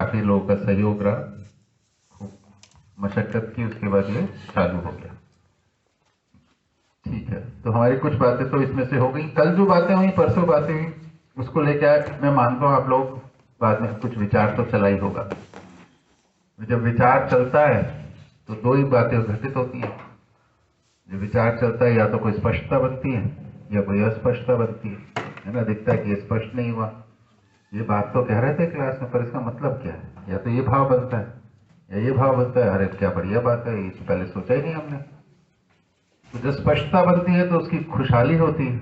काफी लोगों का सहयोग रहा, खूब मशक्कत की, उसके बाद ये चालू हो गया। ठीक है, तो हमारी कुछ बातें तो इसमें से हो गई। कल जो बातें हुई, परसों बातें हुई, उसको लेकर मैं मानता हूं आप लोग बाद में कुछ विचार तो चला ही होगा। जब विचार चलता है तो दो ही बातें घटित होती हैं। जब विचार चलता है या तो कोई स्पष्टता बनती है या कोई अस्पष्टता बनती है ना। दिखता है कि ये स्पष्ट नहीं हुआ, ये बात तो कह रहे थे क्लास में, पर इसका मतलब क्या है, या तो ये भाव बनता है या ये भाव बनता है, अरे क्या बढ़िया बात है, ये तो पहले सोचा ही नहीं हमने। तो जब स्पष्टता बनती है तो उसकी खुशहाली होती है,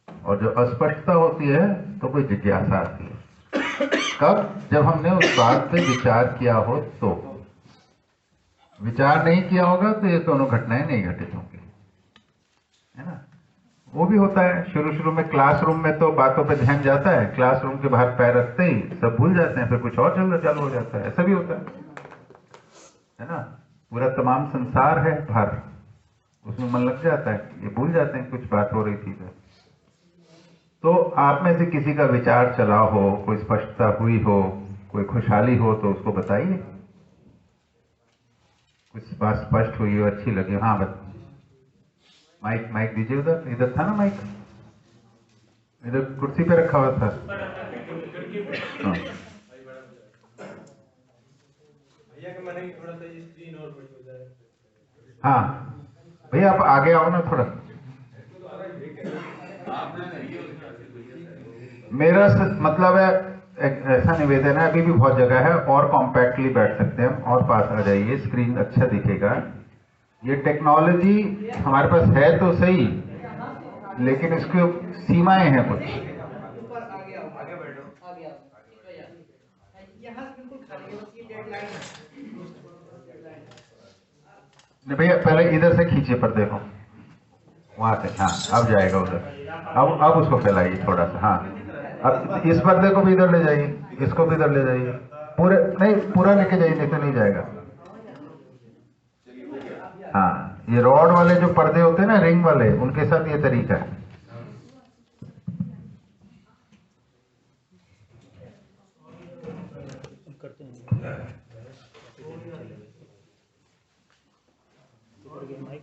और जो अस्पष्टता होती है तो कोई जिज्ञासा आती है। कब? जब हमने उस बात पे विचार किया हो। तो विचार नहीं किया होगा तो ये दोनों घटनाएं नहीं घटित होंगी, है ना। वो भी होता है शुरू शुरू में क्लासरूम में, तो बातों पे ध्यान जाता है, क्लासरूम के बाहर पैर रखते ही सब भूल जाते हैं, फिर कुछ और चलना चालू हो जाता है। ऐसा भी होता है ना। पूरा तमाम संसार है बाहर, उसमें मन लग जाता है, ये भूल जाते हैं कुछ बात हो रही थी। तो आप में से किसी का विचार चला हो, कोई स्पष्टता हुई हो, कोई खुशहाली हो, तो उसको बताइए। कुछ बात स्पष्ट हुई हो, अच्छी लगी। हाँ बस माइक माइक दीजिए। उधर इधर था ना माइक, इधर कुर्सी पे रखा हुआ था। हाँ हाँ भैया आप आगे आओ ना थोड़ा। मेरा मतलब है, ऐसा निवेदन है, अभी भी बहुत जगह है, और कॉम्पैक्टली बैठ सकते हैं हम, और पास आ जाइए, स्क्रीन अच्छा दिखेगा। ये टेक्नोलॉजी हमारे पास है तो सही, लेकिन इसकी सीमाएं हैं कुछ। नहीं भैया, पहले इधर से खींचिए पर्दे को, वहां से। हाँ अब जाएगा उधर। अब उसको फैलाइए थोड़ा सा। हाँ अब इस पर्दे को भी इधर ले जाइए, इसको भी इधर ले जाइए। पूरे नहीं, पूरा लेके जाइए, नहीं तो नहीं जाएगा। हाँ ये रॉड वाले जो पर्दे होते हैं ना, रिंग वाले, उनके साथ ये तरीका है। करते हैं माइक।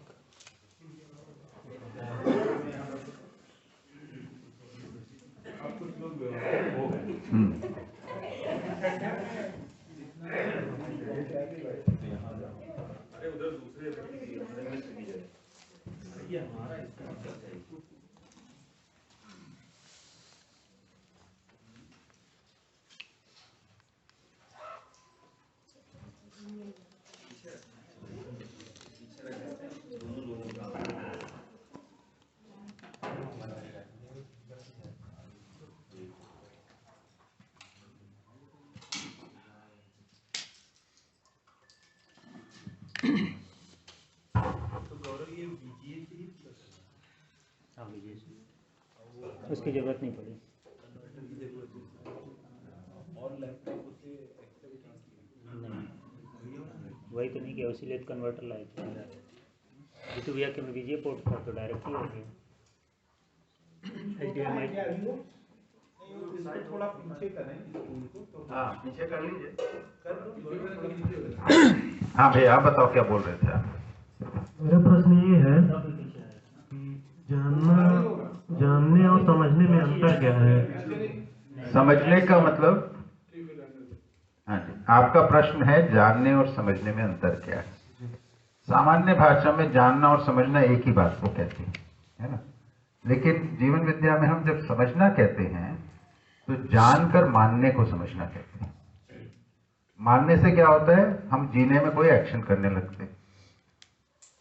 हाँ लीजिए, उसकी जरूरत नहीं पड़ी। वही तो नहीं किया, ऑसिलेट कन्वर्टर लाए थे जीतू भैया के में बीजीए पोर्ट था, तो डायरेक्ट ही हो गया। HDMI थोड़ा पीछे करें, हाँ पीछे कर लीजिए। हाँ भैया आप बताओ क्या बोल रहे थे आप। मेरा प्रश्न ये है, जानने और समझने में अंतर क्या है? समझने का मतलब, हाँ जी, आपका प्रश्न है जानने और समझने में अंतर क्या है। सामान्य भाषा में जानना और समझना एक ही बात को कहते हैं, है ना। लेकिन जीवन विद्या में हम जब समझना कहते हैं तो जानकर मानने को समझना कहते हैं। मानने से क्या होता है, हम जीने में कोई एक्शन करने लगते हैं।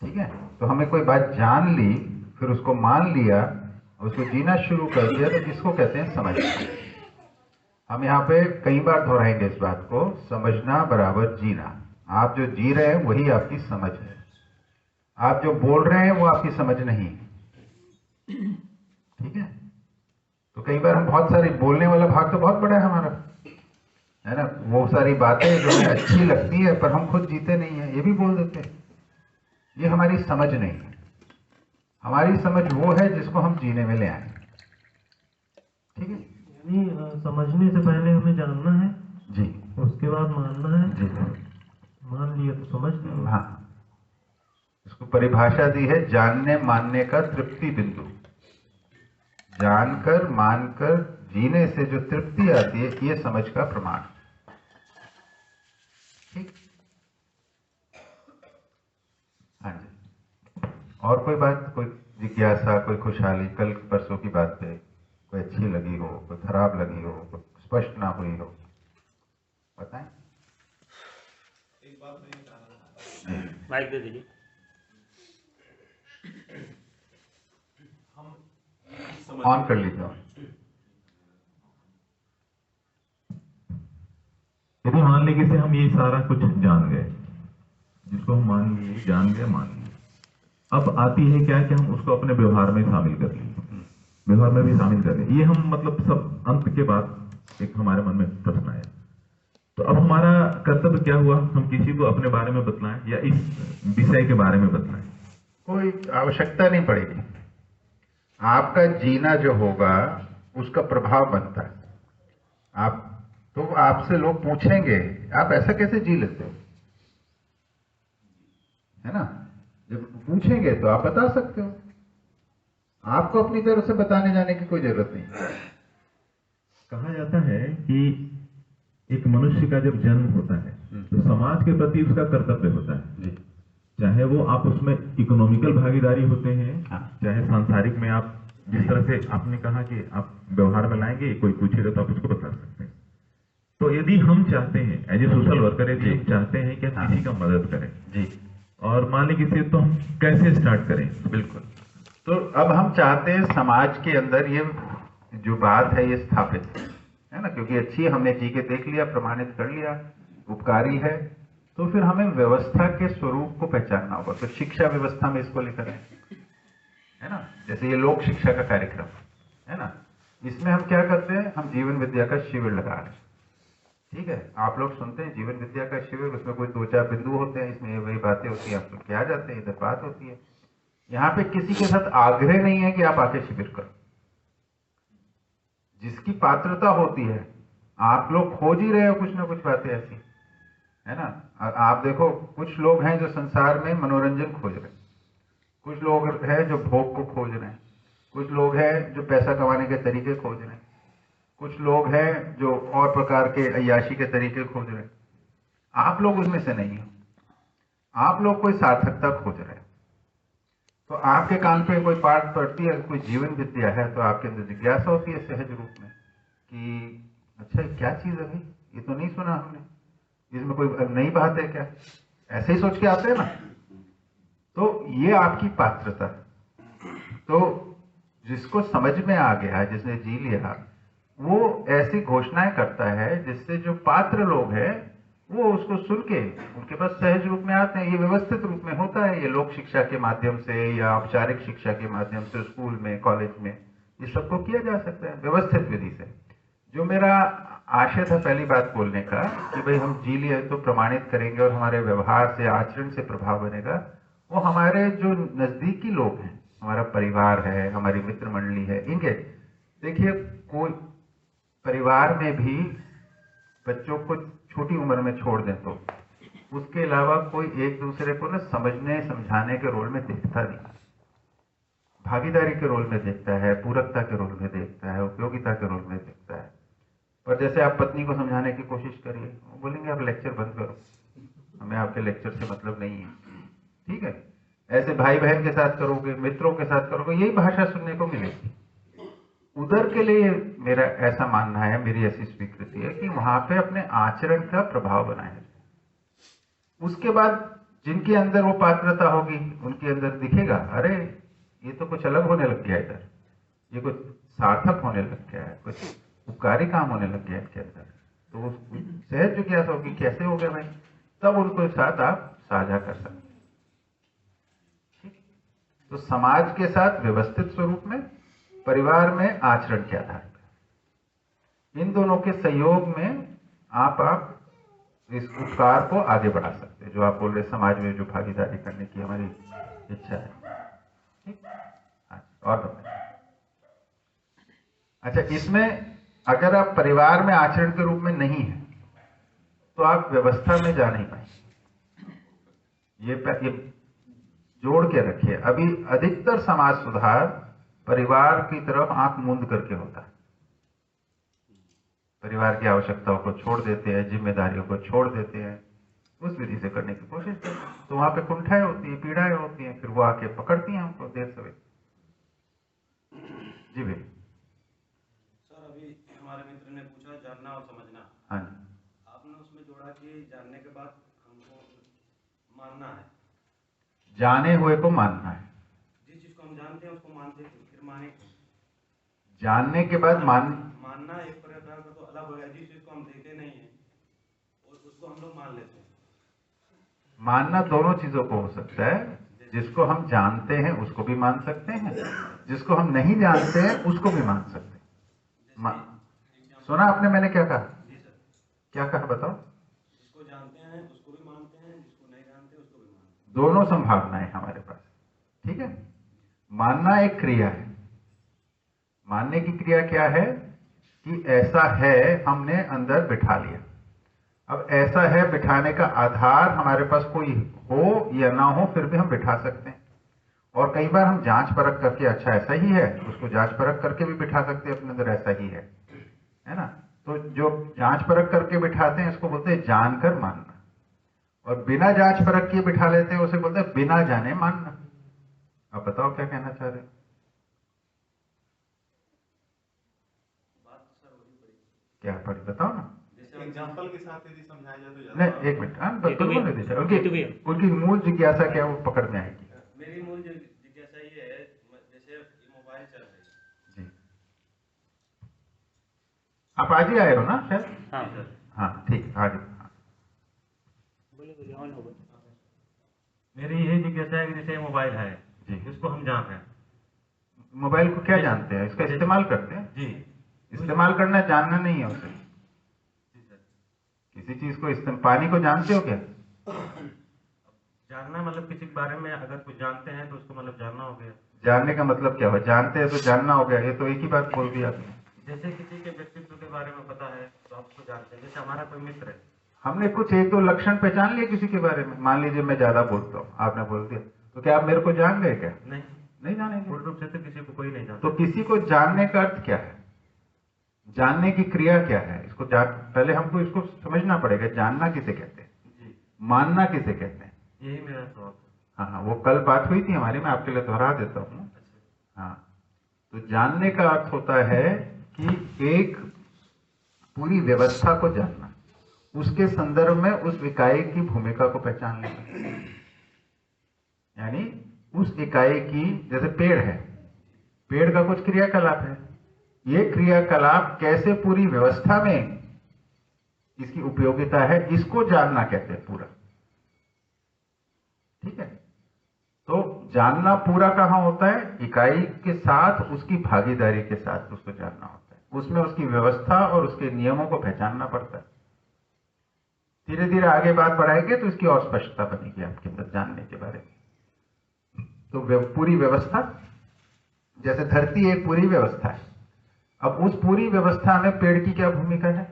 ठीक है, तो हमें कोई बात जान ली, फिर उसको मान लिया, उसको जीना शुरू कर दिया, तो इसको कहते हैं समझना। हम यहाँ पे कई बार दोहराएंगे इस बात को, समझना बराबर जीना। आप जो जी रहे हैं वही आपकी समझ है, आप जो बोल रहे हैं वो आपकी समझ नहीं। ठीक है, तो कई बार हम बहुत सारी, बोलने वाला भाग तो बहुत बड़ा है हमारा, है ना। वो सारी बातें जो हमें अच्छी लगती है पर हम खुद जीते नहीं है, ये भी बोल देते हैं। ये हमारी समझ नहीं है। हमारी समझ वो है जिसको हम जीने में ले आए। ठीक है, यानी समझने से पहले हमें जानना है जी, उसके बात मानना है, जी मान लिया तो समझ लिया। हाँ, इसको परिभाषा दी है जानने मानने का तृप्ति बिंदु। जानकर मानकर जीने से जो तृप्ति आती है ये समझ का प्रमाण। ठीक, हाँ जी। और कोई बात, कोई जिज्ञासा, कोई खुशहाली, कल परसों की बात पे कोई अच्छी लगी हो, कोई खराब लगी हो, कोई स्पष्ट ना हुई हो, बताएं। एक बात मैं ये जानना था, माइक दे दीजिए। हम ऑन कर लीजिए। यदि मान लीजिए कि हम ये सारा कुछ जान गए, जिसको हम मान लिए, जान गए, मान लिए, अब आती है क्या कि हम उसको अपने व्यवहार में शामिल कर लिए, व्यवहार में भी शामिल कर लिए। ये हम मतलब सब अंत के बाद एक हमारे मन में प्रश्न आया, तो अब हमारा कर्तव्य क्या हुआ? हम किसी को अपने बारे में बतलाएं या इस विषय के बारे में बतलाएं? कोई आवश्यकता नहीं पड़ेगी। आपका जीना जो होगा उसका प्रभाव बनता है। आप तो आपसे लोग पूछेंगे आप ऐसा कैसे जी लेते हो, है ना? जब पूछेंगे तो आप बता सकते हो। आपको अपनी तरफ से बताने जाने की कोई जरूरत नहीं। कहा जाता है कि एक मनुष्य का जब जन्म होता है तो समाज के प्रति उसका कर्तव्य होता है, जी, चाहे वो आप उसमें इकोनॉमिकल भागीदारी होते हैं, हाँ। चाहे सांसारिक में आप जिस तरह से आपने कहा कि आप व्यवहार में लाएंगे, कोई पूछेगा तो आप उसको बता सकते हैं। तो यदि हम चाहते हैं एज ए सोशल वर्कर, यदि हम चाहते हैं कि हम किसी का मदद करें जी, और मान लीजिए तो हम कैसे स्टार्ट करें? बिल्कुल। तो अब हम चाहते हैं समाज के अंदर ये जो बात है ये स्थापित है ना, क्योंकि अच्छी हमने जी के देख लिया, प्रमाणित कर लिया, उपकारी है, तो फिर हमें व्यवस्था के स्वरूप को पहचानना होगा। तो शिक्षा व्यवस्था में इसको लेकर है ना, जैसे ये लोक शिक्षा का कार्यक्रम है ना, इसमें हम क्या करते हैं, हम जीवन विद्या का शिविर लगा रहे हैं। ठीक है, आप लोग सुनते हैं जीवन विद्या का शिविर, उसमें कोई 2-4 बिंदु होते हैं, इसमें वही बातें होती हैं, आप लोग क्या जाते हैं, इधर बात होती है। यहाँ पे किसी के साथ आग्रह नहीं है कि आप आके शिविर करो। जिसकी पात्रता होती है, आप लोग खोज ही रहे हो कुछ ना कुछ बातें ऐसी, है ना। आप देखो, कुछ लोग हैं जो संसार में मनोरंजन खोज रहे हैं, कुछ लोग हैं जो भोग को खोज रहे हैं, कुछ लोग हैं जो पैसा कमाने के तरीके खोज रहे हैं, कुछ लोग हैं जो और प्रकार के अय्याशी के तरीके खोज रहे हैं। आप लोग उसमें से नहीं हो, आप लोग कोई सार्थकता खोज रहे हैं। तो आपके कान पे कोई पाठ पड़ती है, कोई जीवन विद्या है, तो आपके अंदर जिज्ञासा होती है सहज रूप में कि अच्छा क्या चीज है भाई, ये तो नहीं सुना हमने, इसमें कोई नई बात है क्या, ऐसे ही सोच के आते हैं ना। तो ये आपकी पात्रता। तो जिसको समझ में आ गया, जिसने जी लिया, वो ऐसी घोषणाएं करता है जिससे जो पात्र लोग हैं वो उसको सुन के उनके पास सहज रूप में आते हैं। ये व्यवस्थित रूप में होता है, ये लोक शिक्षा के माध्यम से या औपचारिक शिक्षा के माध्यम से, स्कूल में, कॉलेज में, ये सबको किया जा सकता है व्यवस्थित विधि से। जो मेरा आशय था पहली बात बोलने का कि भाई हम जी लिए तो प्रमाणित करेंगे और हमारे व्यवहार से, आचरण से प्रभाव बनेगा, वो हमारे जो नजदीकी लोग हैं, हमारा परिवार है, हमारी मित्र मंडली है, इनके देखिए, कोई परिवार में भी बच्चों को छोटी उम्र में छोड़ दें तो उसके अलावा कोई एक दूसरे को ना समझने समझाने के रोल में देखता नहीं, भागीदारी के रोल में देखता है, पूरकता के रोल में देखता है, उपयोगिता के रोल में देखता है। पर जैसे आप पत्नी को समझाने की कोशिश करिए, वो बोलेंगे आप लेक्चर बंद करो, हमें आपके लेक्चर से मतलब नहीं है। ठीक है, ऐसे भाई बहन के साथ करोगे, मित्रों के साथ करोगे, यही भाषा सुनने को मिलेगी। उधर के लिए मेरा ऐसा मानना है, मेरी ऐसी स्वीकृति है कि वहां पे अपने आचरण का प्रभाव बनाए। उसके बाद जिनके अंदर वो पात्रता होगी उनके अंदर दिखेगा, अरे ये तो कुछ अलग होने लग गया इधर, ये कुछ सार्थक होने लग गया है, कुछ उपकारी काम होने लग गया इनके अंदर। तो सहज जिज्ञासा होगी कैसे हो गया भाई, तब उनको साथ आप साझा कर सकते हैं। तो समाज के साथ व्यवस्थित स्वरूप में, परिवार में आचरण के आधार पर, इन दोनों के सहयोग में आप इस उपकार को आगे बढ़ा सकते हैं, जो आप बोल रहे समाज में जो भागीदारी करने की हमारी इच्छा है। ठीक, और बताइए। अच्छा, इसमें अगर आप परिवार में आचरण के रूप में नहीं है तो तो आप व्यवस्था में जा नहीं पाएंगे। ये जोड़ के रखिए। अभी अधिकतर समाज सुधार परिवार की तरफ आंख मूंद करके होता है। परिवार की आवश्यकताओं को छोड़ देते हैं, जिम्मेदारियों को छोड़ देते हैं, उस विधि से करने की कोशिश करते हैं। तो वहां पे कुंठाएं होती है, पीड़ाएं होती हैं, फिर वो आके पकड़ती हैं हमको देर सवेर। जी भाई। सर अभी हमारे मित्र ने पूछा जानना और समझना। हाँ जी। आपने उसमें जोड़ा कि जानने के बाद हमको मानना है। जाने हुए को मानना है। जिस चीज को हम जानते हैं उसको मानते हैं, फिर माने क्यों? जानने के बाद मानना एक प्रकार का तो अलग हो गया। जिस चीज को हम देखे नहीं है और उसको हम लोग मान लेते हैं। मानना दोनों चीजों को हो सकता है। जिसको हम जानते हैं उसको भी मान सकते हैं, जिसको हम नहीं जानते हैं उसको भी मान सकते हैं। सुना आपने मैंने क्या कहा? जी सर। क्या कहा बताओ? जिसको जानते हैं उसको भी मानते हैं, जिसको नहीं जानते उसको भी मानते हैं। दोनों संभावनाएं हमारे पास। ठीक है। मानना एक क्रिया है। मानने की क्रिया क्या है कि ऐसा है, हमने अंदर बिठा लिया। अब ऐसा है बिठाने का आधार हमारे पास कोई हो या ना हो, फिर भी हम बिठा सकते हैं। और कई बार हम जांच परख करके अच्छा ऐसा ही है, उसको जांच परख करके भी बिठा सकते हैं अपने अंदर ऐसा ही है ना। तो जो जांच परख करके बिठाते हैं इसको बोलते हैं जानकर मानना, और बिना जांच परख किए बिठा लेते हैं उसे बोलते हैं बिना जाने मानना। अब बताओ क्या कहना चाह रहे हैं? बात तो सर वही पड़ी। क्या पढ़ी बताओ ना। जैसे एग्जाम्पल के साथ यदि समझाया जाए तो नहीं, एक मिनट। ये तो भी है। उनकी मूल जिज्ञासा क्या वो पकड़ में आएगी। मेरी मूल जिज्ञासा ये है, जैसे मोबाइल चल रही है। जी, आप आज ही आए हो ना शायद? हाँ हाँ ठीक, आज। हाँ। बोले बोले ऑन हो गए। मेरी यही जिज्ञासा है कि जैसे मोबाइल है जी। जिसको हम जान रहे हैं। मोबाइल को क्या जानते हैं? इसका इस्तेमाल करते हैं। जी इस्तेमाल करना जानना नहीं है उसे। जी सर। किसी चीज को पानी को जानते हो क्या? जानना मतलब किसी के बारे में अगर कुछ जानते हैं तो उसको मतलब जानना हो गया। जानने का मतलब क्या हुआ? जानते हैं तो जानना हो गया। ये तो एक ही बात बोल दी आपने। जैसे किसी के व्यक्तित्व के बारे में पता है तो आप उसको जानते हैं। जैसे हमारा कोई मित्र है, हमने कुछ एक दो लक्षण पहचान लिए किसी के बारे में। मान लीजिए मैं ज्यादा बोलता हूँ, आपने बोल दिया, तो क्या आप मेरे को जान गए क्या? नहीं नहीं जानेंगे। पूर्ण रूप से तो किसी को कोई नहीं जानता। तो किसी को जानने का अर्थ क्या है? जानने की क्रिया क्या है? इसको पहले हमको इसको समझना पड़ेगा। जानना किसे कहते हैं, जी मानना किसे कहते हैं? यही मेरा सवाल था। हाँ हाँ, वो कल बात हुई थी हमारी, मैं आपके लिए दोहरा देता हूँ। हाँ, तो जानने का अर्थ होता है कि एक पूरी व्यवस्था को जानना, उसके संदर्भ में उस इकाई की भूमिका को पहचान लेना। यानी उस इकाई की, जैसे पेड़ है, पेड़ का कुछ क्रियाकलाप है, ये क्रियाकलाप कैसे पूरी व्यवस्था में इसकी उपयोगिता है, इसको जानना कहते हैं पूरा। ठीक है। तो जानना पूरा कहां होता है? इकाई के साथ, उसकी भागीदारी के साथ उसको जानना होता है। उसमें उसकी व्यवस्था और उसके नियमों को पहचानना पड़ता है। धीरे धीरे आगे बात बढ़ाएंगे तो इसकी और स्पष्टता बनेगी आपके अंदर जानने के बारे में। तो पूरी व्यवस्था, जैसे धरती एक पूरी व्यवस्था है। अब उस पूरी व्यवस्था में पेड़ की क्या भूमिका है,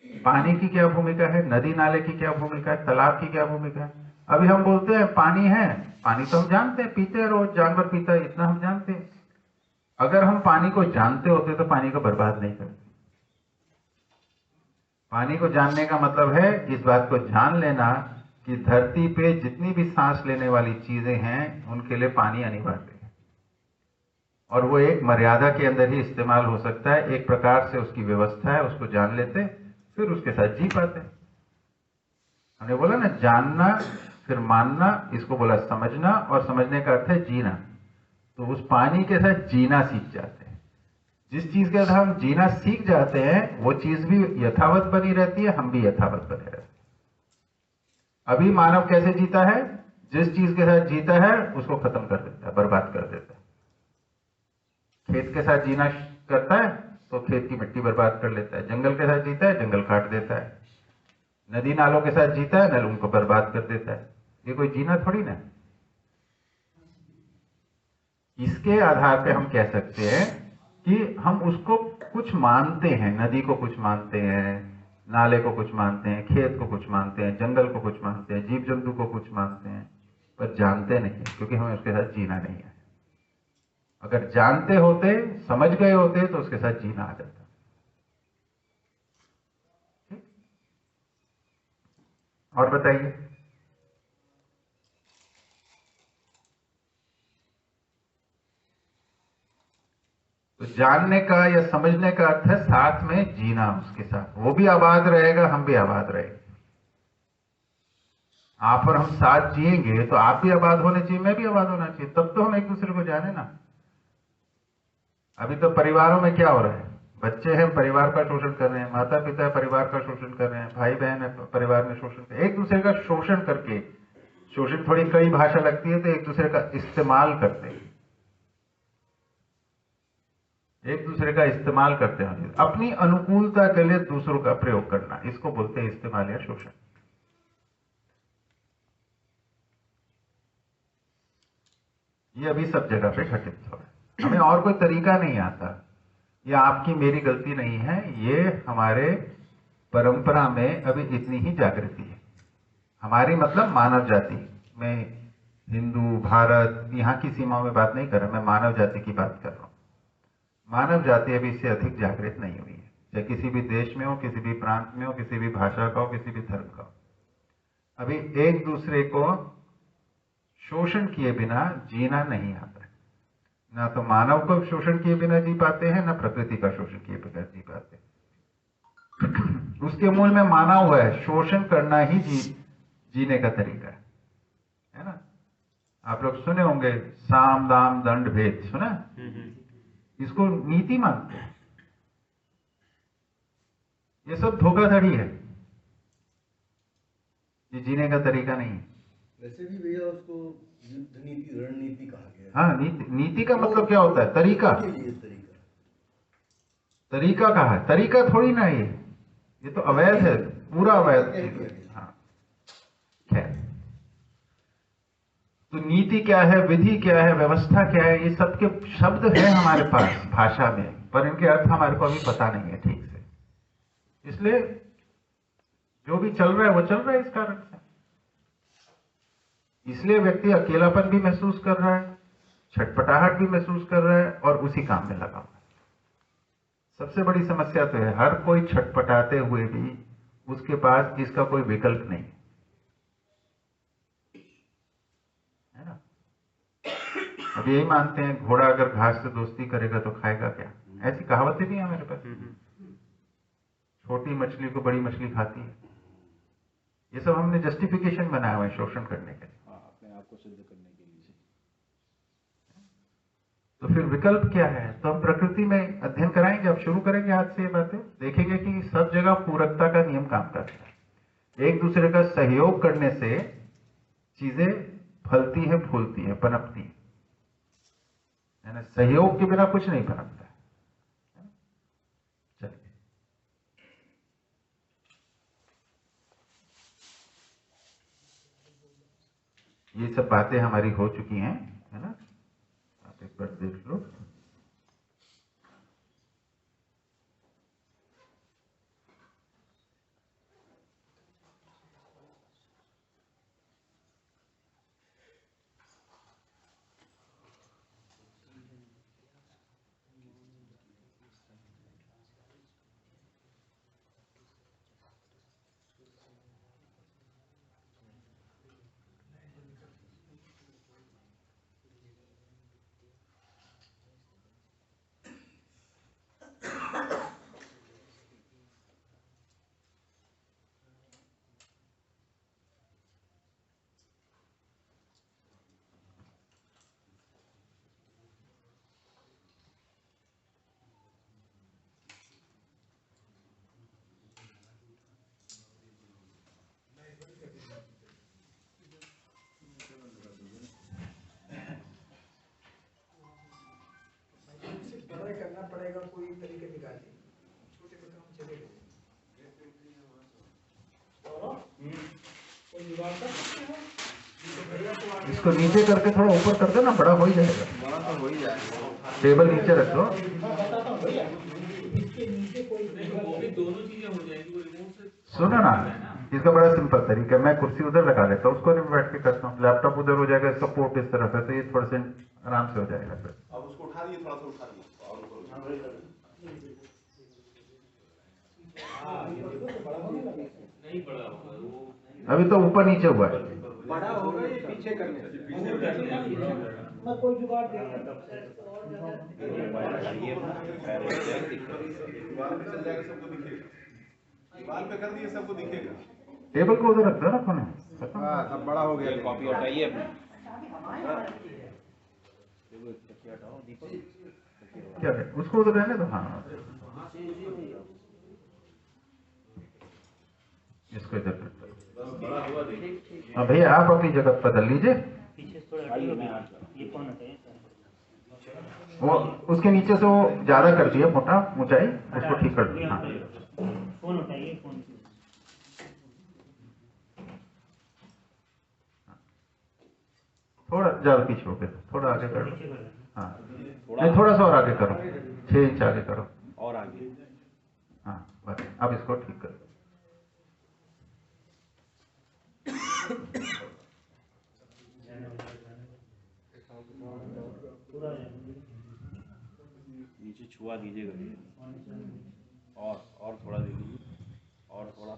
पानी की क्या भूमिका है, नदी नाले की क्या भूमिका है, तालाब की क्या भूमिका है। अभी हम बोलते हैं पानी है, पानी तो हम जानते हैं, पीते हैं, रोज जानवर पीता है, इतना हम जानते हैं। अगर हम पानी को जानते होते तो पानी को बर्बाद नहीं करते। पानी को जानने का मतलब है इस बात को जान लेना कि धरती पे जितनी भी सांस लेने वाली चीजें हैं उनके लिए पानी अनिवार्य है, और वो एक मर्यादा के अंदर ही इस्तेमाल हो सकता है। एक प्रकार से उसकी व्यवस्था है, उसको जान लेते फिर उसके साथ जी पाते। हमने बोला ना, जानना फिर मानना, इसको बोला समझना, और समझने का अर्थ है जीना। तो उस पानी के साथ जीना सीख जाते हैं। जिस चीज के साथ हम जीना सीख जाते हैं वो चीज भी यथावत बनी रहती है, हम भी यथावत बने रहते हैं। अभी मानव कैसे जीता है? जिस चीज के साथ जीता है उसको खत्म कर देता है, बर्बाद कर देता है। खेत के साथ जीना करता है तो खेत की मिट्टी बर्बाद कर लेता है। जंगल के साथ जीता है, जंगल काट देता है। नदी नालों के साथ जीता है, नलों को बर्बाद कर देता है। ये कोई जीना थोड़ी ना। इसके आधार पे हम कह सकते हैं कि हम उसको कुछ मानते हैं, नदी को कुछ मानते हैं, नाले को कुछ मानते हैं, खेत को कुछ मानते हैं, जंगल को कुछ मानते हैं, जीव जंतु को कुछ मानते हैं, पर जानते नहीं, क्योंकि हमें उसके साथ जीना नहीं है। अगर जानते होते, समझ गए होते, तो उसके साथ जीना आ जाता। और बताइए। तो जानने का या समझने का अर्थ है साथ में जीना उसके साथ। वो भी आबाद रहेगा, हम भी आबाद रहेंगे। आप और हम साथ जिएंगे तो आप भी आबाद होने चाहिए, मैं भी आबाद होना चाहिए, तब तो हम एक दूसरे को जाने ना। अभी तो परिवारों में क्या हो रहा है, बच्चे हैं परिवार का शोषण कर रहे हैं, माता पिता परिवार का शोषण कर रहे हैं, भाई बहन है परिवार में शोषण कर, एक दूसरे का शोषण करके, शोषण थोड़ी कड़ी भाषा लगती है, तो एक दूसरे का इस्तेमाल करते हैं, एक दूसरे का इस्तेमाल करते हैं, अपनी अनुकूलता के लिए दूसरों का प्रयोग करना, इसको बोलते हैं इस्तेमाल या शोषण। ये अभी सब जगह पे घटित हो रहा है। हमें और कोई तरीका नहीं आता। ये आपकी मेरी गलती नहीं है, ये हमारे परंपरा में अभी इतनी ही जागृति है। हमारी मतलब मानव जाति में, हिंदू भारत यहाँ की सीमा में बात नहीं कर रहा, मैं मानव जाति की बात कर रहा हूँ। मानव जाति अभी इससे अधिक जागृत नहीं हुई है, चाहे किसी भी देश में हो, किसी भी प्रांत में हो, किसी भी भाषा का हो, किसी भी धर्म का हो। अभी एक दूसरे को शोषण किए बिना जीना नहीं आता है। ना तो मानव को शोषण किए बिना जी पाते हैं, ना प्रकृति का शोषण किए बिना जी पाते हैं। उसके मूल में माना हुआ है शोषण करना ही जीने का तरीका है ना। आप लोग सुने होंगे साम दाम दंड भेद, सुना? इसको नीति मानते हैं। ये सब धोखाधड़ी है, ये जीने का तरीका नहीं है। वैसे भी भैया उसको युद्ध नीति रणनीति कहा गया है। हाँ, नीति का मतलब क्या होता है? तरीका। तरीका कहा है, तरीका थोड़ी ना ये तो अवैध है, पूरा अवैध। हाँ खैर, तो नीति क्या है, विधि क्या है, व्यवस्था क्या है, ये सब के शब्द है हमारे पास भाषा में, पर इनके अर्थ हमारे को अभी पता नहीं है ठीक से। इसलिए जो भी चल रहा है वो चल रहा है इस कारण से। इसलिए व्यक्ति अकेलापन भी महसूस कर रहा है, छटपटाहट भी महसूस कर रहा है और उसी काम में लगा हुआ है। सबसे बड़ी समस्या तो है हर कोई छटपटाते हुए भी उसके पास इसका कोई विकल्प नहीं है ना। अब यही मानते हैं घोड़ा अगर घास से दोस्ती करेगा तो खाएगा क्या, ऐसी कहावतें भी हैं हमारे पास। छोटी मछली को बड़ी मछली खाती है। ये सब हमने जस्टिफिकेशन बनाया हुआ है शोषण करने के लिए, अपने आप को सिद्ध करने के लिए। तो फिर विकल्प क्या है? तो हम प्रकृति में अध्ययन कराएंगे, अब शुरू करेंगे आज से ये बातें, देखेंगे कि सब जगह पूरकता का नियम काम करता है। एक दूसरे का सहयोग करने से चीजें फलती है, फूलती है, पनपती है ना। सहयोग के बिना कुछ नहीं पनपता है। चलिए, ये सब बातें हमारी हो चुकी हैं, है ना। आप एक बार देख लो। करना पड़ेगा, कोई तरीके निकालिए, छोटे पे काम चलेगा। इसको नीचे करके थोड़ा ऊपर कर दो ना, बड़ा हो ही जाएगा। बड़ा तो हो ही जाएगा। टेबल नीचे रख दो। इसके नीचे कोई वो भी दोनों चीजें हो जाएंगी, वो रिमोट से सुनो ना, इसका बड़ा सिंपल तरीका है, मैं कुर्सी उधर लगा लेता हूँ, उसको नहीं बैठ के करता हूँ, लैपटॉप उधर हो जाएगा, इसका पोर्ट इस तरफ है, तो ये थोड़ा आराम से हो जाएगा फिर। अब उसको उठा दिए, थोड़ा सा उठा दिए और ऊपर नहीं बड़ा होगा वो, अभी तो ऊपर नीचे हुआ है। बड़ा होगा ये पीछे करने कोई जुगाड़ दे दीवार पे चल जाएगा, सबको दिखेगा, दीवार पे कर दिए सबको दिखेगा। टेबल को उधर रख दो ना कोने। अब बड़ा हो गया। कॉपी हटाइए क्या है उसको उधर रहने दो। हाँ इसको इधर कर दो। हाँ भैया आप अपनी जगह बदल लीजिए। पीछे थोड़ा ये कौन है? वो उसके नीचे से वो ज्यादा कर दिया मोटा ऊंचाई, उसको ठीक कर दिया। हाँ फोन उठाइए, फोन थोड़ा ज्यादा पीछे हो गया, थोड़ा आगे करो। हाँ नहीं थोड़ा सा और आगे करो, 6 इंच आगे करो और आगे। हाँ बस अब इसको ठीक करो। नीचे छुआ दीजिएगा और थोड़ा दे दीजिए और थोड़ा।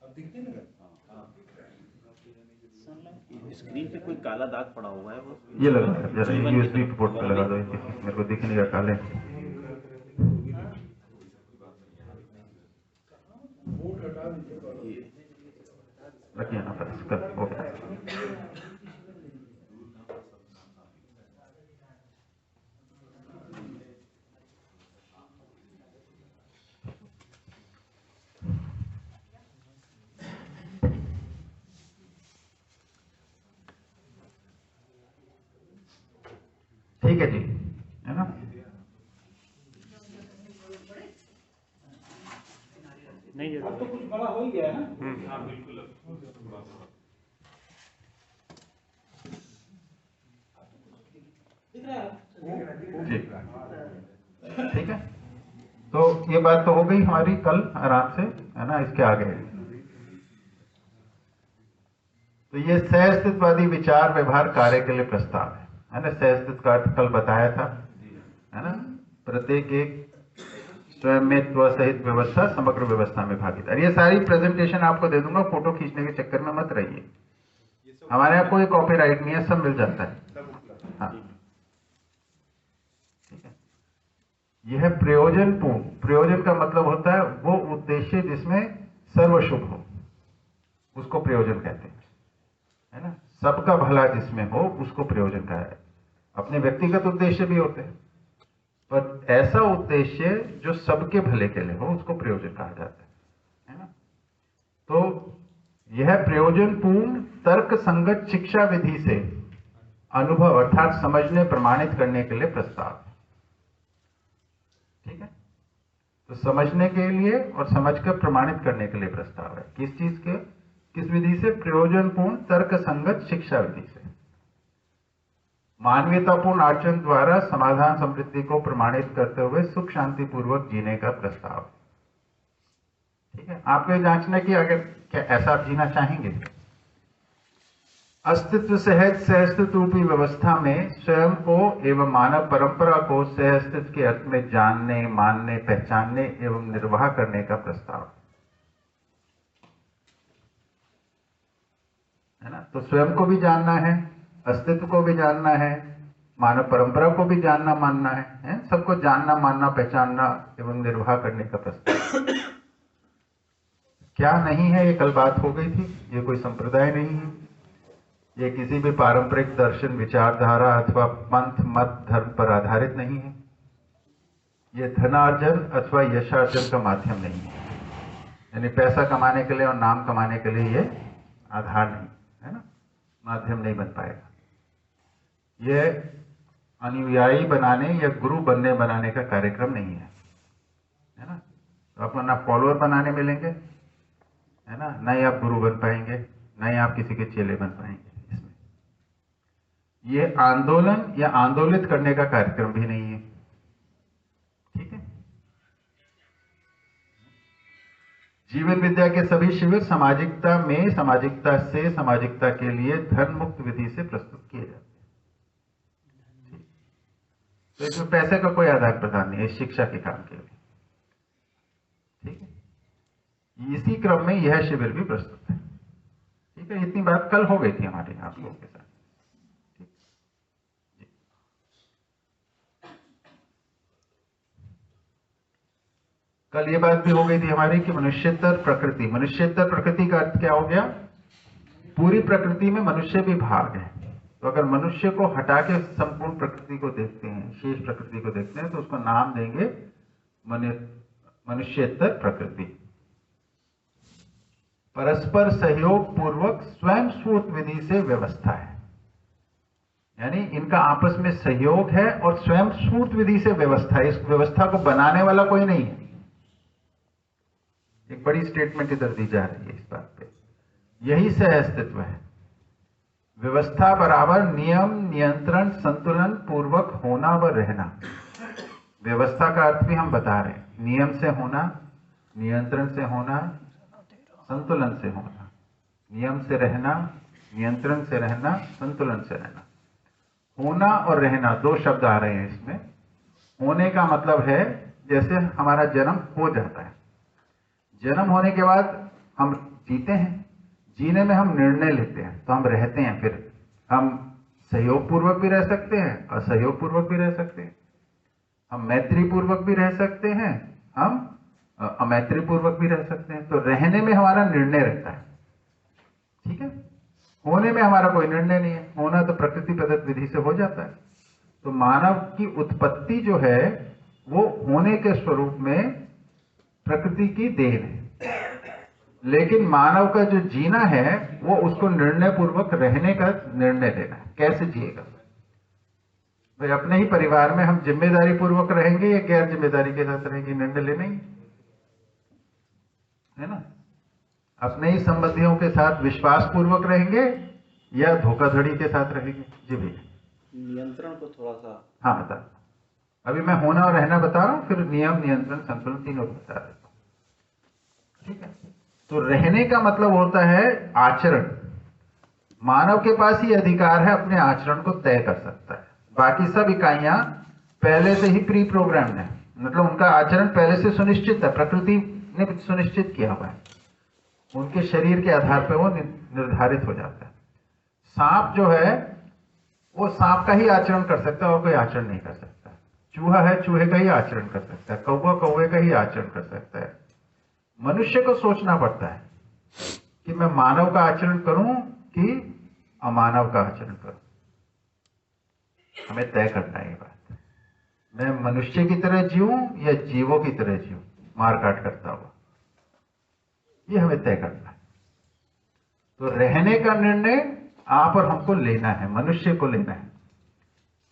अब दिखते ना? स्क्रीन पे कोई काला दाग पड़ा हुआ है वो, ये लगा जरा यूएसबी पोर्ट पे लगा दो, मेरे को दिख नहीं रहा काले। रखिए ना बस कर हो गया। ठीक है जी, है ना? नहीं जरूर। अब तो कुछ बड़ा हो ही गया है ना। हाँ बिल्कुल। जी ठीक है, तो ये बात तो हो गई हमारी कल आराम से, है ना? इसके आगे तो ये सहअस्तित्ववादी विचार व्यवहार कार्य के लिए प्रस्ताव है ना? सहअस्तित्व का अर्थ कल बताया था, है ना? प्रत्येक एक स्वयंत्व सहित व्यवस्था समग्र व्यवस्था में भागीदार। ये सारी प्रेजेंटेशन आपको दे दूंगा, फोटो खींचने के चक्कर में मत रहिए, हमारे यहाँ कोई कॉपीराइट नहीं है, सब मिल जाता है। हाँ ठीक है, यह प्रयोजनपूर्ण, प्रयोजन का मतलब होता है वो उद्देश्य जिसमें सर्वशुभ हो, उसको प्रयोजन कहते हैं, है ना? सबका भला जिसमें हो उसको प्रयोजन कहा है। अपने व्यक्तिगत उद्देश्य भी होते हैं, पर ऐसा उद्देश्य जो सबके भले के लिए हो उसको प्रयोजन कहा जाता है ना? तो यह प्रयोजनपूर्ण तर्क संगत शिक्षा विधि से अनुभव अर्थात समझने प्रमाणित करने के लिए प्रस्ताव है। ठीक है, तो समझने के लिए और समझकर प्रमाणित करने के लिए प्रस्ताव है। किस चीज के, किस विधि से? प्रयोजनपूर्ण तर्क संगत शिक्षा विधि से मानवीयतापूर्ण आचरण द्वारा समाधान समृद्धि को प्रमाणित करते हुए सुख शांति पूर्वक जीने का प्रस्ताव। ठीक है, आपको जांचना कि अगर क्या ऐसा आप जीना चाहेंगे? अस्तित्व सहज सहअस्तित्व रूपी व्यवस्था में स्वयं को एवं मानव परंपरा को सहअस्तित्व के अर्थ में जानने, मानने, पहचानने एवं निर्वाह करने का प्रस्ताव, है ना? तो स्वयं को भी जानना है, अस्तित्व को भी जानना है, मानव परंपरा को भी जानना मानना है? सबको जानना, मानना, पहचानना एवं निर्वाह करने का प्रस्ताव। क्या नहीं है, ये कल बात हो गई थी। ये कोई संप्रदाय नहीं है, ये किसी भी पारंपरिक दर्शन, विचारधारा अथवा पंथ, मत, धर्म पर आधारित नहीं है। ये धनार्जन अथवा यशार्जन का माध्यम नहीं है, यानी पैसा कमाने के लिए और नाम कमाने के लिए ये आधार नहीं है ना, माध्यम नहीं बन पाएगा। ये अनुयायी बनाने या गुरु बनने बनाने का कार्यक्रम नहीं है ना? तो आपको ना फॉलोअर बनाने मिलेंगे, है ना ही आप गुरु बन पाएंगे, ना ही आप किसी के चेले बन पाएंगे। इसमें ये आंदोलन या आंदोलित करने का कार्यक्रम भी नहीं है। ठीक है, जीवन विद्या के सभी शिविर सामाजिकता में सामाजिकता से सामाजिकता के लिए धन मुक्त विधि से प्रस्तुत किए जाते हैं। तो इसमें पैसे का कोई आदान प्रदान नहीं है इस शिक्षा के काम के लिए। ठीक है, इसी क्रम में यह शिविर भी प्रस्तुत है। ठीक है, इतनी बात कल हो गई थी हमारे आप लोगों के साथ। ठीक, जी। कल ये बात भी हो गई थी हमारी कि मनुष्यतर प्रकृति, मनुष्यतर प्रकृति का अर्थ क्या हो गया? पूरी प्रकृति में मनुष्य भी भाग है। तो अगर मनुष्य को हटा के संपूर्ण प्रकृति को देखते हैं, शेष प्रकृति को देखते हैं, तो उसको नाम देंगे मनुष्यतर प्रकृति। परस्पर सहयोग पूर्वक स्वयं स्फूर्त विधि से व्यवस्था है, यानी इनका आपस में सहयोग है और स्वयं स्फूर्त विधि से व्यवस्था है। इस व्यवस्था को बनाने वाला कोई नहीं है। एक बड़ी स्टेटमेंट इधर दी जा रही है इस बात पे। यही सह अस्तित्व है। व्यवस्था बराबर नियम, नियंत्रण, संतुलन पूर्वक होना व रहना। व्यवस्था का अर्थ भी हम बता रहे हैं। नियम से होना, नियंत्रण से होना, संतुलन से होना। नियम से रहना, नियंत्रण से रहना, संतुलन से रहना। होना और रहना दो शब्द आ रहे हैं इसमें। होने का मतलब है जैसे हमारा जन्म हो जाता है, जन्म होने के बाद हम जीते हैं, जीने में हम निर्णय लेते हैं तो हम रहते हैं। फिर हम सहयोग पूर्वक भी रह सकते हैं, असहयोग पूर्वक भी रह सकते हैं। हम मैत्री पूर्वक भी रह सकते हैं, हम अमैत्री पूर्वक भी रह सकते हैं। तो रहने में हमारा निर्णय रहता है। ठीक है, होने में हमारा कोई निर्णय नहीं है। होना तो प्रकृति प्रदत्त विधि से हो जाता है। तो मानव की उत्पत्ति जो है वो होने के स्वरूप में प्रकृति की देन है, लेकिन मानव का जो जीना है वो उसको निर्णय पूर्वक रहने का निर्णय लेना है। कैसे जिएगा भाई? अपने ही परिवार में हम जिम्मेदारी पूर्वक रहेंगे या गैर जिम्मेदारी के साथ रहेंगे, निर्णय लेना ही है ना। अपने ही संबंधियों के साथ विश्वास पूर्वक रहेंगे या धोखाधड़ी के साथ रहेंगे। जी भैया, नियंत्रण को थोड़ा सा। हाँ बता, अभी मैं होना और रहना बता रहा हूं, फिर नियम, नियंत्रण, संतुलन तीनों बता देता हूं। ठीक है, तो रहने का मतलब होता है आचरण। मानव के पास ही अधिकार है अपने आचरण को तय कर सकता है। बाकी सब इकाइयां पहले से ही प्री प्रोग्राम्ड है, मतलब उनका आचरण पहले से सुनिश्चित है, प्रकृति ने सुनिश्चित किया हुआ है। उनके शरीर के आधार पर वो निर्धारित हो जाता है। सांप जो है वो सांप का ही आचरण कर सकता है और कोई आचरण नहीं कर सकता। चूहा है, चूहे का ही आचरण कर सकता है। कौवा, कौवे का ही आचरण कर सकता है। मनुष्य को सोचना पड़ता है कि मैं मानव का आचरण करूं कि अमानव का आचरण करूं। हमें तय करना है ये बात। मैं मनुष्य की तरह जीऊं या जीवों की तरह जीऊं, मार काट करता हुआ, ये हमें तय करना है। तो रहने का निर्णय आप और हमको लेना है, मनुष्य को लेना है।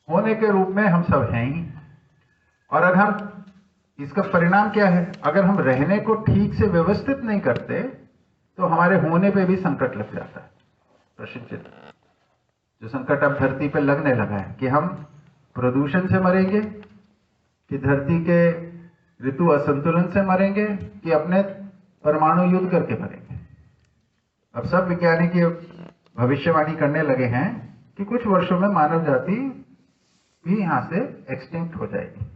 होने के रूप में हम सब हैं ही, और अगर हम इसका परिणाम क्या है? अगर हम रहने को ठीक से व्यवस्थित नहीं करते तो हमारे होने पे भी संकट लग जाता है। प्रश्न चिन्ह जो संकट अब धरती पे लगने लगा है कि हम प्रदूषण से मरेंगे, कि धरती के ऋतु असंतुलन से मरेंगे, कि अपने परमाणु युद्ध करके मरेंगे। अब सब वैज्ञानिक ये भविष्यवाणी करने लगे हैं कि कुछ वर्षों में मानव जाति भी यहां से एक्सटिंक्ट हो जाएगी,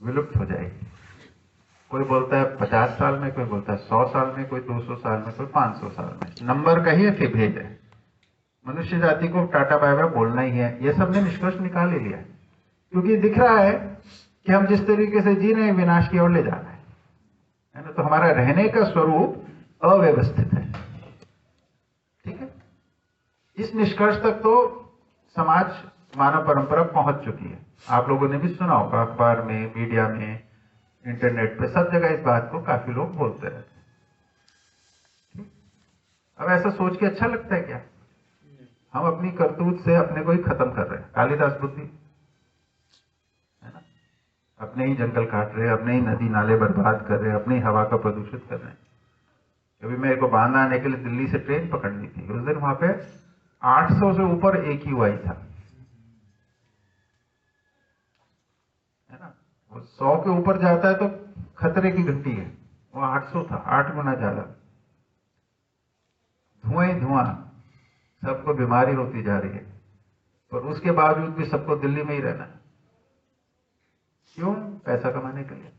विलुप्त हो जाएगी। कोई बोलता है 50 साल में, कोई बोलता है 100 साल में, कोई 200 साल में, कोई 500 साल में। नंबर का ही एक भेद है। मनुष्य जाति को टाटा बाय बाय बोलना ही है। ये सबने निष्कर्ष निकाल ही लिया, क्योंकि दिख रहा है कि हम जिस तरीके से जी रहे हैं विनाश की ओर ले जा रहे है ना। तो हमारा रहने का स्वरूप अव्यवस्थित है। ठीक है, इस निष्कर्ष तक तो समाज, मानव परंपरा पहुंच चुकी है। आप लोगों ने भी सुना होगा, अखबार में, मीडिया में, इंटरनेट पे, सब जगह इस बात को काफी लोग बोलते रहते हैं। अब ऐसा सोच के अच्छा लगता है क्या? हम अपनी करतूत से अपने को ही खत्म कर रहे हैं। कालिदास बुद्धि है ना। अपने ही जंगल काट रहे हैं, अपने ही नदी नाले बर्बाद कर रहे हैं, अपनी हवा का प्रदूषित कर रहे हैं। कभी मेरे को बांध आने के लिए दिल्ली से ट्रेन पकड़नी थी। उस दिन वहां पे 800 से ऊपर AQI था, है ना। 100 के ऊपर जाता है तो खतरे की घंटी है। वो 800 था, 8 गुना ज्यादा। धुआं ही धुआं, सबको बीमारी होती जा रही है, पर उसके बावजूद भी सबको दिल्ली में ही रहना है। क्यों? पैसा कमाने के लिए।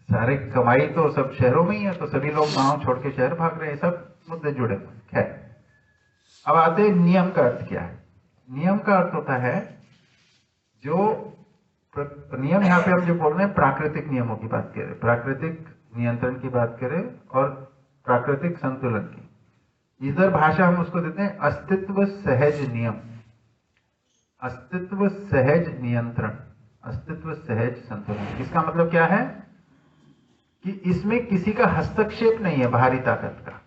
सारे कमाई तो सब शहरों में ही है, तो सभी लोग गांव छोड़ के शहर भाग रहे हैं। सब मुद्दे जुड़े हुए हैं। खैर, अब आते हैं नियम का अर्थ क्या है। नियम का अर्थ होता है जो नियम, यहाँ पे हम जो बोल रहे हैं प्राकृतिक नियमों की बात करें, प्राकृतिक नियंत्रण की बात करें और प्राकृतिक संतुलन की। इधर भाषा हम उसको देते हैं अस्तित्व सहज नियम, अस्तित्व सहज नियंत्रण, अस्तित्व सहज संतुलन। इसका मतलब क्या है कि इसमें किसी का हस्तक्षेप नहीं है, बाहरी ताकत का।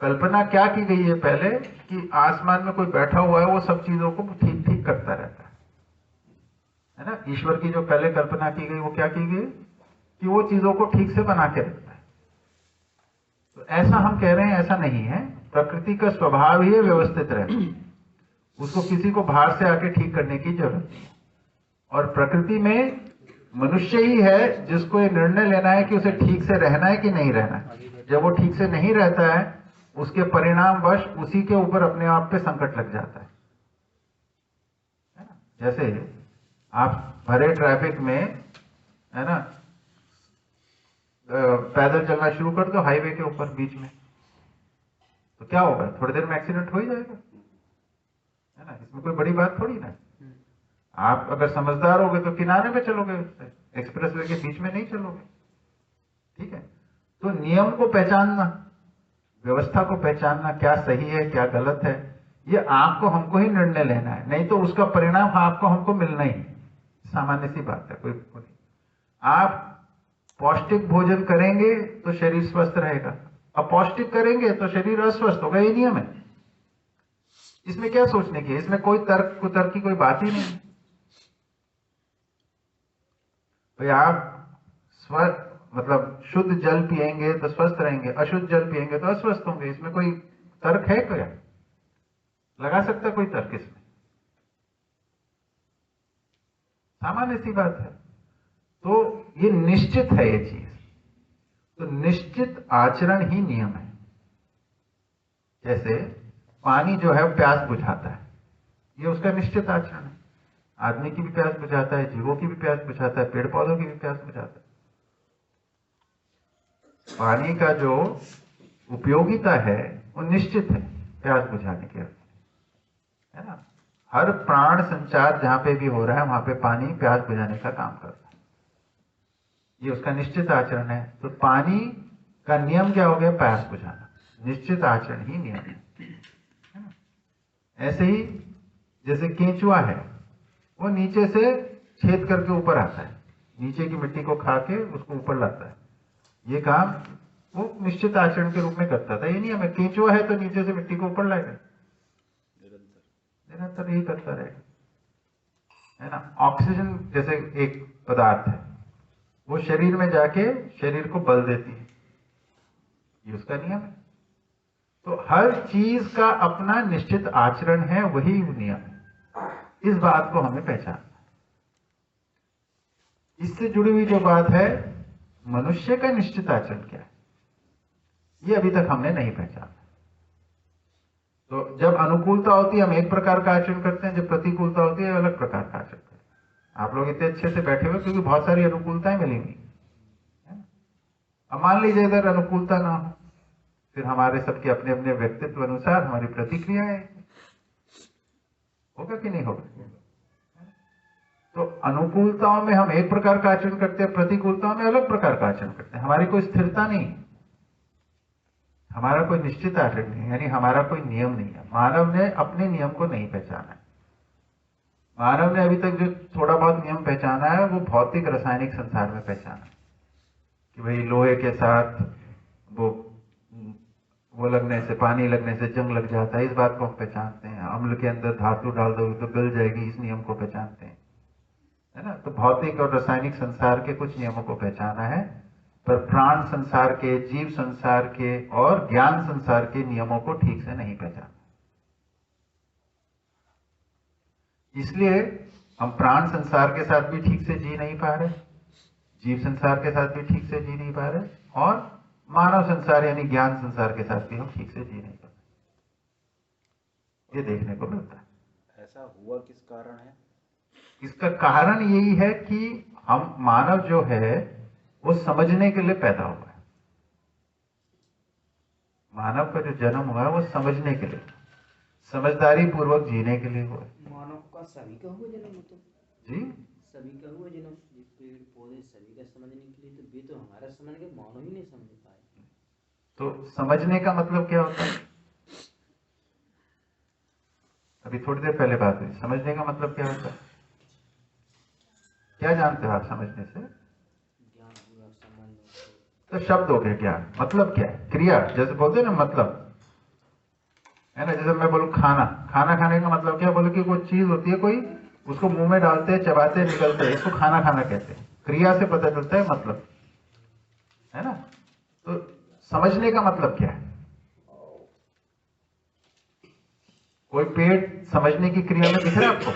कल्पना क्या की गई है पहले कि आसमान में कोई बैठा हुआ है, वो सब चीजों को ठीक ठीक करता रहता है ना। ईश्वर की जो पहले कल्पना की गई वो क्या की गई कि वो चीजों को ठीक से बना के रखता है। तो ऐसा हम कह रहे हैं, ऐसा नहीं है। प्रकृति का स्वभाव ही है व्यवस्थित रहना, उसको किसी को बाहर से आके ठीक करने की जरूरत नहीं। और प्रकृति में मनुष्य ही है जिसको ये निर्णय लेना है कि उसे ठीक से रहना है कि नहीं रहना है। जब वो ठीक से नहीं रहता है, उसके परिणामवश उसी के ऊपर अपने आप पे संकट लग जाता है ना। जैसे आप भरे ट्रैफिक में, है ना, पैदल चलना शुरू कर दो हाईवे के ऊपर बीच में, तो क्या होगा? थोड़ी देर में एक्सीडेंट हो ही जाएगा, है ना। इसमें कोई बड़ी बात थोड़ी ना। आप अगर समझदार होगे तो किनारे पे चलोगे, एक्सप्रेसवे के बीच में नहीं चलोगे, ठीक है। तो नियम को पहचानना, व्यवस्था को पहचानना, क्या सही है क्या गलत है, ये आपको हमको ही निर्णय लेना है, नहीं तो उसका परिणाम आपको हमको मिलना ही। सामान्य सी बात है, कोई आप पौष्टिक भोजन करेंगे तो शरीर स्वस्थ रहेगा, अपौष्टिक करेंगे तो शरीर अस्वस्थ होगा। ये नियम है, इसमें क्या सोचने की है? इसमें कोई तर्क कुतर्क की कोई बात ही नहीं। भाई आप मतलब शुद्ध जल पिएंगे तो स्वस्थ रहेंगे, अशुद्ध जल पिएंगे तो अस्वस्थ होंगे। इसमें कोई तर्क है? क्या लगा सकता है कोई तर्क इसमें? सामान्य सी बात है। तो ये निश्चित है ये चीज, तो निश्चित आचरण ही नियम है। जैसे पानी जो है प्यास बुझाता है, ये उसका निश्चित आचरण है। आदमी की भी प्यास बुझाता है, जीवों की भी प्यास बुझाता है, पेड़ पौधों की भी प्यास बुझाता है। पानी का जो उपयोगिता है वो निश्चित है प्यास बुझाने के, है ना। हर प्राण संचार जहां पे भी हो रहा है वहां पे पानी प्यास बुझाने का काम करता है, ये उसका निश्चित आचरण है। तो पानी का नियम क्या हो गया? प्यास बुझाना। निश्चित आचरण ही नियम है। ऐसे ही जैसे केंचुआ है, वो नीचे से छेद करके ऊपर आता है, नीचे की मिट्टी को खा के उसको ऊपर लाता है। ये काम वो निश्चित आचरण के रूप में करता था। ये नियम है। केंचुआ है तो नीचे से मिट्टी को ऊपर लाएगा, निरंतर यही करता रहेगा, है ना। ऑक्सीजन जैसे एक पदार्थ है, वो शरीर में जाके शरीर को बल देती है, ये उसका नियम है। तो हर चीज का अपना निश्चित आचरण है, वही नियम है। इस बात को हमें पहचानना है। इससे जुड़ी हुई जो बात है मनुष्य का निश्चित आचरण क्या है, ये अभी तक हमने नहीं पहचाना। तो जब अनुकूलता होती है हम एक प्रकार का आचरण करते हैं, जब प्रतिकूलता होती है अलग प्रकार का आचरण करते हैं। आप लोग इतने अच्छे से बैठे हुए क्योंकि बहुत सारी अनुकूलताएं मिलेंगी। अब मान लीजिए इधर अनुकूलता ना हो, फिर हमारे सबके अपने अपने व्यक्तित्व अनुसार हमारी प्रतिक्रियाएं होगा कि नहीं होगा। तो अनुकूलताओं में हम एक प्रकार का आचरण करते हैं, प्रतिकूलताओं में अलग प्रकार का आचरण करते हैं। हमारी कोई स्थिरता नहीं, हमारा कोई निश्चित आचरण नहीं, यानी हमारा कोई नियम नहीं है। मानव ने अपने नियम को नहीं पहचाना है। मानव ने अभी तक जो थोड़ा बहुत नियम पहचाना है वो भौतिक रासायनिक संसार में पहचाना है कि भाई लोहे के साथ वो लगने से, पानी लगने से जंग लग जाता है, इस बात को हम पहचानते हैं। अम्ल के अंदर धातु डाल दोगे तो गल जाएगी, इस नियम को पहचानते हैं, है ना। तो भौतिक और रासायनिक संसार के कुछ नियमों को पहचाना है, पर प्राण संसार के, जीव संसार के और ज्ञान संसार के नियमों को ठीक से नहीं पहचाना। इसलिए हम प्राण संसार के साथ भी ठीक से जी नहीं पा रहे जीव संसार के साथ भी ठीक से जी नहीं पा रहे, और मानव संसार यानी ज्ञान संसार के साथ भी हम ठीक से जी नहीं पा रहे। ये देखने को मिलता है। ऐसा हुआ किस कारण है? इसका कारण यही है कि हम मानव जो है वो समझने के लिए पैदा हुआ है। मानव का जो जन्म हुआ है वो समझने के लिए, समझदारी पूर्वक जीने के लिए हुआ है। मानव का सभी का हुआ जन्म, तो जी सभी का हुआ जन्म, पेड़ पौधे सभी का समझने के लिए, तो वे तो हमारा समझ के मानव ही नहीं समझ पाए। तो समझने का मतलब क्या होता है? अभी थोड़ी देर पहले बात हुई, समझने का मतलब क्या होता है? क्या जानते हो आप समझने से? ज्ञान हुआ, संबंध हो। तो शब्द हो गया ज्ञान, मतलब क्या है? क्रिया, जैसे बोलते हैं ना मतलब, है ना। जैसे मैं बोलूं खाना, खाना खाने का मतलब क्या? बोलो कि कोई चीज होती है, कोई उसको मुंह में डालते हैं, चबाते हैं, निकलते हैं, इसको खाना खाना कहते हैं। क्रिया से पता चलता है मतलब, है ना। तो समझने का मतलब क्या है? कोई पेड़ समझने की क्रिया में दिख रहा है आपको?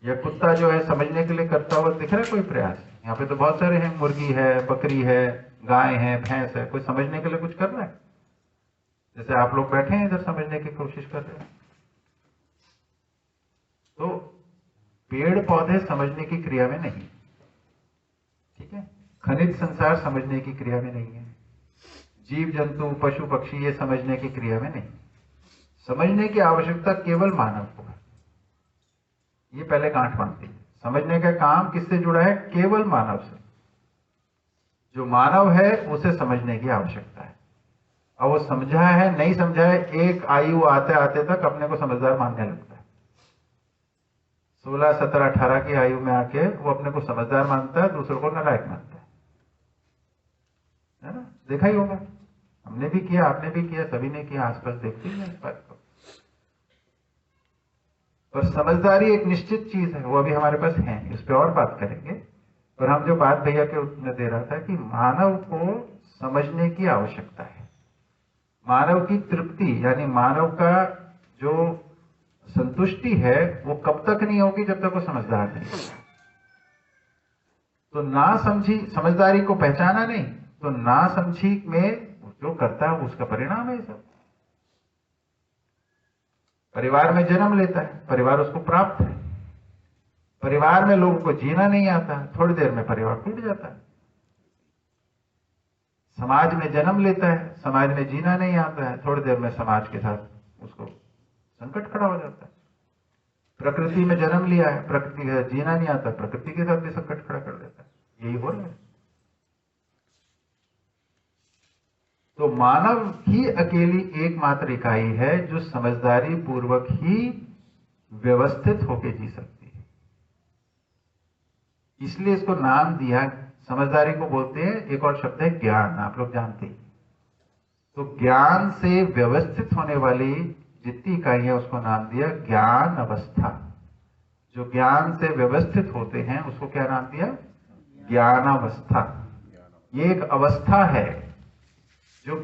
या कुत्ता जो है समझने के लिए करता हुआ दिख रहा है कोई प्रयास? यहाँ पे तो बहुत सारे हैं, मुर्गी है, बकरी है, गाय है, भैंस है, कोई समझने के लिए कुछ कर रहा है? जैसे आप लोग बैठे हैं इधर समझने की कोशिश कर रहे हैं। तो पेड़ पौधे समझने की क्रिया में नहीं, ठीक है। खनिज संसार समझने की क्रिया में नहीं है। जीव जंतु पशु पक्षी ये समझने की क्रिया में नहीं। समझने की आवश्यकता केवल मानव को है। ये पहले गांठ बांधती है। समझने का काम किससे जुड़ा है? केवल मानव से। जो मानव है उसे समझने की आवश्यकता है। और वो समझा है नहीं समझा है, एक आयु आते आते तक अपने को समझदार मानने लगता है। 16, 17, 18 की आयु में आके वो अपने को समझदार मानता है, दूसरों को नालायक मानता है ना। देखा ही होगा, हमने भी किया, आपने भी किया, सभी ने किया, आसपास देखते ही हैं इस बात को। पर समझदारी एक निश्चित चीज है, वो अभी हमारे पास है, इस पे और बात करेंगे। पर हम जो बात भैया के उसमें दे रहा था कि मानव को समझने की आवश्यकता है। मानव की तृप्ति यानी मानव का जो संतुष्टि है वो कब तक नहीं होगी? जब तक वो समझदार नहीं होगा। तो ना समझी, समझदारी को पहचाना नहीं, तो ना समझी में जो करता है उसका परिणाम है सब। परिवार में जन्म लेता है, परिवार उसको प्राप्त है। परिवार में लोगों को जीना नहीं आता, थोड़ी देर में परिवार टूट जाता है। समाज में जन्म लेता है, समाज में जीना नहीं आता है, थोड़ी देर में समाज के साथ उसको संकट खड़ा हो जाता है। प्रकृति में जन्म लिया है, प्रकृति के साथ जीना नहीं आता, प्रकृति के साथ भी संकट खड़ा कर देता है। यही हो रहा है। तो मानव ही अकेली एकमात्र इकाई है जो समझदारी पूर्वक ही व्यवस्थित होकर जी सकती है। इसलिए इसको नाम दिया, समझदारी को बोलते हैं, एक और शब्द है ज्ञान, आप लोग जानते हैं। तो ज्ञान से व्यवस्थित होने वाली जितनी इकाइयां उसको नाम दिया ज्ञान अवस्था। जो ज्ञान से व्यवस्थित होते हैं उसको क्या नाम दिया? ज्ञानावस्था। ये एक अवस्था है जो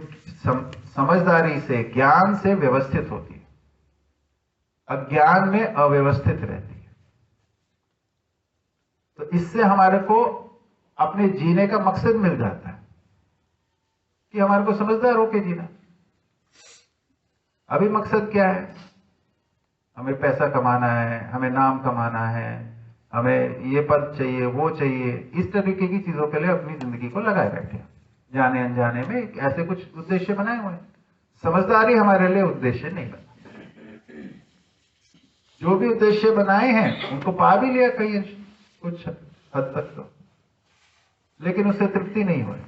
समझदारी से, ज्ञान से व्यवस्थित होती है, अज्ञान में अव्यवस्थित रहती है। तो इससे हमारे को अपने जीने का मकसद मिल जाता है कि हमारे को समझदार होकर जीना। अभी मकसद क्या है? हमें पैसा कमाना है, हमें नाम कमाना है, हमें ये पद चाहिए, वो चाहिए, इस तरीके की चीजों के लिए अपनी जिंदगी को लगाए बैठे हैं। जाने अनजाने में ऐसे कुछ उद्देश्य बनाए हुए हैं। समझदारी हमारे लिए उद्देश्य नहीं बना। जो भी उद्देश्य बनाए हैं उनको पा भी लिया कई कुछ हद तक तो, लेकिन उससे तृप्ति नहीं हुई,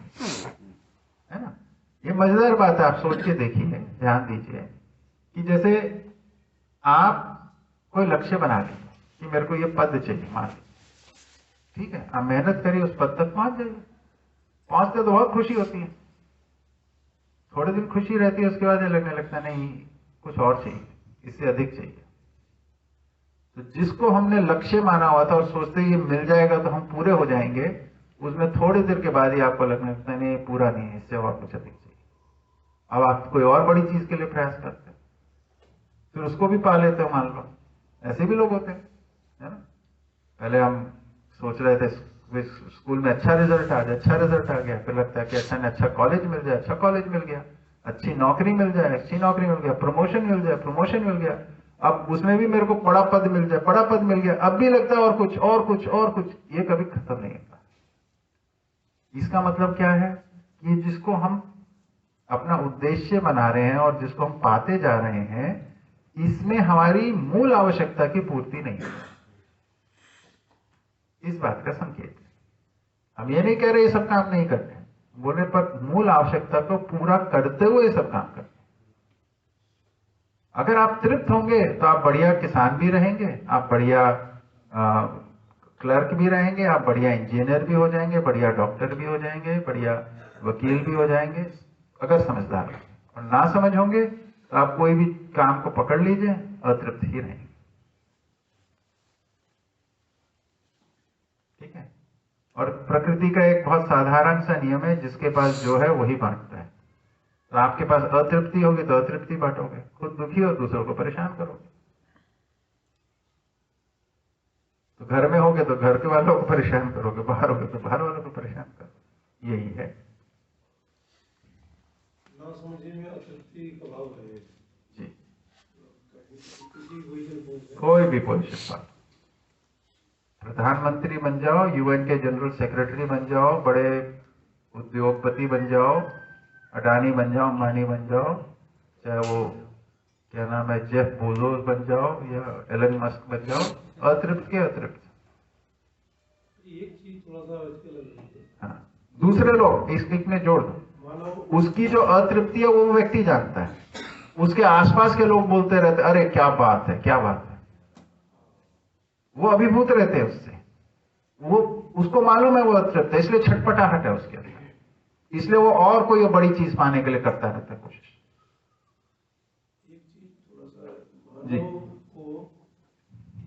है ना। ये मजेदार बात है, आप सोच के देखिए, ध्यान दीजिए कि जैसे आप कोई लक्ष्य बना लें कि मेरे को ये पद चाहिए, मान लीजिए, ठीक है, आप मेहनत करिए, उस पद तक पहुंच जाइए। पहुंचते तो बहुत खुशी होती है, थोड़े दिन खुशी रहती है, उसके बाद ये लगने लगता नहीं कुछ और चाहिए, इससे अधिक चाहिए। तो जिसको हमने लक्ष्य माना हुआ था और सोचते ये मिल जाएगा तो हम पूरे हो जाएंगे, उसमें थोड़ी देर के बाद ही आपको लगने लगता है नहीं पूरा नहीं है, इससे और कुछ अधिक चाहिए। अब आप कोई और बड़ी चीज के लिए प्रयास करते हैं, फिर उसको भी पा लेते हो, मान लो। ऐसे भी लोग होते हैं, है ना। पहले हम सोच रहे थे स्कूल में अच्छा रिजल्ट आ जाए, अच्छा रिजल्ट आ गया, फिर लगता है कि अच्छा ने अच्छा कॉलेज मिल जाए, अच्छा कॉलेज मिल गया, अच्छी नौकरी मिल जाए, अच्छी नौकरी मिल गया, प्रमोशन मिल जाए, प्रमोशन मिल गया, अब उसमें भी मेरे को बड़ा पद मिल जाए, बड़ा पद मिल गया, अब भी लगता है और कुछ और कुछ और कुछ, ये कभी खत्म नहीं होता। इसका मतलब क्या है कि जिसको हम अपना उद्देश्य बना रहे हैं और जिसको हम पाते जा रहे हैं, इसमें हमारी मूल आवश्यकता की पूर्ति नहीं है। इस बात का संकेत है। हम ये नहीं कह रहे ये सब काम नहीं करते, बोले पर मूल आवश्यकता को पूरा करते हुए सब काम करते। अगर आप तृप्त होंगे तो आप बढ़िया किसान भी रहेंगे, आप बढ़िया क्लर्क भी रहेंगे, आप बढ़िया इंजीनियर भी हो जाएंगे, बढ़िया डॉक्टर भी हो जाएंगे, बढ़िया वकील भी हो जाएंगे, अगर समझदार हैं। और ना समझ होंगे तो आप कोई भी काम को पकड़ लीजिए, अतृप्त ही रहेंगे। ठीक है। और प्रकृति का एक बहुत साधारण सा नियम है, जिसके पास जो है वही बांटता है। तो आपके पास अतृप्ति होगी तो अतृप्ति बांटोगे, खुद दुखी और दूसरों को परेशान करोगे। तो घर में होगे तो घर के वालों को परेशान करोगे, बाहर होगे तो बाहर वालों को परेशान करोगे। यही है। ना समझे में अतृप्ति का भाव है जी। किसी कोई भी पोजीशन पा, प्रधानमंत्री बन जाओ, यूएन के जनरल सेक्रेटरी बन जाओ, बड़े उद्योगपति बन जाओ, अडानी बन जाओ, अंबानी बन जाओ, चाहे वो क्या नाम है जेफ बेजोस बन जाओ या एलन मस्क बन जाओ, अतृप्त के अतृप्त। एक चीज थोड़ा सा इसके लग, हाँ, दूसरे लोग इसमें जोड़ दो, उसकी जो अतृप्ति है वो व्यक्ति जानता है, उसके आसपास के लोग बोलते रहते अरे क्या बात है, क्या बात है, वो अभिभूत रहते हैं उससे, वो उसको मालूम है वो अतृप्त है, इसलिए छटपटाहट है उसके अंदर, इसलिए वो और कोई बड़ी चीज पाने के लिए करता रहता है कोशिश। एक चीज थोड़ा सा मानव को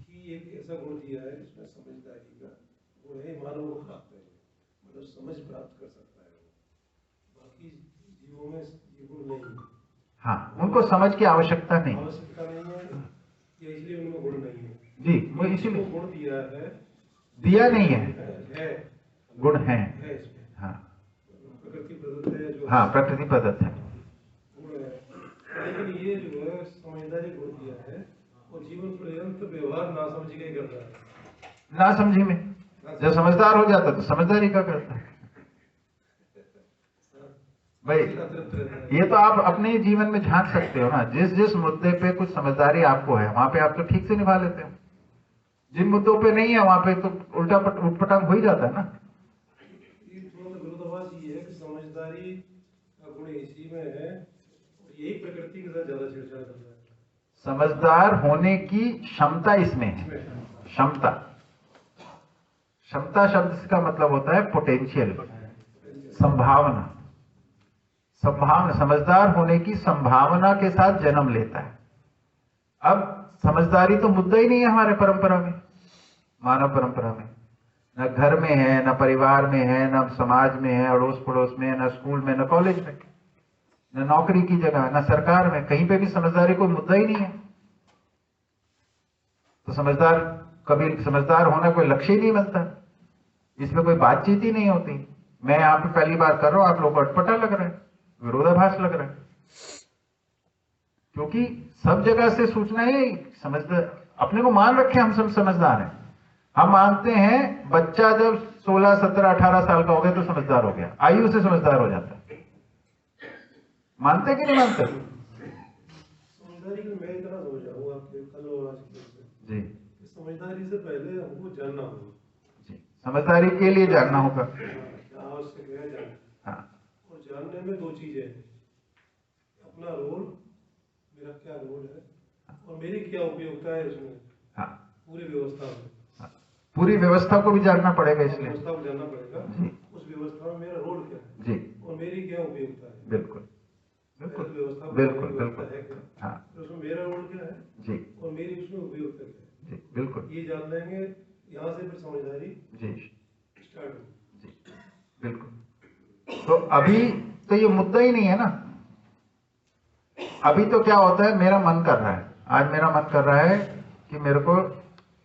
ही एक ऐसा गुण दिया है जिसमें समझदारी का गुण है, मानव को प्राप्त है, मतलब समझ प्राप्त कर सकता है वो, बाकी जीवों में ये गुण नहीं है। हाँ, उनको समझ की आवश्यकता नहीं, आवश्यकता नहीं है या इसलिए उनमें गुण नहीं है। जी, वो इसीलिए गुण दिया है, दिया नहीं है, गुण है। इसमें हाँ प्रकृति प्रदत्त है जो, हाँ, प्रकृति प्रदत्त है, गुण है। लेकिन ये जो है समझदारी गुण दिया है, वो जीवन पर्यंत व्यवहार ना समझ के करता है, ना समझी में। जब समझदार हो जाता तो समझदारी का करता है। भाई ये तो आप अपने जीवन में झांक सकते हो ना, जिस जिस मुद्दे पे कुछ समझदारी आपको है वहां पे आप तो ठीक से निभा लेते हो, जिन मुद्दों पे नहीं है वहां पे तो उल्टा उटपटांग हो ही जाता है ना। ये थोड़ा सा विरोधाभास ये है कि समझदारी का गुण इसी में है, यही प्रकृति के साथ ज्यादा छेड़छाड़ करता है। समझदार होने की क्षमता इसमें है, क्षमता। क्षमता शब्द का मतलब होता है पोटेंशियल, संभावना। संभावना, समझदार होने की संभावना के साथ जन्म लेता है। अब समझदारी तो मुद्दा ही नहीं है हमारे परंपरा में, मानव परंपरा में, न घर में है, न परिवार में है, न समाज में है, अड़ोस पड़ोस में, न स्कूल में, न कॉलेज में, न नौकरी की जगह, न सरकार में, कहीं पे भी समझदारी कोई मुद्दा ही नहीं है। तो समझदार, कभी समझदार होना कोई लक्ष्य ही नहीं मिलता, इसमें कोई बातचीत ही नहीं होती। मैं यहाँ पे पहली बार कर रहा हूं, आप लोग को अटपटा लग रहा है, विरोधाभास लग रहा है, क्योंकि सब जगह से सूचनाएं समझदार, अपने को मान रखे हम सब समझदार हैं। हम मानते हैं बच्चा जब 16, 17, 18 साल का हो गया तो समझदार हो गया, आयु से समझदार हो जाता है। मानते कि नहीं मानते? समझदारी को मैं इतना समझा हूँ आपके कल और आज से जी, समझदारी से पहले हमको जानना होगा, जी, समझदारी के लिए जानना होगा। क्या आवश्यक है जानना। हाँ, और जानने में दो चीजें हैं, अपना रोल, मेरा क्या रोल है, और मेरी क्या उपयोगिता है उसमें, हाँ, पूरी व्यवस्था में। हाँ, पूरी व्यवस्था को भी जानना पड़ेगा, इसलिए व्यवस्था को जानना पड़ेगा, जी, उस व्यवस्था में मेरा रोल क्या है जी, और मेरी क्या उपयोगिता है। बिल्कुल बिल्कुल व्यवस्था बिल्कुल व्यवस्था बिल्कुल, है क्या, हाँ तो उसमें मेरा रोल क्या है जी, और मेरी उसमें उपयोगिता क्या है, जी, बिल्कुल ये जान लेंगे, यहाँ से फिर समझदारी जी, स्टार्ट होगी। जी, बिल्कुल। तो अभी तो ये मुद्दा ही नहीं है ना। अभी तो क्या होता है, मेरा मन कर रहा है, आज मेरा मन कर रहा है कि मेरे को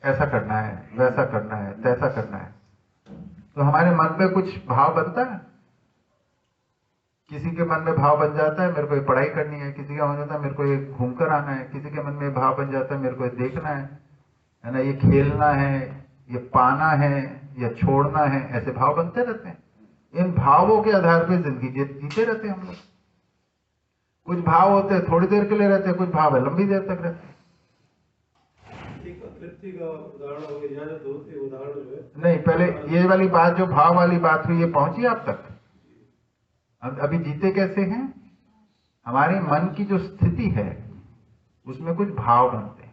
ऐसा करना है, वैसा करना है, तैसा करना है, तो हमारे मन में कुछ भाव बनता है। किसी के मन में भाव बन जाता है मेरे को ये पढ़ाई करनी है, किसी का मन होता है मेरे को ये घूमकर आना है, किसी के मन में भाव बन जाता है मेरे को ये देखना है ना, ये खेलना है, ये पाना है या छोड़ना है, ऐसे भाव बनते रहते हैं। इन भावों के आधार पर जिंदगी जीते रहते हैं हम लोग। कुछ भाव होते हैं थोड़ी देर के लिए रहते हैं, कुछ भाव लंबी देर तक रहते हैं। एक तृप्ति का उदाहरण हो गया, यहाँ जो दो उदाहरण जो है। नहीं, पहले ये वाली बात जो भाव वाली बात हुई, ये पहुंची आप तक? अभी जीते कैसे हैं? हमारे मन की जो स्थिति है उसमें कुछ भाव बनते हैं,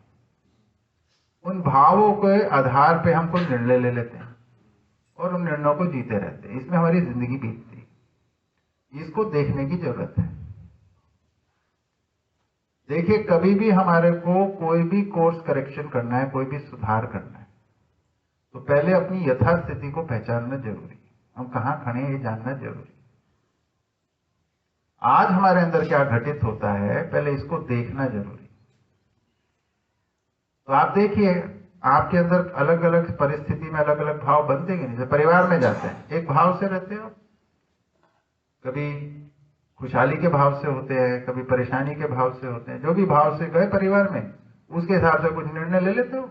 उन भावों के आधार पे हम कोई निर्णय ले लेते हैं और उन निर्णयों को जीते रहते हैं। इसमें हमारी जिंदगी बीतती है। इसको देखने की जरूरत है। देखिए, कभी भी हमारे को कोई भी कोर्स करेक्शन करना है, कोई भी सुधार करना है, तो पहले अपनी यथास्थिति को पहचानना जरूरी है। हम कहाँ खड़े हैं ये जानना जरूरी है। आज हमारे अंदर क्या घटित होता है पहले इसको देखना जरूरी है। तो आप देखिए, आपके अंदर अलग अलग परिस्थिति में अलग अलग भाव बनते हैं। जैसे परिवार में जाते हैं, एक भाव से रहते हो, कभी खुशहाली के भाव से होते हैं, कभी परेशानी के भाव से होते हैं। जो भी भाव से गए परिवार में, उसके हिसाब से कुछ निर्णय ले लेते हो,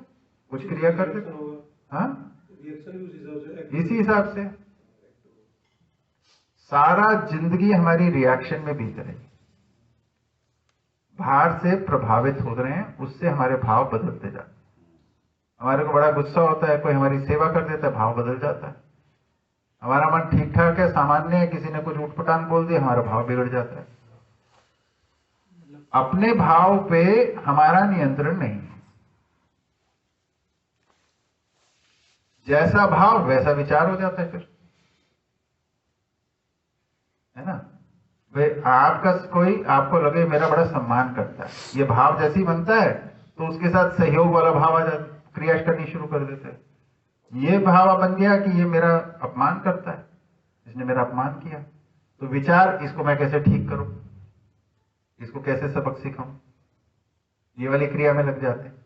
कुछ क्रिया करते हो। हाँ, इसी हिसाब से सारा जिंदगी हमारी रिएक्शन में बीत रही। बाहर से प्रभावित हो रहे हैं, उससे हमारे भाव बदलते जाते हैं। हमारे को बड़ा गुस्सा होता है, कोई हमारी सेवा कर देता है, भाव बदल जाता है। हमारा मन ठीक ठाक है, सामान्य है, किसी ने कुछ उठपटांग बोल दिया, हमारा भाव बिगड़ जाता है। अपने भाव पे हमारा नियंत्रण नहीं है। जैसा भाव वैसा विचार हो जाता है फिर, है ना। वे आपका कोई आपको लगे मेरा बड़ा सम्मान करता है, ये भाव जैसी बनता है तो उसके साथ सहयोग वाला भाव आ जाता, क्रिया करनी शुरू कर देते हैं। ये भाव बन गया कि ये मेरा अपमान करता है, इसने मेरा अपमान किया, तो विचार इसको मैं कैसे ठीक करूं, इसको कैसे सबक सिखाऊं, ये वाली क्रिया में लग जाते हैं।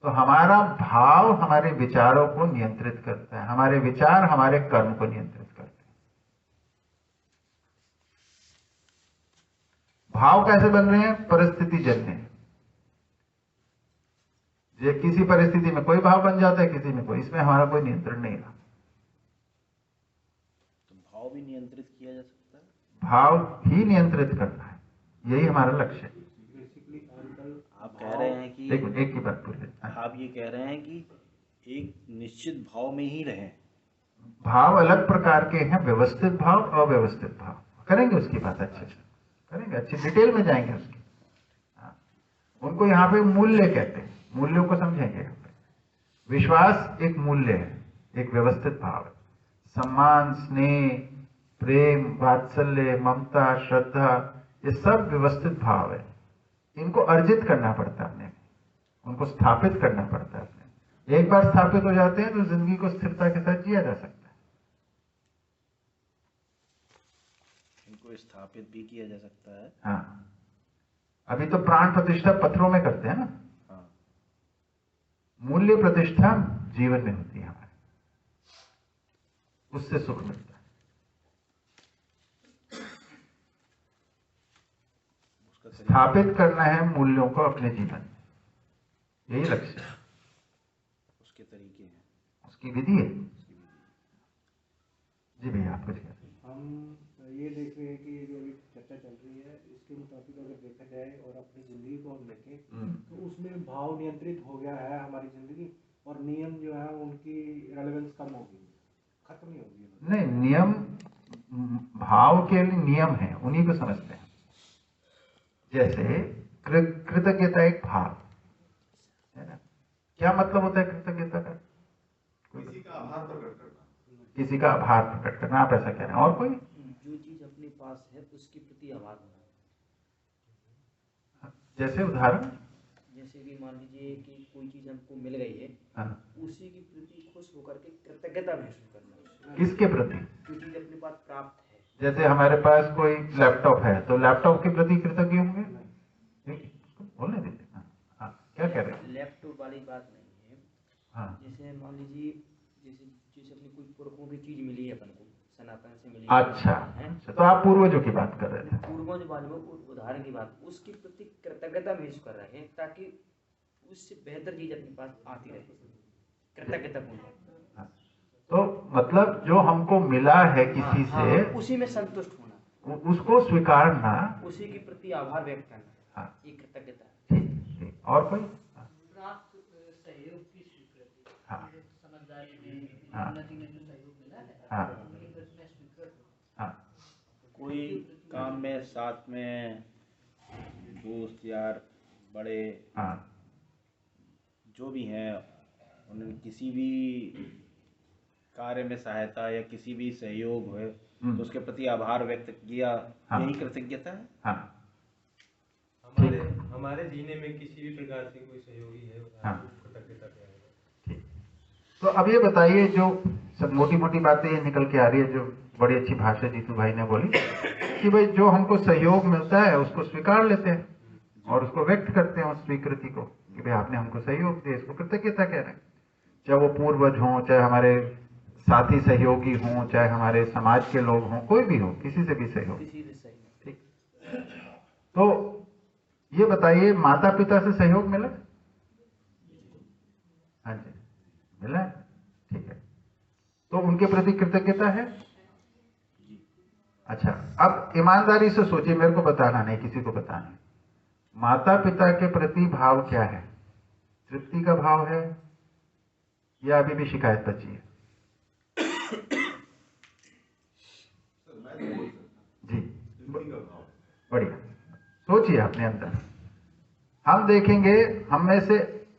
तो हमारा भाव हमारे विचारों को नियंत्रित करता है, हमारे विचार हमारे कर्म को नियंत्रित करते हैं। भाव कैसे बन रहे हैं? परिस्थिति जन्य है। ये किसी परिस्थिति में कोई भाव बन जाता है, किसी में कोई, इसमें हमारा कोई नियंत्रण नहीं रहा। तो भाव भी नियंत्रित किया जा सकता है? भाव ही नियंत्रित करना है, यही हमारा लक्ष्य है। आप कह रहे हैं कि एक ही बात पूरी, आप ये कह रहे हैं कि एक निश्चित भाव में ही रहें। भाव अलग प्रकार के हैं, व्यवस्थित भाव, अव्यवस्थित भाव। करेंगे उसकी बात अच्छे से, करेंगे, अच्छी डिटेल में जाएंगे उसकी। उनको यहाँ पे मूल्य कहते हैं, मूल्यों को समझेंगे यहाँ पे। विश्वास एक मूल्य है, एक व्यवस्थित भाव है। सम्मान, स्नेह, प्रेम, वात्सल्य, ममता, श्रद्धा, ये सब व्यवस्थित भाव है। इनको अर्जित करना पड़ता है अपने में, उनको स्थापित करना पड़ता है अपने में। एक बार स्थापित हो जाते हैं तो जिंदगी को स्थिरता के साथ जिया जा सकता है। इनको स्थापित भी किया जा सकता है। हाँ, अभी तो प्राण प्रतिष्ठा पत्रों में करते हैं ना। हाँ। मूल्य प्रतिष्ठा जीवन में होती है हमारे, उससे सुख मिलता है। स्थापित करना है मूल्यों को अपने जीवन में, यही लक्ष्य है। उसके तरीके हैं, उसकी विधि है। जी भैया, आप कुछ कहते हैं? हम ये देख रहे हैं कि जो अभी चर्चा चल रही है, इसके मुताबिक अगर देखा जाए और अपनी जिंदगी को हम देखें तो उसमें भाव नियंत्रित हो गया है हमारी जिंदगी, और नियम जो है उनकी रेलेवेंस कम हो गई, खत्म नहीं होगी। नहीं, नियम भाव के लिए नियम है, उन्हीं को समझते हैं। जैसे कृतज्ञता एक भाव है ना। क्या मतलब होता है कृतज्ञता का? किसी का आभार प्रकट करना, किसी का आभार प्रकट करना। आप ऐसा कह रहे हैं, और कोई? जो चीज अपने पास है उसके प्रति आभार होना। जैसे उदाहरण, जैसे कि मान लीजिए कि कोई चीज हमको मिल गई है, हाँ। उसी के प्रति खुश होकर के कृतज्ञता महसूस करना। किसके प्रति? जो चीज अपने पास प्राप्त है। जैसे हमारे पास कोई लैपटॉप है तो लैपटॉप के प्रति कृतज्ञ होंगे? बोलने दीजिए। हाँ, क्या कह रहे हैं? लैपटॉप वाली बात नहीं है। हाँ। जैसे मान लीजिए जैसे जैसे अपनी कोई पुरखों की चीज बचपन से मिली अच्छा, तो आप पूर्वजों की बात कर रहे थे। पूर्वज वाले में उदाहरण की बात, उसके प्रति कृतज्ञता महसूस कर रहे हैं ताकि उससे बेहतर चीज अपने पास आती रहे, कृतज्ञता पूर्ण। तो मतलब जो हमको मिला है किसी से, उसी में संतुष्ट होना, उसको स्वीकारना, उसी के प्रति आभार व्यक्त करना, ये कृतज्ञता। ठीक। और कोई? सहयोग की स्वीकृति, हाँ, समझदारी में, हाँ, उन्नति में जो सहयोग मिला है, हाँ, उनके प्रति मैं स्वीकृत हूँ। हाँ, कोई काम में साथ में दोस्त यार बड़े हाँ, जो भी हैं, उन्होंने किसी भी कार्य में सहायता या किसी भी सहयोग हुए तो उसके प्रति आभार व्यक्त किया, हाँ, यही कृतज्ञता है। हाँ, हमारे जीने में किसी भी प्रकार से कोई सहयोगी है, हाँ, कृतज्ञता करेगा। ठीक। तो अब ये बताइए, जो सब मोटी मोटी बातें ये निकल के आ रही है, जो बड़ी अच्छी भाषा जीतू भाई ने बोली कि भाई जो हमको सहयोग मिलता है उसको स्वीकार लेते हैं और उसको व्यक्त करते हैं, उस स्वीकृति को कि भाई आपने हमको सहयोग दिया, इसको कृतज्ञता कह रहे हैं। चाहे वो पूर्वज हों, चाहे हमारे साथी सहयोगी हों, चाहे हमारे समाज के लोग हों, कोई भी हो, किसी से भी सहयोग। ठीक। तो ये बताइए, माता पिता से सहयोग मिला? हाँ जी, मिला है। ठीक है, तो उनके प्रति कृतज्ञता है। अच्छा, अब ईमानदारी से सोचिए, मेरे को बताना नहीं, किसी को बताना है, माता पिता के प्रति भाव क्या है? तृप्ति का भाव है या अभी भी शिकायत बची है? जी, बढ़िया, सोचिए अपने अंदर। हम देखेंगे हम में से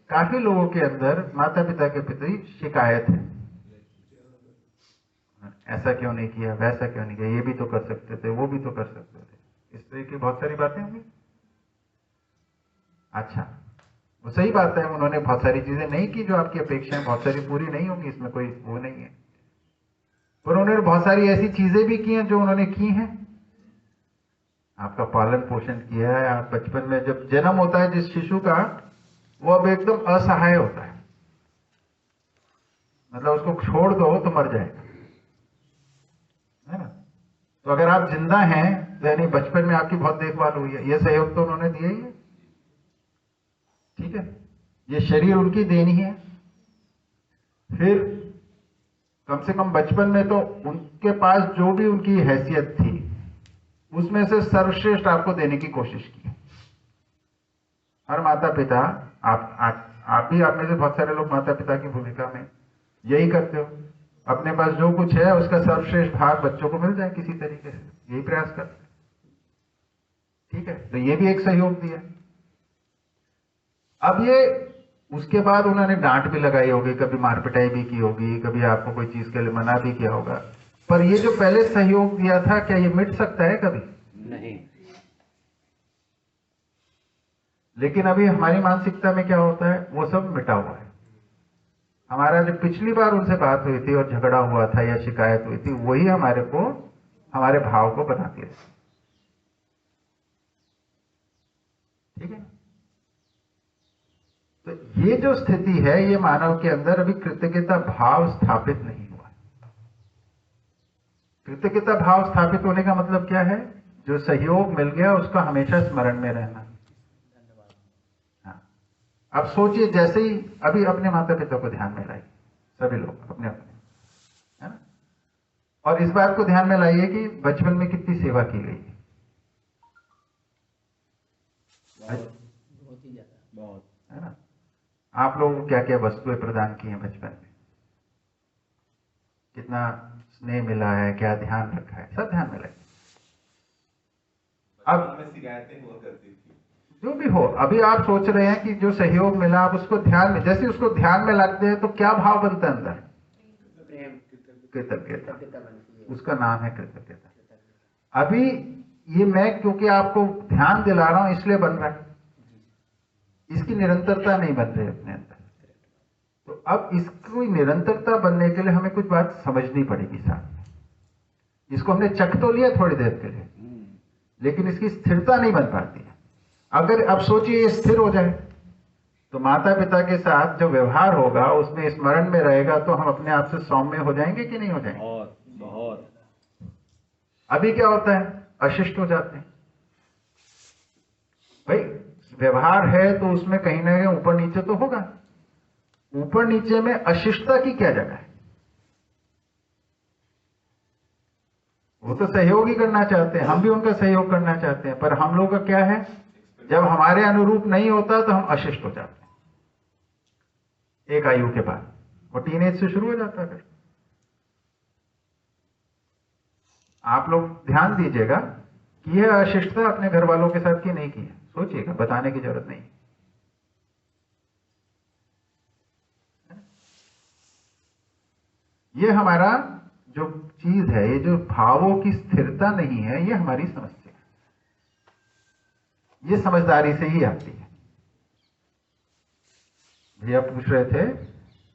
काफी लोगों के अंदर माता पिता के प्रति शिकायत है, ऐसा क्यों नहीं किया, वैसा क्यों नहीं किया, ये भी तो कर सकते थे, वो भी तो कर सकते थे, इस तरह की बहुत सारी बातें होंगी। अच्छा, वो सही बात है, उन्होंने बहुत सारी चीजें नहीं की जो आपकी अपेक्षाएं बहुत सारी पूरी नहीं होंगी, इसमें कोई वो नहीं है, पर उन्होंने बहुत सारी ऐसी चीजें भी की हैं जो उन्होंने की हैं। आपका पालन पोषण किया है, आप बचपन में जब जन्म होता है जिस शिशु का, वो अब एकदम असहाय होता है, मतलब उसको छोड़ दो तो मर जाएगा, है ना। तो अगर आप जिंदा हैं, यानी बचपन में आपकी बहुत देखभाल हुई है, ये सहयोग तो उन्होंने दिया ही है। ठीक है, ये शरीर उनकी देनी है। फिर कम से कम बचपन में तो उनके पास जो भी उनकी हैसियत थी उसमें से सर्वश्रेष्ठ आपको देने की कोशिश की। हर माता पिता, आप भी, आप में से बहुत सारे लोग माता पिता की भूमिका में यही करते हो, अपने पास जो कुछ है उसका सर्वश्रेष्ठ भाग बच्चों को मिल जाए किसी तरीके से, यही प्रयास करते हैं। ठीक है, तो ये भी एक सहयोग दिया। अब ये उसके बाद उन्होंने डांट भी लगाई होगी, कभी मार पिटाई भी की होगी, कभी आपको कोई चीज के लिए मना भी किया होगा, पर ये जो पहले सहयोग दिया था, क्या ये मिट सकता है कभी? नहीं। लेकिन अभी हमारी मानसिकता में क्या होता है, वो सब मिटा हुआ है। हमारा जो पिछली बार उनसे बात हुई थी और झगड़ा हुआ था या शिकायत हुई थी, वही हमारे को, हमारे भाव को बनाती है। ठीक है, तो ये जो स्थिति है, ये मानव के अंदर अभी कृतज्ञता भाव स्थापित नहीं हुआ। कृतज्ञता भाव स्थापित होने का मतलब क्या है? जो सहयोग मिल गया उसका हमेशा स्मरण में रहना। हाँ, अब सोचिए, जैसे ही अभी अपने माता पिता को ध्यान में लाइए, सभी लोग अपने अपने, है ना, और इस बात को ध्यान में लाइए कि बचपन में कितनी सेवा की गई है। बहुत ही ज्यादा, बहुत, है ना। आप लोगों को क्या क्या वस्तुएं प्रदान की हैं बचपन में, कितना स्नेह मिला है, क्या ध्यान रखा है, सब ध्यान में लाइए। अब शिकायतें हुआ करती थी, जो भी हो, अभी आप सोच रहे हैं कि जो सहयोग मिला, आप उसको ध्यान में, जैसे उसको ध्यान में लाते हैं तो क्या भाव बनता है अंदर? प्रेम, कृतज्ञता, उसका नाम है कृतज्ञता। अभी ये मैं क्योंकि आपको ध्यान दिला रहा हूं इसलिए बन रहा है, इसकी निरंतरता नहीं बन रही अपने अंदर। तो अब इसकी निरंतरता बनने के लिए हमें कुछ बात समझनी पड़ेगी साथ में। इसको हमने चख तो लिया थोड़ी देर के लिए, लेकिन इसकी स्थिरता नहीं बन पाती है। अगर अब सोचिए ये स्थिर हो जाए तो माता पिता के साथ जो व्यवहार होगा उसमें स्मरण में रहेगा, तो हम अपने आप से सौम्य हो जाएंगे कि नहीं हो जाएंगे? बहुत बहुत। अभी क्या होता है, अशिष्ट हो जाते हैं। भाई व्यवहार है तो उसमें कहीं ना कहीं ऊपर नीचे तो होगा। ऊपर नीचे में अशिष्टता की क्या जगह है? वो तो सहयोग ही करना चाहते हैं, हम भी उनका सहयोग करना चाहते हैं, पर हम लोग का क्या है, जब हमारे अनुरूप नहीं होता तो हम अशिष्ट हो जाते हैं एक आयु के बाद। वो टीनेज से शुरू हो जाता है। फिर आप लोग ध्यान दीजिएगा कि यह अशिष्टता अपने घर वालों के साथ की नहीं की है, सोचिएगा, बताने की जरूरत नहीं। ये हमारा जो चीज है, ये जो भावों की स्थिरता नहीं है, ये हमारी समस्या है। ये समझदारी से ही आती है। भैया पूछ रहे थे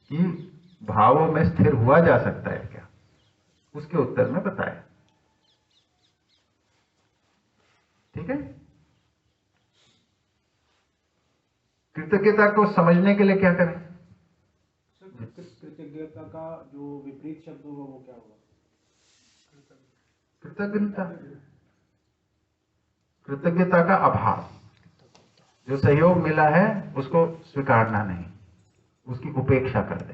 कि भावों में स्थिर हुआ जा सकता है क्या, उसके उत्तर में बताया। ठीक है। कृतज्ञता को समझने के लिए क्या करें? कृतज्ञता का जो विपरीत शब्द होगा वो क्या होगा? कृतज्ञता, कृतज्ञता का अभाव। जो सहयोग मिला है उसको स्वीकारना नहीं, उसकी उपेक्षा कर दे।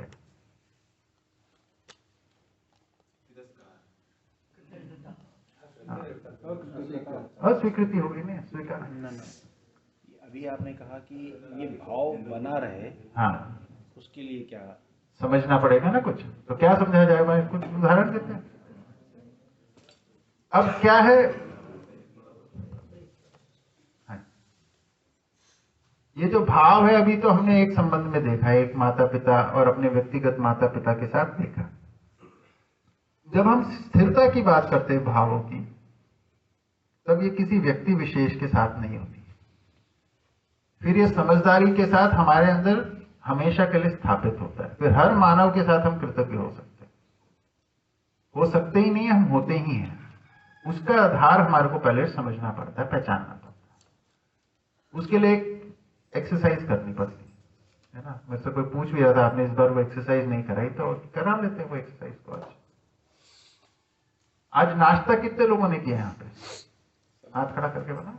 अस्वीकृति होगी नहीं, स्वीकार। अभी आपने कहा कि ये भाव बना रहे, हाँ, उसके लिए क्या समझना पड़ेगा ना कुछ। तो क्या समझा जाए भाई, कुछ उदाहरण देते हैं। अब क्या है, ये जो भाव है, अभी तो हमने एक संबंध में देखा, एक माता पिता और अपने व्यक्तिगत माता पिता के साथ देखा। जब हम स्थिरता की बात करते हैं भावों की, तब ये किसी व्यक्ति विशेष के साथ नहीं होती। फिर ये समझदारी के साथ हमारे अंदर हमेशा के लिए स्थापित होता है। फिर हर मानव के साथ हम कृतज्ञ हो सकते ही नहीं, हम होते ही हैं। उसका आधार हमारे को पहले समझना पड़ता है, पहचानना पड़ता है। उसके लिए एक एक्सरसाइज करनी पड़ती है ना। मेरे से कोई पूछ भी रहा था, आपने इस बार वो एक्सरसाइज नहीं कराई, तो करा लेते हैं वो एक्सरसाइज को। आज नाश्ता कितने लोगों ने किया यहाँ पे? हाथ खड़ा करके बता।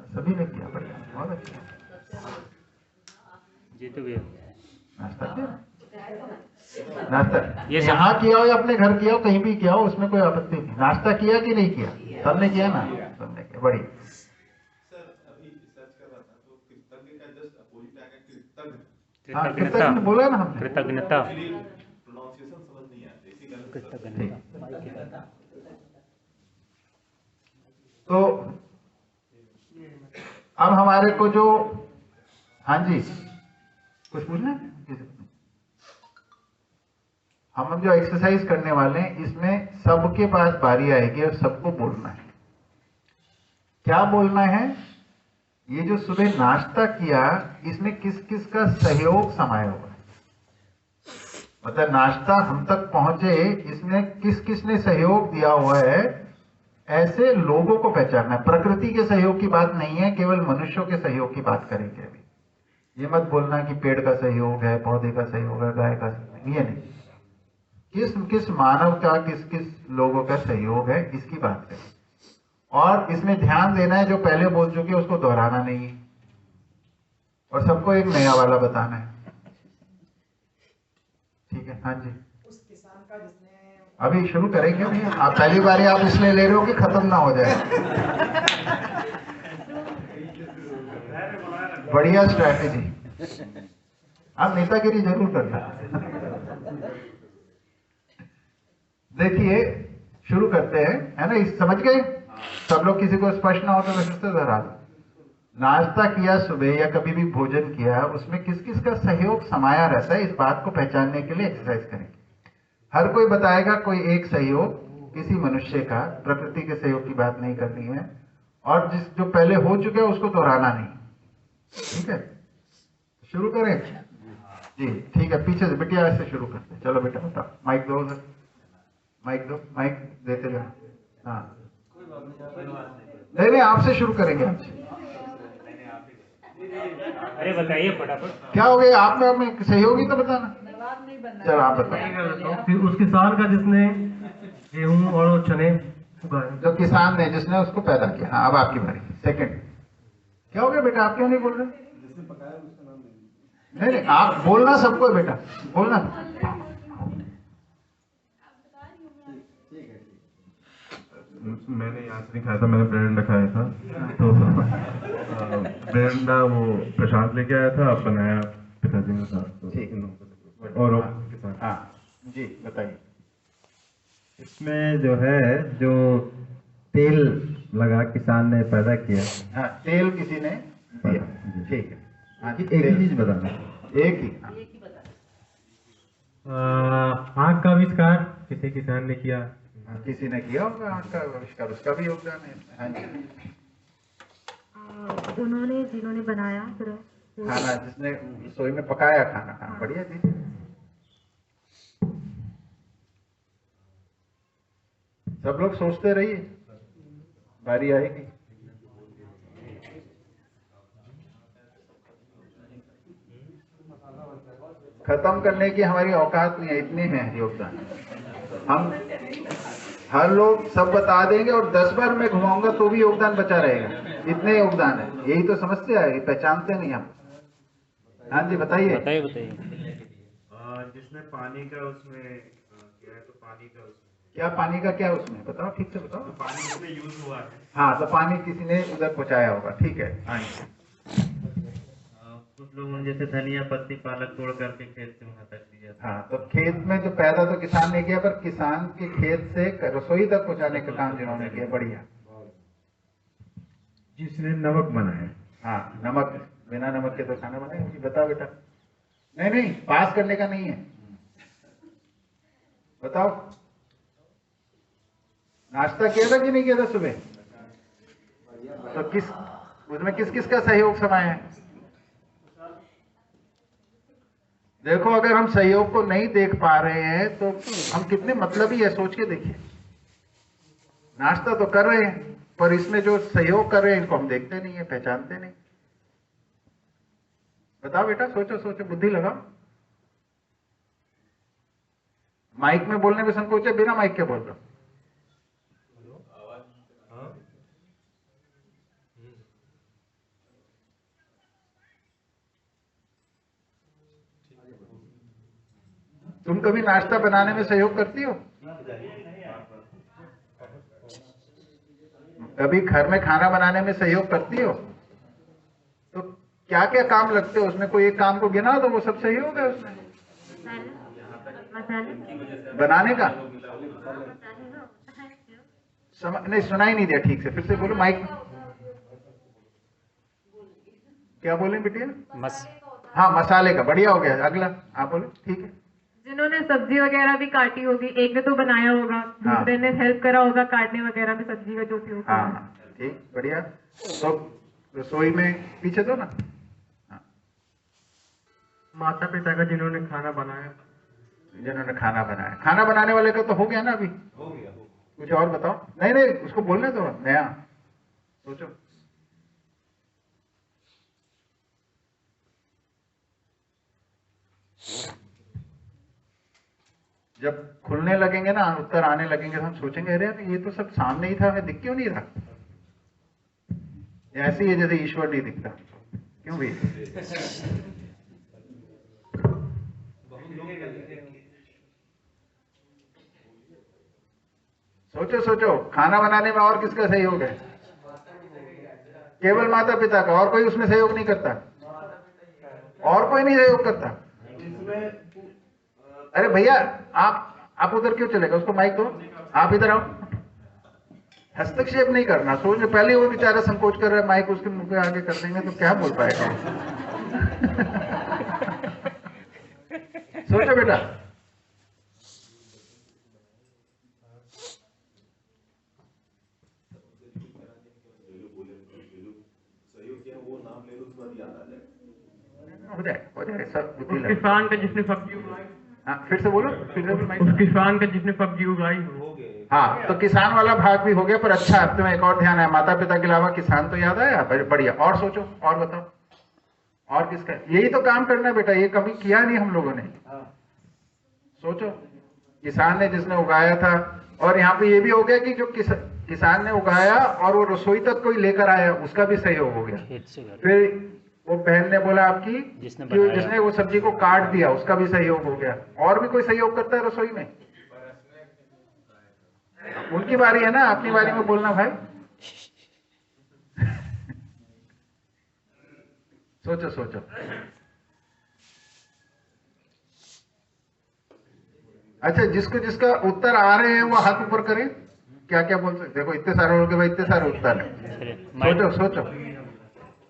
सभी ने किया, बढ़िया, बहुत अच्छा। जी तो भैया नाश्ता किया, नाश्ता ये यहाँ किया हो या अपने घर किया हो, कहीं भी किया हो, उसमें कोई आपत्ति नहीं। नाश्ता किया कि नहीं किया? सबने किया ना, सबने किया, बढ़िया। हाँ, कृतज्ञ बोला ना हमने, कृतज्ञता। तो अब हमारे को जो, हाँ जी, कुछ पूछना है? हम जो एक्सरसाइज करने वाले हैं, इसमें सबके पास बारी आएगी और सबको बोलना है। क्या बोलना है? ये जो सुबह नाश्ता किया, इसमें किस किस का सहयोग समाया हुआ है। मतलब नाश्ता हम तक पहुंचे, इसमें किस किस ने सहयोग दिया हुआ है, ऐसे लोगों को पहचानना है। प्रकृति के सहयोग की बात नहीं है, केवल मनुष्यों के सहयोग की बात करेंगे अभी। ये मत बोलना कि पेड़ का सहयोग है, पौधे का सहयोग है, गाय का सहयोग, ये नहीं। किस किस मानव का, किस किस लोगों का सहयोग है, इसकी बात करें। और इसमें ध्यान देना है, जो पहले बोल चुके उसको दोहराना नहीं है, और सबको एक नया वाला बताना है। ठीक है, हाँ जी। उस किसान का जिसने अभी शुरू करेंगे भैया, आप पहली बार आप इसलिए ले रहे हो कि खत्म ना हो जाए। बढ़िया स्ट्रैटेजी। आप नेतागिरी जरूर करना। देखिए, शुरू करते हैं, है ना? समझ गए सब लोग? किसी को स्पष्ट ना हो तो मैं फिर से दोहरा दूं। नाश्ता किया सुबह या कभी भी भोजन किया, उसमें किस किस का सहयोग समाया रहता है, इस बात को पहचानने के लिए एक्सरसाइज करेंगे। हर कोई बताएगा कोई एक सहयोग किसी मनुष्य का, प्रकृति के सहयोग की बात नहीं करनी है, और जो पहले हो चुके हैं उसको दोहराना नहीं। ठीक है, शुरू करें जी? ठीक है, पीछे से बिटिया ऐसे शुरू करते हैं। चलो बेटा बताओ, माइक दो उधर, माइक दो, माइक देते जाओ। हाँ, नहीं आपसे शुरू करेंगे। अरे बताइए फटाफट, क्या हो गया आप में सहयोगी तो बताना। चलो आप बताइए। उस किसान का जिसने गेहूं और चने जो किसान ने जिसने उसको पैदा किया। हाँ, अब आपकी बारी। सेकंड, क्या हो गया बेटा, आप क्यों नहीं बोल रहे? जिसने पकाया उसका नाम नहीं। नहीं नहीं, आप बोलना सबको है बेटा, बोलना। मैंने यहाँ से नहीं खाया था, मैंने ब्रेड अंडा खाया था। तो ब्रेड अंडा वो प्रशांत लेके आया था, आप बनाया पिताजी के साथ। तो और किसान। हाँ जी, बताइए। इसमें जो है, जो तेल लगा किसान ने पैदा किया। हाँ, तेल किसी ने दिया, ठीक है। हाँ जी, एक ही चीज बताना, एक ही। आग का आविष्कार किसी किसान ने किया। किसी ने किया होगा आग का आविष्कार, उसका भी योगदान है। हाँ जी। उन्होंने, जिन्होंने बनाया फिर खाना, जिसने रसोई में पकाया खाना। हाँ, बढ़िया जी। सब लोग सोचते रहिए, बारी आएगी। खत्म करने की हमारी औकात नहीं है, इतने हैं योगदान। हम हर लोग सब बता देंगे और 10 बार मैं घुमाऊंगा तो भी योगदान बचा रहेगा, इतने योगदान है। यही तो समस्या है, पहचानते नहीं हम। हाँ जी, बताइए। जिसने पानी का उसमें किया है, तो पानी का उसमें क्या, पानी का क्या उसमें, बताओ ठीक से बताओ। तो पानी उसमें यूज हुआ है। हाँ, तो पानी किसी ने उधर पहुंचाया होगा, ठीक है। हाँ, कुछ लोगों ने जैसे धनिया पत्ती पालक तोड़ करके खेत से वहां तक दिया। हाँ, तो खेत में जो पैदा तो किसान ने किया, पर किसान के खेत से रसोई तक पहुंचाने का काम जिन्होंने किया, बढ़िया। जिसने नमक बनाया। हाँ, नमक, बिना नमक के तो खाना बनाए जी। बताओ बेटा। नहीं नहीं, पास करने का नहीं है, बताओ। नाश्ता किया था कि नहीं किया था सुबह? तो किस, उसमें किस किस का सहयोग समाया है? देखो, अगर हम सहयोग को नहीं देख पा रहे हैं तो हम कितने मतलबी है, सोच के देखिए। नाश्ता तो कर रहे हैं, पर इसमें जो सहयोग कर रहे हैं इनको हम देखते नहीं है, पहचानते नहीं। बताओ बेटा, सोचो सोचो, बुद्धि लगाओ। माइक में बोलने में संकोच है, बिना माइक के बोल रहा हूं। तुम कभी नाश्ता बनाने में सहयोग करती हो? कभी घर में खाना बनाने में सहयोग करती हो? तो क्या क्या काम लगते हो उसमें? कोई एक काम को गिना तो वो सब सहयोग है उसमें बनाने का। नहीं, सुना ही नहीं दिया ठीक से, फिर से बोलो माइक। क्या बोले बिटिया? हाँ, मसाले का, बढ़िया हो गया। अगला आप बोलो, ठीक है। जिन्होंने सब्जी वगैरह भी काटी होगी, एक ने तो बनाया होगा, दूसरे ने हेल्प करा होगा काटने वगैरह में सब्जी का जो भी होगा। हाँ, ठीक, बढ़िया। तो रसोई में पीछे दो ना। माता पिता का जिन्होंने खाना बनाया। जिन्होंने खाना बनाया, खाना बनाने वाले का तो हो गया ना अभी। हो गया। कुछ और बताओ। नहीं नहीं, उसको बोलने दो, नया सोचो। जब खुलने लगेंगे ना, उत्तर आने लगेंगे, तो हम सोचेंगे अरे यार ये तो सब सामने ही था, हमें दिख क्यों नहीं रहा? ऐसे ही है जैसे ईश्वर नहीं दिखता, क्यों भी? सोचो सोचो, खाना बनाने में और किसका सहयोग है? केवल माता पिता का, और कोई उसमें सहयोग नहीं करता? और कोई नहीं सहयोग करता? अरे भैया, आप उधर क्यों चले गए? उसको माइक दो, आप इधर आओ। हस्तक्षेप नहीं करना, सोच पहले वो बेचारा संकोच कर रहा है, माइक उसके मुंह पे आगे कर देंगे तो क्या बोल पाएगा? सोचो बेटा। हो जाए सब बुद्धि लगे। किसान का जिसने सब्जी उगाई। हाँ, फिर से बोलो, फिर से बोलो। उस किसान का जिसने सब्जी उगाई हो गया। हाँ, तो किसान वाला भाग भी हो गया, पर अच्छा हफ्ते में एक और ध्यान है, माता पिता के अलावा किसान तो याद आया, बढ़िया। और सोचो, और बताओ, और किसका? यही तो काम करना है बेटा, ये कभी किया नहीं हम लोगों ने। सोचो, किसान ने जिसने उगाया था, और यहाँ पे ये भी हो गया कि जो किसान ने उगाया और वो रसोई तक कोई लेकर आया, उसका भी सहयोग हो गया। खेत से घर फिर वो बहन ने बोला आपकी जिसने वो सब्जी को काट दिया, उसका भी सहयोग हो गया। और भी कोई सहयोग करता है रसोई में? उनकी बारी है ना, अपनी बारी में बोलना भाई। सोचो सोचो। अच्छा, जिसको जिसका उत्तर आ रहे हैं वो हाथ ऊपर करें। क्या क्या बोल सकते? देखो इतने सारे लोग, भाई इतने सारे उत्तर है। सोचो सोचो।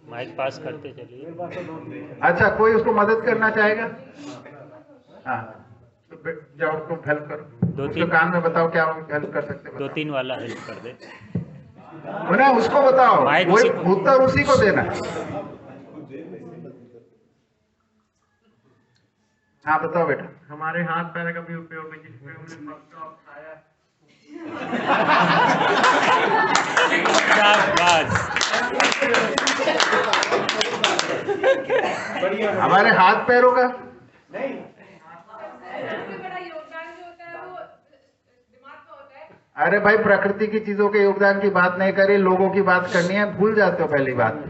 माइक पास करते चलिए। अच्छा, कोई उसको मदद करना चाहेगा? हाँ, तो जाओ उसको हेल्प करो। उसके कान में बताओ क्या हेल्प कर सकते हैं। 2-3 वाला हेल्प कर दे। उन्हें उसको बताओ, वही उत्तर उसी को देना। हाँ बताओ बेटा। हमारे हाथ पैर का भी उपयोग है, जिसमें हमने हमारे हाथ पैरों का अरे भाई, प्रकृति की चीजों के योगदान की बात नहीं करी, लोगों की बात करनी है। भूल जाते हो पहली बात।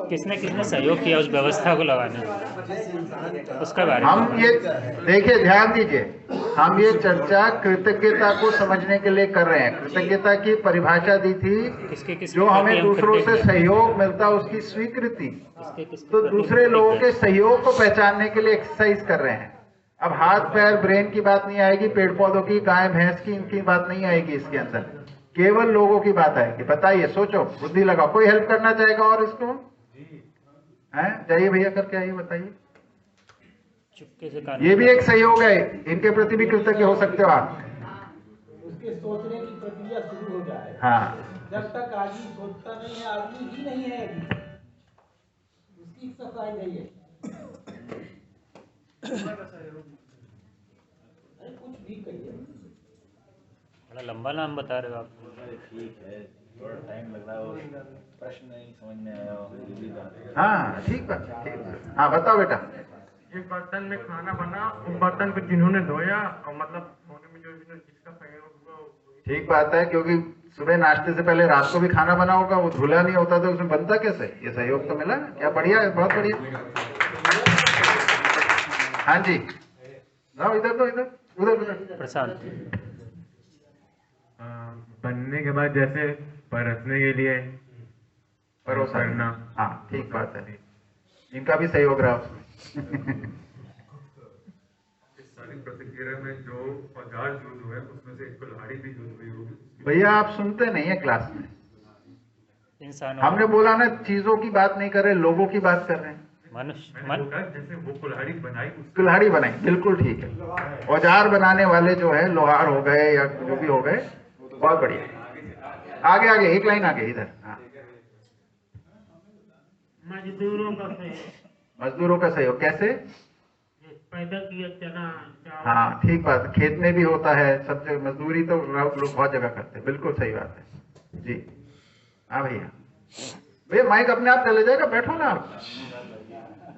किसने किसने सहयोग किया उस व्यवस्था को लगाने में, उसका बारे में हम ये देखिए, ध्यान दीजिए, हम ये चर्चा कृतज्ञता को समझने के लिए कर रहे हैं। कृतज्ञता की परिभाषा दी थी, जो हमें दूसरों से सहयोग मिलता उसकी स्वीकृति। तो दूसरे लोगों के सहयोग को पहचानने के लिए एक्सरसाइज कर रहे हैं। अब हाथ पैर ब्रेन की बात नहीं आएगी, पेड़ पौधों की, गाय भैंस की, इनकी बात नहीं आएगी इसके अंदर, केवल लोगों की बात आएगी। बताइए, सोचो, बुद्धि लगाओ। कोई हेल्प करना चाहेगा और इसको? हैं? जाइए भैया, करके आइए, बताइए। चुपके से ये भी एक सहयोग है, इनके प्रति भी कृतज्ञ हो सकते हो आप। उसके सोचने की प्रक्रिया शुरू हो जाए। हाँ, जब तक आदमी सोचता नहीं है, आदमी ही नहीं है अभी, उसकी एक्सरसाइज है ये। अरे कुछ भी कहिए। बड़ा लंबा नाम बता रहे हो आप। ठीक है, थोड़ा टाइम लग रहा है और प्रश्न नहीं समझ में आया। हाँ ठीक बात, ठीक बात। हाँ बताओ बेटा। जिस बर्तन में खाना बना, उस बर्तन को जिन्होंने धोया, और मतलब धोने में जो जिसका सहयोग हुआ। ठीक बात है, क्योंकि सुबह नाश्ते से पहले रात को भी खाना बना होगा, वो धुला नहीं होता तो उसमें बनता कैसे? ये सहयोग तो मिला। क्या बढ़िया है, बहुत बढ़िया। हाँ जी, जाओ इधर, तो इधर, उधर उधर। प्रशांत, बनने के बाद जैसे परसने के लिए परोसा करना। हाँ ठीक बात है, इनका भी सहयोग रहा उसमें। इस सारी प्रतिक्रिया में जो औजार यूज हुए उसमें से कुल्हाड़ी भी यूज हुई होगी। भैया आप सुनते नहीं है क्लास में। इंसान हमने बोला ना, चीजों की बात नहीं कर रहे, लोगों की बात कर रहे हैं। जैसे वो कुल्हाड़ी बनाई, कुल्हाड़ी बनाई, बिल्कुल ठीक है। औजार बनाने वाले जो है, लोहार हो गए या जो भी हो गए, बहुत बढ़िया। आगे आगे, एक लाइन आगे, इधर। हाँ, मजदूरों का सहयोग। मजदूरों का सहयोग कैसे? पैदा किया चना। हाँ ठीक बात, खेत में भी होता है, सब जगह मजदूरी तो लोग बहुत जगह करते हैं। बिल्कुल सही बात है जी। हाँ भैया, भैया माइक अपने आप चले जाएगा, बैठो ना आप,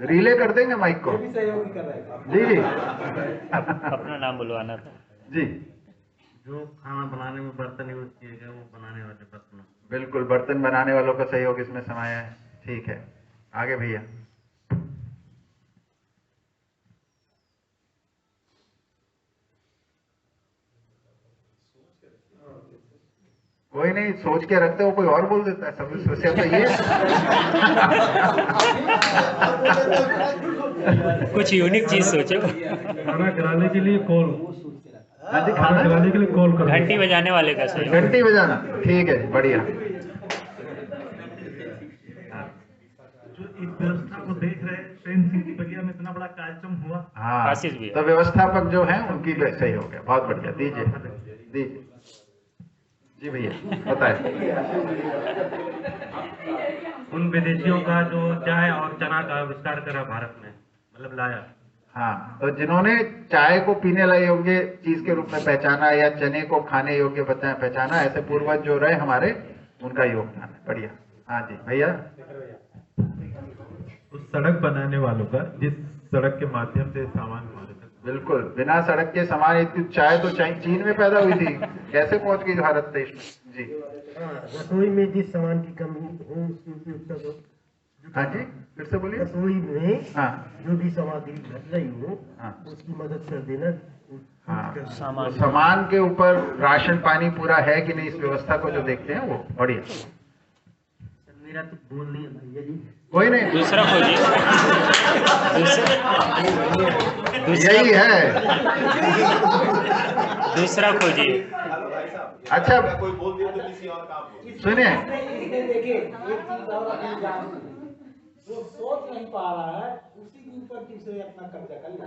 रिले कर देंगे माइक को। सहयोग कर रहे हैं जी जी। अपना नाम बुलवाना था जी। जो खाना बनाने में बर्तन यूज किए गए, वो बनाने वाले बर्तन। बिल्कुल, बर्तन बनाने वालों का सहयोग इसमें समाया है। ठीक है, आगे भैया। कोई नहीं, सोच के रखते हो, कोई और बोल देता है। सब सोचे तो ये कुछ यूनिक चीज सोचो। खाना खिलाने के लिए कॉल, खाना खिलाने के लिए कॉल करो। घंटी बजाने वाले का सहयोग। घंटी बजाना, ठीक है, बढ़िया। जो इस व्यवस्था को देख रहे, प्रेम सिंह की बगिया में इतना बड़ा कार्यक्रम हुआ। हाँ, तो व्यवस्थापक जो है उनकी सही हो गया, बहुत बढ़िया। दीजिए दीजिए जी भैया, बताए। उन विदेशियों का जो चाय और चना का आविष्कार करा भारत में, मतलब लाया। हाँ, तो जिन्होंने चाय को पीने योग्य चीज के रूप में पहचाना या चने को खाने योग्य पहचाना, ऐसे पूर्वज जो रहे हमारे, उनका योगदान है। बढ़िया। हाँ जी भैया। उस सड़क बनाने वालों का, जिस सड़क के माध्यम से सामान हमारे तक बिल्कुल, बिना सड़क के सामान इतनी चाय तो चीन में पैदा हुई थी, कैसे पहुंच गई भारत देश में? जी रसोई में जिस सामान की कमी हो उसकी उपयोगिता दो। हाँ जी, फिर से बोलिए। रसोई में हाँ जो भी सामग्री घट रही हो हाँ उसकी मदद कर देना। हाँ, सामान के ऊपर राशन पानी पूरा है कि नहीं, इस व्यवस्था को जो देखते हैं वो बढ़िया। मेरा तो बोल नहीं है भैया जी। कोई नहीं, दूसरा खोजिए। यही है। दूसरा खोजिए। अच्छा कोई बोल दिया तो किसी और काम सुनिए, देखिए एक चीज और अपनी जान जो सोच नहीं पा रहा है उसी के ऊपर दूसरे अपना कब्जा कर लेते।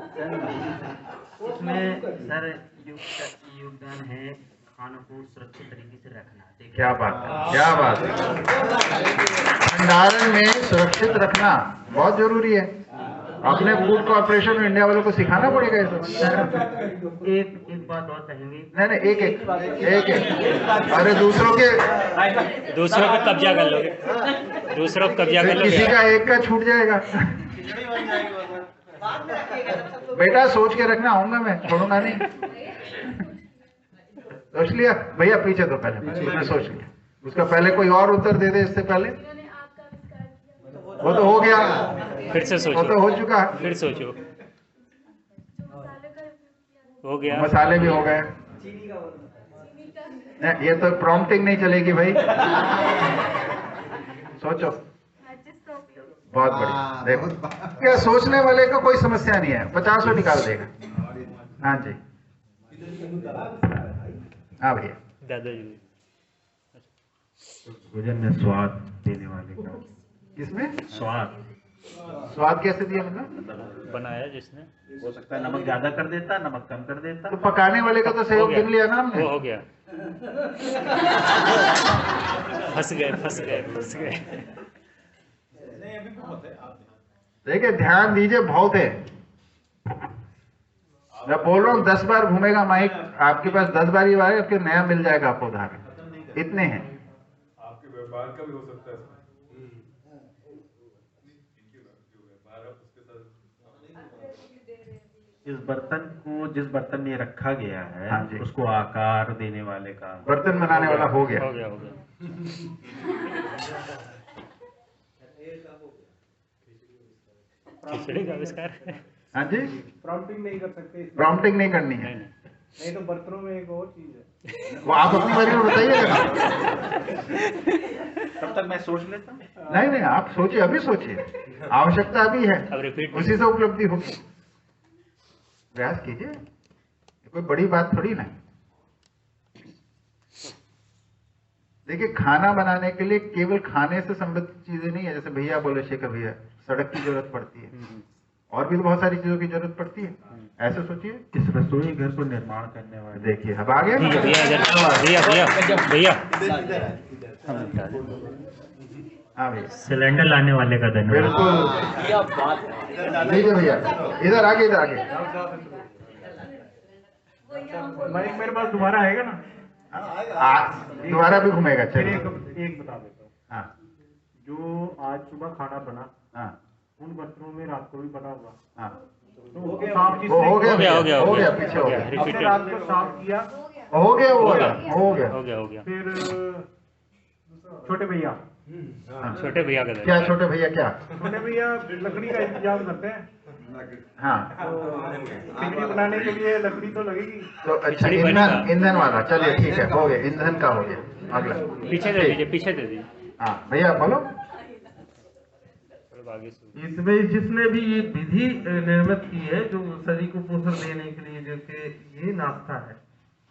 उसमें सर योगदान है खानों को सुरक्षित तरीके से रखना। क्या बात है, क्या बात है। भंडारण में सुरक्षित रखना बहुत जरूरी है। अपने फूड कॉर्पोरेशन ऑफ इंडिया वालों को सिखाना पड़ेगा ये सब। एक बात और कहेंगे। नहीं एक अरे दूसरों पे कब्जा कर लोगे, दूसरों को कब्जा कर लोगे। किसी का एक का छूट जाएगा। बेटा सोच के रखना, आऊंगा मैं, छोड़ूंगा नहीं। सोच लिया भैया, पीछे तो पहले उसने सोच लिया, उसका पहले कोई और उत्तर दे दे इससे पहले। वो तो हो गया, फिर से सोचो, वो तो हो चुका, फिर सोचो। हो गया, मसाले भी हो गए। ये तो प्रॉम्प्टिंग नहीं चलेगी भाई। सोचो, बहुत बढ़िया। देखो क्या सोचने वाले को कोई समस्या नहीं है, 50 निकाल देगा। हाँ जी, हाँ भैया। दादाजी भोजन में स्वाद देने वाले का। किसमें स्वाद कैसे दिया? मतलब बनाया जिसने, हो सकता है नमक ज्यादा कर देता, नमक कम कर देता। तो पकाने वाले का तो सहयोग गिन लिया ना हमने। वो हो गया। फंस गए। देखिए ध्यान दीजिए, बहुत है। मैं बोल रहा हूँ 10 बार घूमेगा माइक आपके पास, 10 बार ही बार आपके नया मिल जाएगा आपको उदाहरण। इतने हैं। आपके व्यापार का भी हो सकता है। इस बर्तन को जिस बर्तन में रखा गया है, हाँ जी, उसको आकार देने वाले का, बर्तन बनाने वाला हो गया। खिचड़ी का आविष्कार। हाँ जी, प्रॉम्प्टिंग नहीं कर सकते। प्रॉम्प्टिंग नहीं करनी है। नहीं तो बर्तनों में एक और चीज है, वो आप अपनी बारे में बताइएगा। तब तक मैं सोच लेता हूँ। नहीं आप सोचिए, अभी सोचिए, आवश्यकता अभी है, उसी से उपलब्धि होगी। प्रयास कीजिए, कोई बड़ी बात थोड़ी ना। देखिए खाना बनाने के लिए केवल खाने से संबंधित चीजें नहीं है, जैसे भैया बोले, शेखर भैया, सड़क की जरूरत पड़ती है, और भी तो बहुत सारी चीजों की जरूरत पड़ती है। ऐसे सोचिए, इस रसोई घर को निर्माण करने वाले। देखिए अब आ गया भैया हाँ भैया, सिलेंडर लाने वाले का धन्यवाद। बिल्कुल, लीजिए भैया, इधर आगे। माइक मेरे पास दोबारा आएगा ना? दोबारा भी घूमेगा। चलिए एक बता देता हूँ। हाँ, जो आज सुबह खाना बना, हाँ, उन बर्तनों में रात को भी बना होगा। हाँ, तो वो साफ जिसने हो गया, पीछे हो गया। हमने रात को साफ किया, हो गया। फिर छोटे भैया छोटे भैया का क्या? छोटे भैया क्या? छोटे भैया लकड़ी का इंतजाम करते हैं। हाँ, खिचड़ी बनाने के लिए लकड़ी तो लगेगी। तो अच्छा, ईंधन वाला। चलिए ठीक है, हो गया, ईंधन का हो गया। अगला पीछे दे दीजिए। हाँ भैया बोलो। इसमें जिसने भी ये विधि निर्मित की है, जो शरीर को पोषण देने के लिए, जैसे ये नाश्ता है,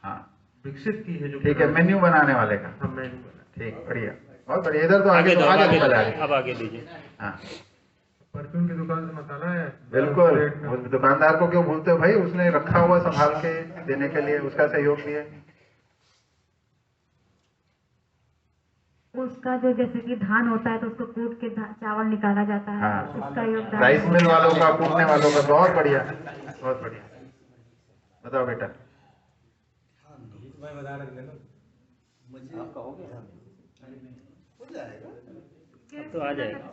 हाँ, विकसित की है जो। ठीक है, मेन्यू बनाने वाले का। हाँ, मेन्यू बना। ठीक, बढ़िया, बहुत बढ़िया। इधर तो आगे अब आगे दीजिए। हाँ, परचून की दुकान से मसाला है। बिल्कुल, उस दुकानदार को क्यों भूलते हो भाई, उसने रखा हुआ संभाल के देने के लिए, उसका सहयोग भी है। उसका जो जैसे कि धान होता है तो उसको कूट के चावल निकाला जाता है। हाँ, उसका योगदान। राइस मिल वालों का, कूटने वालों का। बहुत बढ़िया, बहुत बढ़िया। बताओ बेटा। आपका हो गया? अब तो आ जाएगा।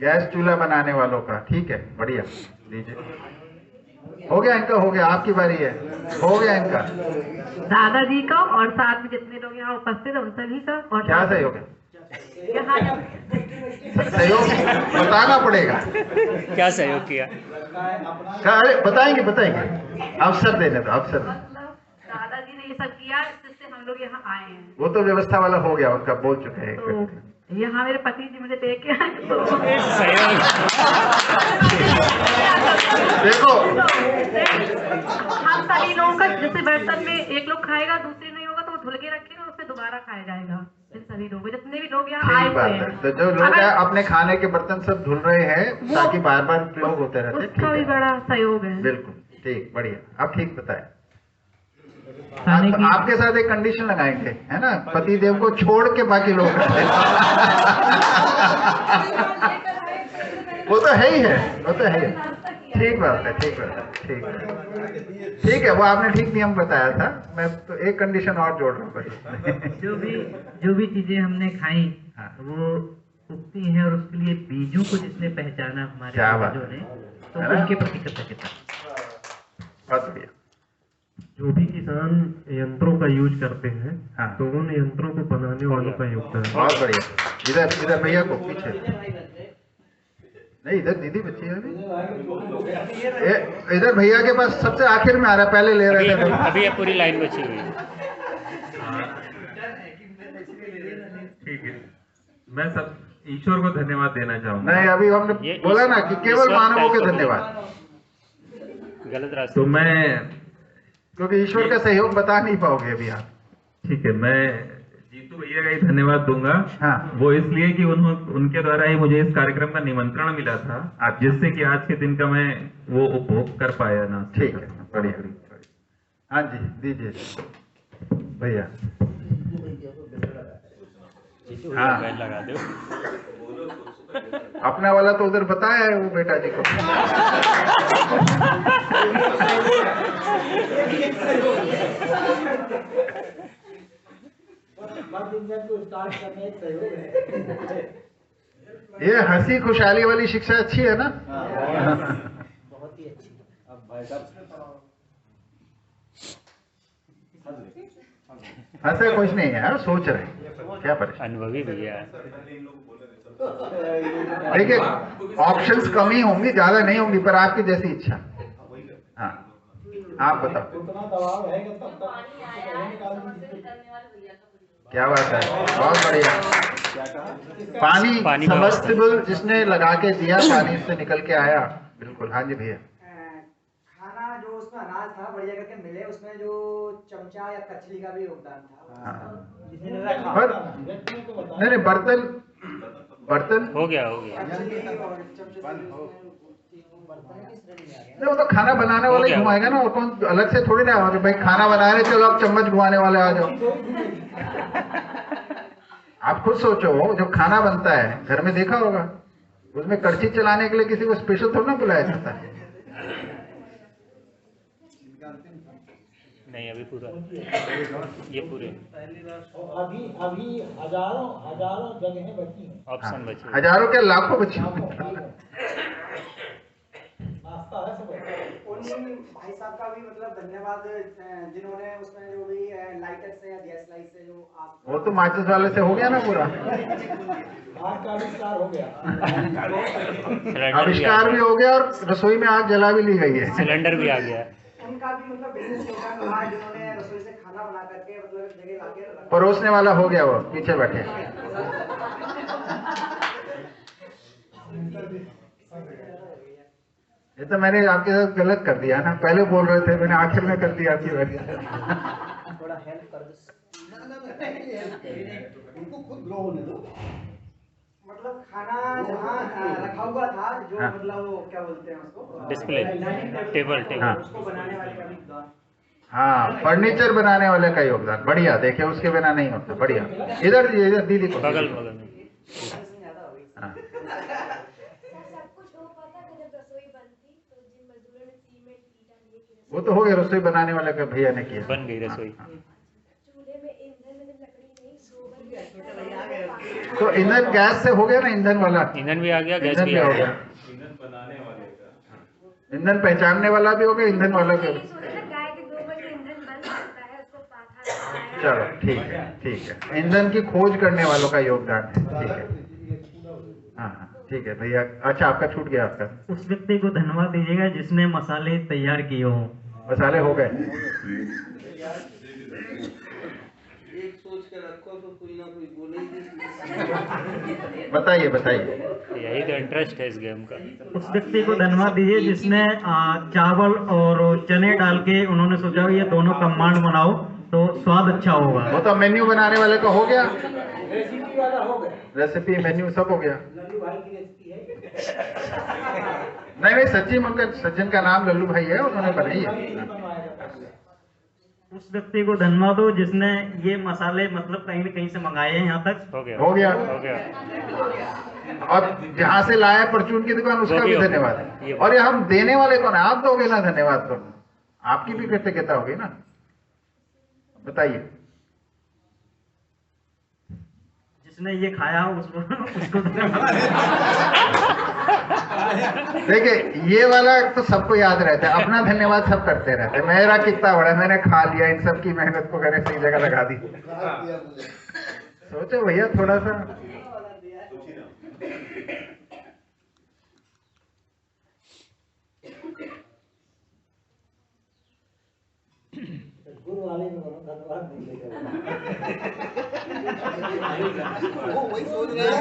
गैस चूल्हा बनाने वालों का, ठीक है, बढ़िया, लीजिए। हो गया इनका, हो गया, आपकी बारी है, हो गया इनका। दादाजी का और साथ में जितने लोग यहाँ उपस्थित है उन सभी का। और क्या सहयोग है? यहाँ सहयोग बताना पड़ेगा। क्या सहयोग किया? अरे बताएंगे बताएंगे, अवसर देने दो, अवसर। दादाजी ने ये सब किया जिससे हम लोग यहाँ आए हैं। वो तो व्यवस्था वाला हो गया, उनका बोल चुके हैं। तो यहाँ मेरे पति जी मुझे देख के आए तो देखो हम सभी लोगों का, जैसे बर्तन में एक लोग खाएगा दूसरे नहीं होगा तो वो धुल के रखेगा, उससे दोबारा खाया जाएगा। इन सभी लोगों, जितने भी लोग यहाँ आए ठीक हुए बात हैं, है। तो जो लोग हैं अपने खाने के बर्तन सब धुल रहे हैं ताकि बार बार उपयोग होते रहते। ठीक उसका भी है, बड़ा सहयोग है। बिल्कुल ठीक, बढ़िया। अब ठीक बताए। आपके साथ एक कंडीशन लगाएंगे, है ना, पति देव को छोड़ के बाकी लोग वो तो है ही है, वो तो है। ठीक बात है, ठीक बात है, ठीक है, ठीक है। वो आपने ठीक नियम बताया था, मैं तो एक कंडीशन और जोड़ रहा हूँ बस। जो भी चीजें हमने खाई वो उगती हैं और उसके लिए बीजों को जिसने पहचाना हमारे क्या बात पूर्वजों ने, तो है ना? उनके प्रति कृतज्ञता। बहुत बढ़िया। जो भी किसान यंत्रों का यूज करते हैं तो उन यंत्रों को बनाने वालों का योगदान। बहुत बढ़िया। इधर इधर भैया को पीछे, नहीं इधर दीदी बच्ची है अभी। इधर भैया के पास सबसे आखिर में आ रहा है, पहले ले रहे थे। अभी ये पूरी लाइन बची हुई है। ठीक है, मैं सब ईश्वर को धन्यवाद देना चाहूंगा। नहीं, अभी हमने बोला ना कि केवल मानवों के धन्यवाद। गलत रास्ते। तो मैं, क्योंकि ईश्वर का सहयोग बता नहीं पाओगे अभी आप। ठीक है, मैं जीतू भैया का ही धन्यवाद दूंगा। वो इसलिए कि उनके द्वारा ही मुझे इस कार्यक्रम का निमंत्रण मिला था, जिससे कि आज के दिन का मैं वो उपभोग कर पाया ना। ठीक है, बढ़िया। हाँ जी, दीजिए भैया। हाँ, लगा दो। अपना वाला तो उधर बताया है वो बेटा जी को। ये हंसी खुशहाली वाली शिक्षा अच्छी है ना? बहुत ही अच्छी। अब भाई साहब ऐसा कुछ नहीं है, सोच रहे हैं क्या परेशान। अनुभवी भैया। देखिए, ऑप्शंस कम ही होंगी, ज्यादा नहीं होंगी, पर आपकी जैसी इच्छा। हाँ, आप बताओ। उतना दबाव है कि तब तक क्या बात है, बहुत बढ़िया। पानी सबमर्सिबल जिसने लगा के दिया, पानी से निकल के आया। बिल्कुल, हाँ जी भैया। खाना जो उसमें अनाज था बढ़िया करके मिले, उसमें जो चमचा या कचली का भी योगदान था। पर नहीं, बर्तन हो गया। नहीं, वो तो खाना बनाने वाला ही घुमाएगा ना, और कौन अलग से थोड़ी ना आवाज भाई खाना बना रहे, चलो आप चम्मच घुमाने वाले आ जाओ। आप खुद सोचो, जब खाना बनता है घर में देखा होगा, उसमें कड़छी चलाने के लिए किसी को स्पेशल थोड़ा ना बुलाया जाता है। नहीं, अभी पूरा ये पूरे अभी हजारों जगहें बची हैं। ऑप्शन बचे, हजारों के लाखों बच्चे। नाश्ता है सब। उन भाई साहब का भी मतलब धन्यवाद, जिन्होंने उसमें जो भी लाइटर से या गैस लाइट से जो आप, वो तो माचिस वाले से हो गया ना पूरा। आग का आविष्कार हो गया। आविष्कार भी हो गया और रसोई में आग जला भी ली गई है। सिलेंडर भी आ गया। उनका भी मतलब बिजनेस योगदान रहा, जिन्होंने रसोई से खाना बना करके मतलब जगह लाके परोसने वाला हो गया, वो पीछे बैठे। ये तो मैंने आपके साथ गलत कर दिया ना, पहले बोल रहे थे, मैंने आखिर में कर दिया आपकी बात। थोड़ा हेल्प कर दो। उनको खुद ग्रो होने दो। मतलब खाना जहाँ रखा हुआ था, जो मतलब वो क्या बोलते हैं उसको, डिस्प्ले टेबल। उसको बनाने वाले का भी योगदान। हाँ, फर्नीचर बनाने वाले का योगदान बढ़िया। देखिए, उसके बिना नहीं होता। बढ़िया। इधर दीदी को बगल में। हाँ। वो तो हो गया, रसोई बनाने वाले का भैया ने किया, बन गई रसोई। तो ईंधन गैस से हो गया ना, ईंधन वाला। ईंधन भी आ गया, गैस ईंधन भी आ हो गया। गया। ईंधन पहचानने वाला भी होगा, ईंधन वाला भी होगा। चलो ठीक है, ईंधन की खोज करने वालों का योगदान है, ठीक है। हाँ ठीक है भैया। अच्छा आपका छूट गया आपका। उस व्यक्ति को धन्यवाद दीजिएगा जिसने मसाले तैयार किए हों। मसाले हो गए। एक सोच के रखो तो कोई ना कोई बोलेगी। बताइए। यही तो इंटरेस्ट है इस गेम का। उस व्यक्ति को धन्यवाद दीजिए जिसने चावल और चने डाल के उन्होंने सोचा ये दोनों कमांड बनाओ तो स्वाद अच्छा होगा। वो तो मेन्यू बनाने वाले का हो गया, रेसिपी वाला हो गया, रेसिपी मेन्यू सब हो गया। लल्लू भाई की रेसिपी है। नहीं सच्ची में सज्जन का नाम लल्लू भाई है, उन्होंने बनाई है। उस व्यक्ति को धन्यवाद दो जिसने ये मसाले मतलब कहीं न कहीं से मंगाए हैं यहाँ तक। हो गया। और जहाँ से लाया परचून की दुकान उसका भी धन्यवाद है। और ये हम देने वाले कौन है? आप दोगे ना धन्यवाद तो, आपकी भी कृतज्ञता होगी ना। बताइए। जिसने ये खाया उसको देखिए ये वाला तो सबको याद रहता है, अपना धन्यवाद सब करते रहते हैं। मेरा कितना बड़ा, मैंने खा लिया, इन सब की मेहनत को मैंने सही जगह लगा दी। सोचो भैया थोड़ा सा। गुरु वाले में धन्यवाद नहीं देगा। वो वही सोच रहे हैं।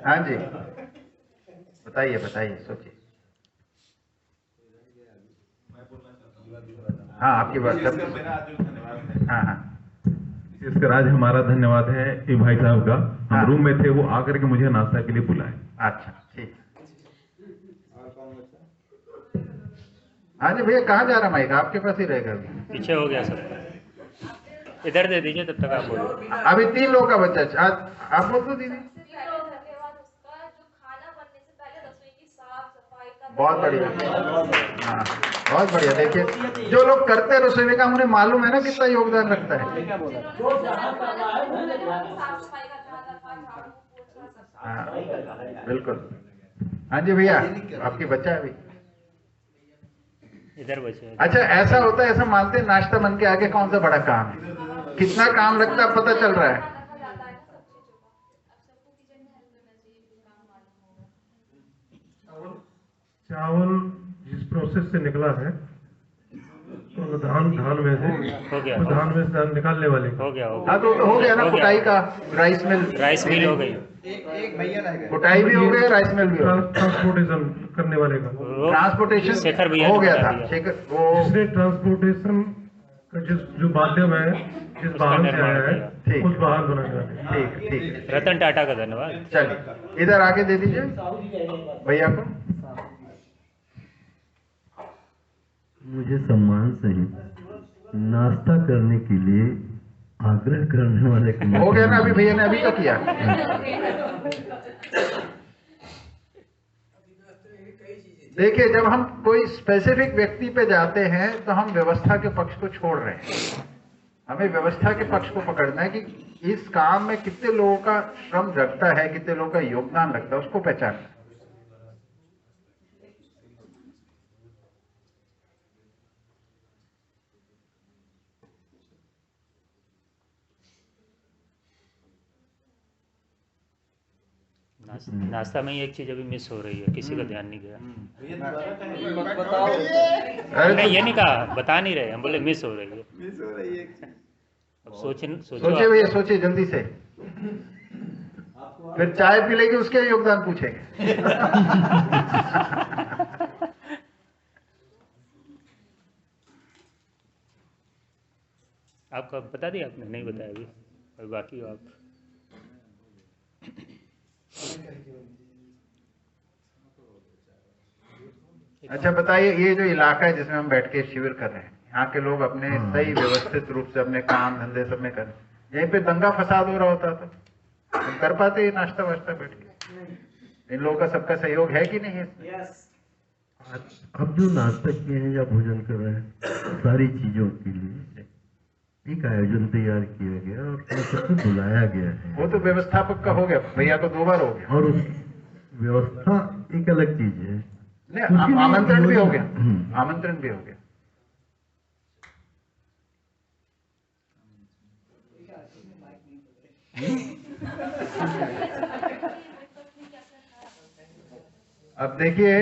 हाँ जी बताइए सोचिए। हाँ आपकी बात कर। हाँ इसका राज हमारा धन्यवाद है ये भाई साहब का। हम रूम में थे, वो आकर के मुझे नाश्ता के लिए बुलाए। अच्छा ठीक। हाँ जी भैया कहाँ जा रहा माइक? आपके पास ही रहेगा अभी। पीछे हो गया सब, इधर दे दीजिए तब तक आप बोलो। अभी 3 लोग का बच्चा। आप बोल दो दीदी। बहुत बढ़िया। हाँ बहुत बढ़िया। देखिए जो लोग करते हैं रसोई का, उन्हें मालूम है ना कितना योगदान रखता है। हाँ बिल्कुल। हाँ जी भैया आपकी बच्चा है अभी इधर बचे। अच्छा ऐसा होता है, ऐसा मानते हैं नाश्ता बन के आगे कौन सा बड़ा काम है? कितना काम लगता है पता चल रहा है। चावल जिस प्रोसेस से निकला है तो धान में से हो गया, धान में से निकालने वाले हो गया। हाँ तो हो गया ना, कुटाई का राइस मिल हो गई। एक भैया रह गए। कुटाई भी हो गया, राइस मिल भी हो गया। ट्रांसपोर्टेशन करने वाले का ट्रांसपोर्टेशन शेखर भैया हो गया था। शेखर वो जिसने ट्रांसपोर्टेशन का जो माध्यम है, जिस वाहन से आया है उस वाहन बनाने वाले। ठीक। रतन टाटा का धन्यवाद। चलिए इधर आगे दे दीजिए भैया को। मुझे सम्मान से नाश्ता करने के लिए आग्रह करने वाले हो गया ना, अभी भैया ने अभी तो किया। देखिए जब हम कोई स्पेसिफिक व्यक्ति पे जाते हैं तो हम व्यवस्था के पक्ष को छोड़ रहे हैं। हमें व्यवस्था के पक्ष को पकड़ना है कि इस काम में कितने लोगों का श्रम लगता है, कितने लोगों का योगदान लगता है, उसको पहचानना है। नाश्ता में ही एक चीज अभी मिस हो रही है, किसी का ध्यान नहीं गया। हमने ये नहीं कहा, बता नहीं रहे, हम बोले मिस हो रही है। अब सोचिए भैया, सोचिए जल्दी से। फिर चाय पी लेगी उसके योगदान पूछेंगे। आपका बता दिया आपने? नहीं बताया अभी, और बाकी आप अच्छा बताइए, ये जो इलाका है जिसमें हम बैठ के शिविर कर रहे हैं, यहाँ के लोग अपने सही व्यवस्थित रूप से अपने काम धंधे सब में करें। यहीं पे दंगा फसाद हो रहा होता तो हम कर पाते हैं नाश्ता वाश्ता बैठ के? इन लोगों का सबका सहयोग है कि नहीं है? अब जो नाश्ता किए हैं या भोजन कर रहे हैं सारी चीजों के लिए एक आयोजन तैयार किया गया और सबको बुलाया गया है। वो तो व्यवस्थापक का हो गया, भैया को 2 बार हो गया। और व्यवस्था एक अलग चीज है। नहीं, आमंत्रण भी हो गया, आमंत्रण भी हो गया। अब देखिए,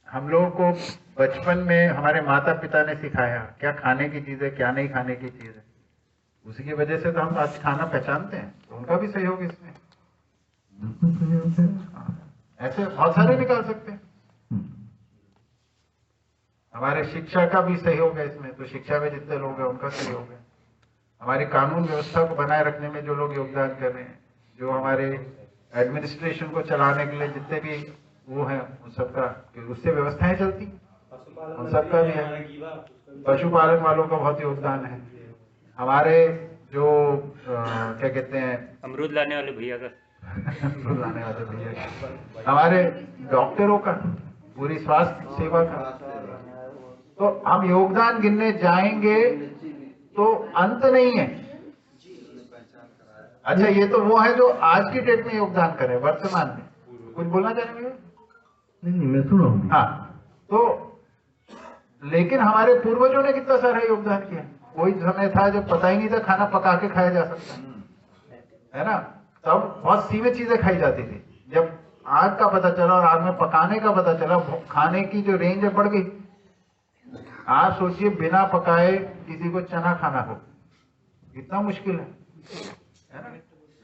हम लोगों को बचपन में हमारे माता पिता ने सिखाया क्या खाने की चीज है, क्या नहीं खाने की चीज है। उसी की वजह से तो हम आज खाना पहचानते हैं, तो उनका भी सहयोग इसमें। ऐसे बहुत सारे निकाल सकते हैं। हमारे शिक्षा का भी सहयोग है इसमें, तो शिक्षा में जितने लोग हैं उनका सहयोग है। हमारी कानून व्यवस्था को बनाए रखने में जो लोग योगदान कर रहे हैं, जो हमारे एडमिनिस्ट्रेशन को चलाने के लिए जितने भी वो हैं, उन सबका, उससे व्यवस्थाएं चलती, उन सबका भी है। पशुपालन वालों का बहुत योगदान है। हमारे जो क्या कहते हैं, अमरूद लाने वाले भैया का अमरूद लाने वाले भैया का, हमारे डॉक्टरों का, पूरी स्वास्थ्य सेवा का। तो हम योगदान गिनने जाएंगे तो अंत नहीं है। अच्छा, ये तो वो है जो आज की डेट में योगदान करे, वर्तमान में। कुछ बोलना चाहेंगे? नहीं, मैं सुन रहा हूँ। हाँ, तो लेकिन हमारे पूर्वजों ने कितना सारा योगदान किया। कोई समय था जब पता ही नहीं था खाना पका के खाया जा सकता है ना, तब बहुत सीमित चीजें खाई जाती थी। जब आग का पता चला और आग में पकाने का पता चला, खाने की जो रेंज है बढ़ गई। आप सोचिए, बिना पकाए किसी को चना खाना हो कितना मुश्किल है ना,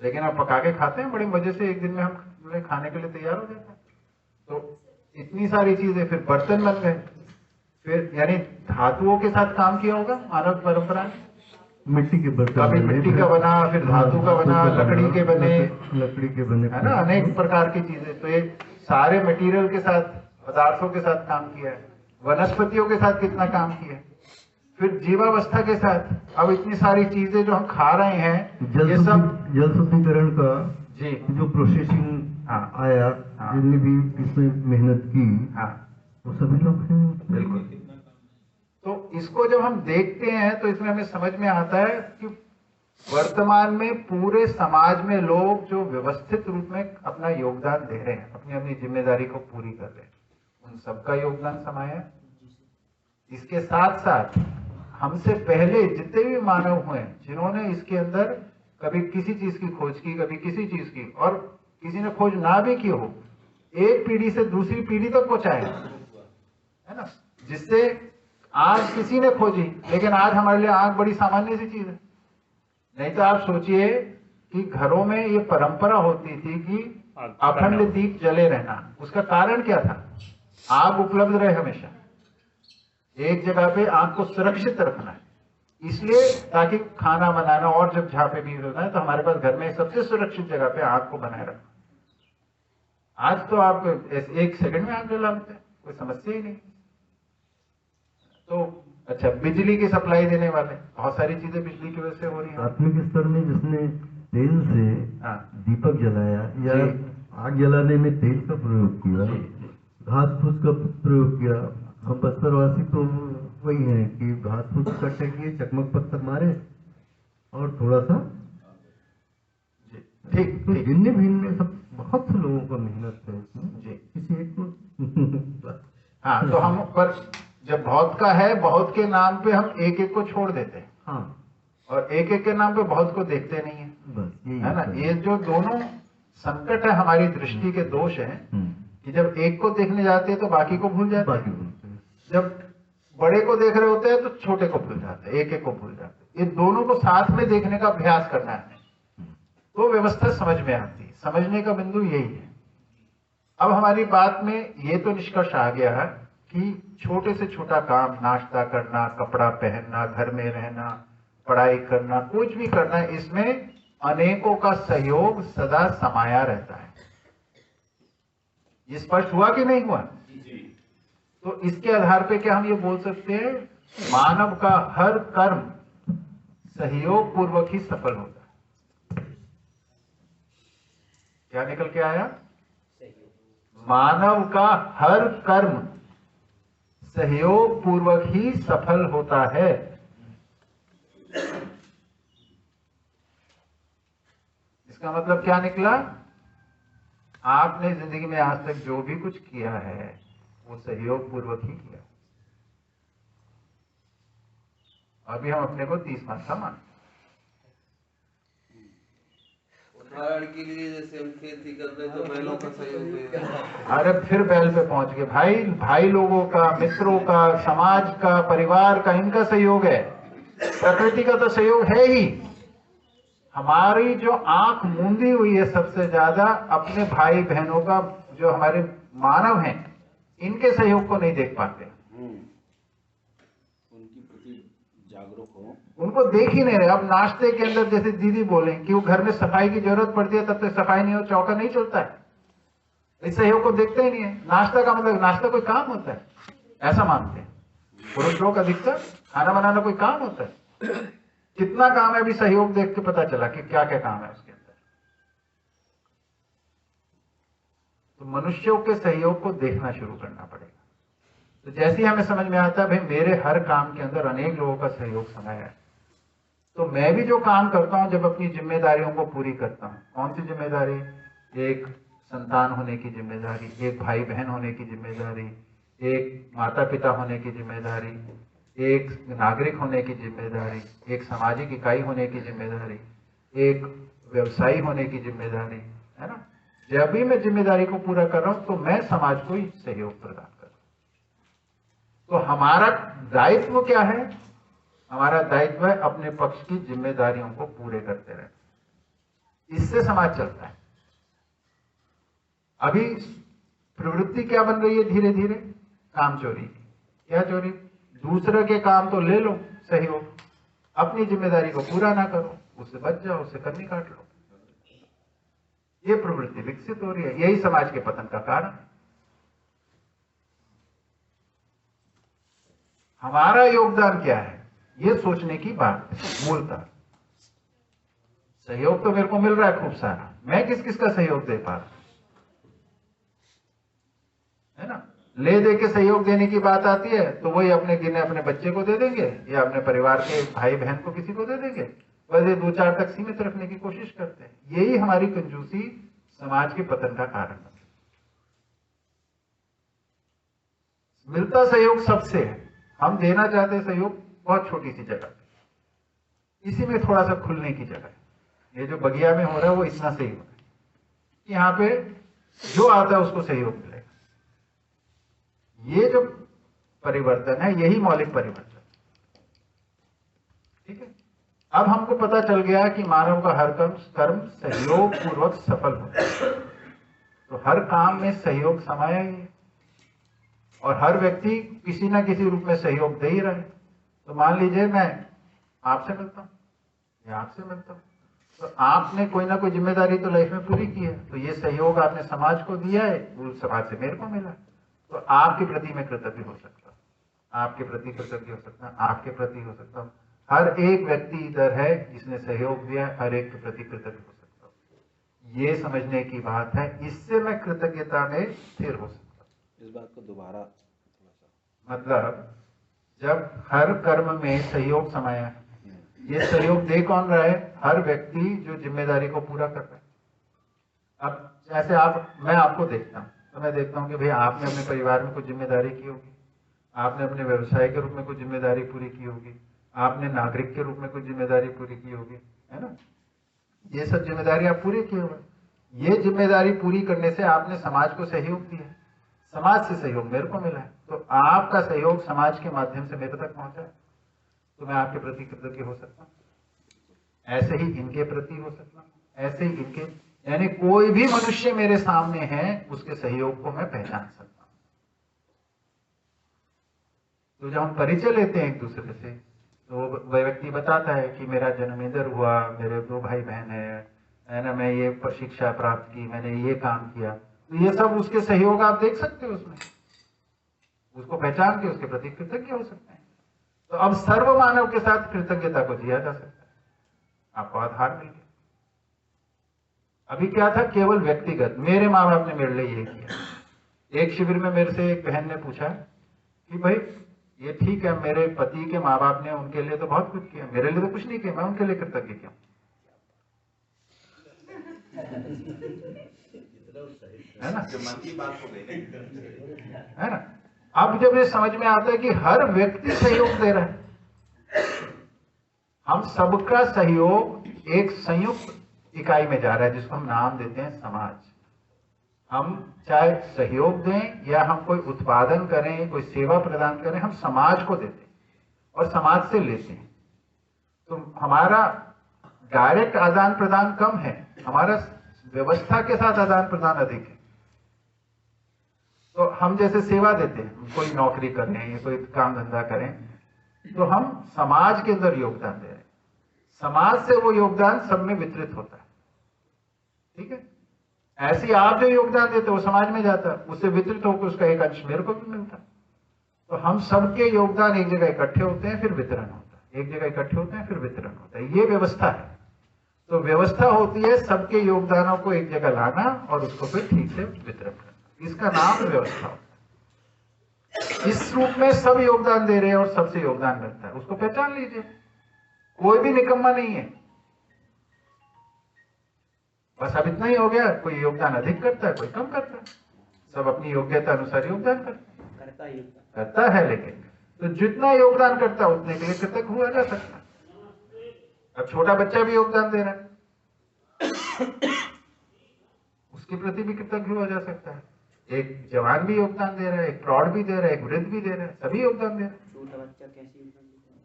लेकिन आप पका के खाते हैं बड़े मजे से, एक दिन में हम खाने के लिए तैयार हो जाते हैं। तो इतनी सारी चीजें, फिर बर्तन बन गए, फिर यानी धातुओं के साथ काम किया होगा मानव परंपरा ने। मिट्टी के बर्तन, कभी मिट्टी का बना, फिर धातु का बना, लकड़ी के बने, है ना, अनेक प्रकार की चीजें। तो ये सारे मटेरियल के साथ, पदार्थों के साथ काम किया है। वनस्पतियों के साथ कितना काम किया है, फिर जीवावस्था के साथ। अब इतनी सारी चीजें जो हम खा रहे हैं, ये सब जल शुद्धिकरण का जी जो प्रोसेसिंग आया, जिनने भी इसमें मेहनत की, वो सभी लोग हैं। बिल्कुल। तो इसको जब हम देखते हैं तो इसमें हमें समझ में आता है कि वर्तमान में पूरे समाज में लोग जो व्यवस्थित रूप में अपना योगदान दे रहे हैं, अपनी अपनी जिम्मेदारी को पूरी कर रहे हैं, उन सबका योगदान समाया है। इसके साथ साथ हमसे पहले जितने भी मानव हुए, जिन्होंने इसके अंदर कभी किसी चीज की खोज की, कभी किसी चीज की, और किसी ने खोज ना भी की हो, एक पीढ़ी से दूसरी पीढ़ी तक पहुंचाया है ना, जिससे आज किसी ने खोजी, लेकिन आज हमारे लिए आग बड़ी सामान्य सी चीज है। नहीं तो आप सोचिए कि घरों में ये परंपरा होती थी कि अखंड दीप जले रहना। उसका कारण क्या था? आग उपलब्ध रहे हमेशा, एक जगह पे आग को सुरक्षित रखना है, इसलिए ताकि खाना बनाना और जब जहां पे भी होना है तो हमारे पास घर में सबसे सुरक्षित जगह पे आग को बनाए रखना। आज तो आप 1 सेकंड में आग जला लेते हैं, कोई समस्या ही नहीं। तो अच्छा, बिजली की सप्लाई देने वाले, बहुत सारी चीजें बिजली की वजह से हो रही हैं। प्राथमिक स्तर में जिसने तेल से दीपक जलाया या आग जलाने में तेल का प्रयोग किया, घास फूस का प्रयोग किया, हम बस्तरवासी तो वही है कि घास फूस इकट्ठे किए, चकमक पत्थर मारे और थोड़ा सा ठीक। तो भिन्न भिन्न सब बहुत से लोगों का मेहनत है इसमें, किसी एक को हाँ, तो हम पर जब बहुत का है, बहुत के नाम पे हम एक एक को छोड़ देते हैं। हाँ, और एक एक के नाम पे बहुत को देखते नहीं है, है ना। ये जो दोनों संकट है, हमारी दृष्टि के दोष हैं कि जब एक को देखने जाते हैं तो बाकी को भूल जाते हैं, जब बड़े को देख रहे होते हैं तो छोटे को भूल जाते हैं, एक एक को भूल जाते हैं। ये दोनों को साथ में देखने का अभ्यास करना है तो व्यवस्था समझ में आती है। समझने का बिंदु यही है। अब हमारी बात में ये तो निष्कर्ष आ गया है कि छोटे से छोटा काम, नाश्ता करना, कपड़ा पहनना, घर में रहना, पढ़ाई करना, कुछ भी करना, इसमें अनेकों का सहयोग सदा समाया रहता है। ये स्पष्ट हुआ कि नहीं हुआ? तो इसके आधार पे क्या हम ये बोल सकते हैं, मानव का हर कर्म सहयोग पूर्वक ही सफल होता है। क्या निकल के आया? मानव का हर कर्म सहयोग पूर्वक ही सफल होता है। इसका मतलब क्या निकला? आपने जिंदगी में आज तक जो भी कुछ किया है वो सहयोग पूर्वक ही किया। अभी हम अपने को 30 मानता मानते। उदाहरण के लिए जैसे हम खेती करते हैं तो बैलों का सहयोग ले। अरे फिर बैल पे पहुंच गए। भाई लोगों का, मित्रों का, समाज का, परिवार का, इनका सहयोग है। प्रकृति का तो सहयोग है ही। हमारी जो आंख मूंदी हुई है सबसे ज्यादा अपने भाई बहनों का, जो हमारे मानव हैं, इनके सहयोग को नहीं देख पाते। उनकी प्रति जागरूक हो, उनको देख ही नहीं रहे। अब नाश्ते के अंदर जैसे दीदी बोले कि वो घर में सफाई की जरूरत पड़ती है, तब तक सफाई नहीं हो, चौका नहीं चलता है। इस सहयोग को देखते ही नहीं है। नाश्ता का मतलब नाश्ता कोई काम होता है, ऐसा मानते हैं पुरुष लोग अधिकतर। खाना बनाना कोई काम होता है? कितना काम है अभी सहयोग देख के पता चला कि क्या क्या काम है उसके अंदर। तो मनुष्यों के सहयोग को देखना शुरू करना पड़ेगा। तो जैसे ही हमें समझ में आता है भाई मेरे हर काम के अंदर अनेक लोगों का सहयोग समय है, तो मैं भी जो काम करता हूं, जब अपनी जिम्मेदारियों को पूरी करता हूं, कौन सी जिम्मेदारी? एक संतान होने की जिम्मेदारी, एक भाई बहन होने की जिम्मेदारी, एक माता पिता होने की जिम्मेदारी, एक नागरिक होने की जिम्मेदारी, एक सामाजिक इकाई होने की जिम्मेदारी, एक व्यवसायी होने की जिम्मेदारी, है ना। जब भी मैं जिम्मेदारी को पूरा कर रहा हूं तो मैं समाज को ही सहयोग प्रदान कर रहा हूं। तो हमारा दायित्व क्या है? हमारा दायित्व है अपने पक्ष की जिम्मेदारियों को पूरे करते रहना। इससे समाज चलता है। अभी प्रवृत्ति क्या बन रही है धीरे धीरे? काम चोरी। क्या चोरी? दूसरे के काम तो ले लो सहयोग, अपनी जिम्मेदारी को पूरा ना करो, उससे बच जाओ, उससे कमी काट लो। ये प्रवृत्ति विकसित हो रही है। यही समाज के पतन का कारण। हमारा योगदान क्या है ये सोचने की बात है मूलतः। सहयोग तो मेरे को मिल रहा है खूब सारा, मैं किस किस का सहयोग दे पा रहा हूं, है ना। ले दे के सहयोग देने की बात आती है तो वही अपने गिने अपने बच्चे को दे देंगे या अपने परिवार के भाई बहन को किसी को दे देंगे, बस ये 2-4 तक सीमित रखने की कोशिश करते हैं। यही हमारी कंजूसी समाज के पतन का कारण है। मिलता सहयोग सबसे है, हम देना चाहते हैं सहयोग बहुत छोटी सी जगह, इसी में थोड़ा सा खुलने की जगह है। ये जो बगिया में हो रहा है वो इतना सही हो रहा है कि यहाँ पे जो आता है उसको सहयोग मिलेगा। ये जो परिवर्तन है यही मौलिक परिवर्तन, ठीक है। अब हमको पता चल गया कि मानव का हर कर्म सहयोग पूर्वक सफल होता है। तो हर काम में सहयोग समाया ही है और हर व्यक्ति किसी ना किसी रूप में सहयोग दे ही रहा है। तो मान लीजिए मैं आपसे मिलता हूं या आपसे मिलता हूं, तो आपने कोई ना कोई जिम्मेदारी तो लाइफ में पूरी की है, तो ये सहयोग आपने समाज को दिया है, वो समाज से मेरे को मिला। तो आपके प्रति मैं कृतज्ञ हो सकता हूँ, आपके प्रति कृतज्ञ हो सकता हूँ, आपके प्रति हो सकता हूँ। हर एक व्यक्ति इधर है जिसने सहयोग दिया, हर एक के प्रति कृतज्ञ हो सकता हूँ। ये समझने की बात है, इससे मैं कृतज्ञता में स्थिर हो सकता हूँ। इस बात को दोबारा मतलब जब हर कर्म में सहयोग समाया है, ये सहयोग दे कौन रहा है? हर व्यक्ति जो जिम्मेदारी को पूरा कर रहा है। अब जैसे मैं आपको देखता हूँ तो मैं देखता हूँ कि भाई आपने अपने परिवार में कुछ जिम्मेदारी की होगी, आपने अपने व्यवसाय के रूप में कुछ जिम्मेदारी पूरी की होगी, आपने नागरिक के रूप में कुछ जिम्मेदारी पूरी की होगी, है ना। ये सब जिम्मेदारी आप पूरी की होगी। ये जिम्मेदारी पूरी करने से आपने समाज को सहयोग दिया, समाज से सहयोग मेरे को मिला है। तो आपका सहयोग समाज के माध्यम से मेरे तक पहुंचा है, तो मैं आपके प्रति कृतज्ञ हो सकता हूँ। ऐसे ही इनके प्रति हो सकता हूँ, ऐसे ही इनके, यानी कोई भी मनुष्य मेरे सामने है उसके सहयोग को मैं पहचान सकता हूँ। तो जब हम परिचय लेते हैं एक दूसरे से तो वह व्यक्ति बताता है कि मेरा जन्म इधर हुआ, मेरे 2 भाई बहन है ना, मैं ये शिक्षा प्राप्त की, मैंने ये काम किया, तो ये सब उसके सहयोग आप देख सकते हो उसमें, उसको पहचान के उसके प्रति कृतज्ञ हो सकते हैं। तो अब सर्व मानव के साथ कृतज्ञता को जिया जा सकता है, आपको आधार मिल गया। अभी क्या था? केवल व्यक्तिगत, मेरे माँ बाप ने मेरे लिए ये किया। एक शिविर में मेरे से एक बहन ने पूछा कि भाई ये ठीक है, मेरे पति के माँ बाप ने उनके लिए तो बहुत कुछ किया, मेरे लिए तो कुछ नहीं किया, मैं उनके लिए कृतज्ञ क्यों? है ना? मन की बात हो गई, है ना? अब जब ये समझ में आता है कि हर व्यक्ति सहयोग दे रहा है, हम सबका सहयोग एक संयुक्त इकाई में जा रहा है जिसको हम नाम देते हैं समाज। हम चाहे सहयोग दें या हम कोई उत्पादन करें, कोई सेवा प्रदान करें, हम समाज को देते हैं और समाज से लेते हैं। तो हमारा डायरेक्ट आदान प्रदान कम है, हमारा व्यवस्था के साथ आदान प्रदान अधिक है। तो हम जैसे सेवा देते हैं, कोई नौकरी करें या कोई काम धंधा करें, तो हम समाज के अंदर योगदान दे रहे हैं, समाज से वो योगदान सब में वितरित होता है। ठीक है? ऐसे ही आप जो योगदान देते हो वो समाज में जाता है, उससे वितरित होकर उसका एक अंश मेरे को भी मिलता है। तो हम सबके योगदान एक जगह इकट्ठे होते हैं, फिर वितरण होता है, एक जगह इकट्ठे होते हैं, फिर वितरण होता है। ये व्यवस्था है। तो व्यवस्था होती है सबके योगदानों को एक जगह लाना और उसको फिर ठीक से वितरण करना, इसका नाम व्यवस्था होता है। इस रूप में सब योगदान दे रहे हैं और सबसे योगदान मिलता है, उसको पहचान लीजिए। कोई भी निकम्मा नहीं है, बस अब इतना ही हो गया, कोई योगदान अधिक करता है, कोई कम करता है, सब अपनी योग्यता अनुसार योगदान करता है। लेकिन तो जितना योगदान करता है उतने के लिए कृतज्ञ हुआ जा सकता है। अब छोटा बच्चा भी योगदान दे रहा है, उसके प्रति भी कृतज्ञ हुआ जा सकता है। एक जवान भी योगदान दे रहा है, एक प्रौढ़ भी दे रहा है, एक वृद्ध भी दे रहा है, सभी योगदान दे रहे हैं। छोटा बच्चा कैसे योगदान देता है?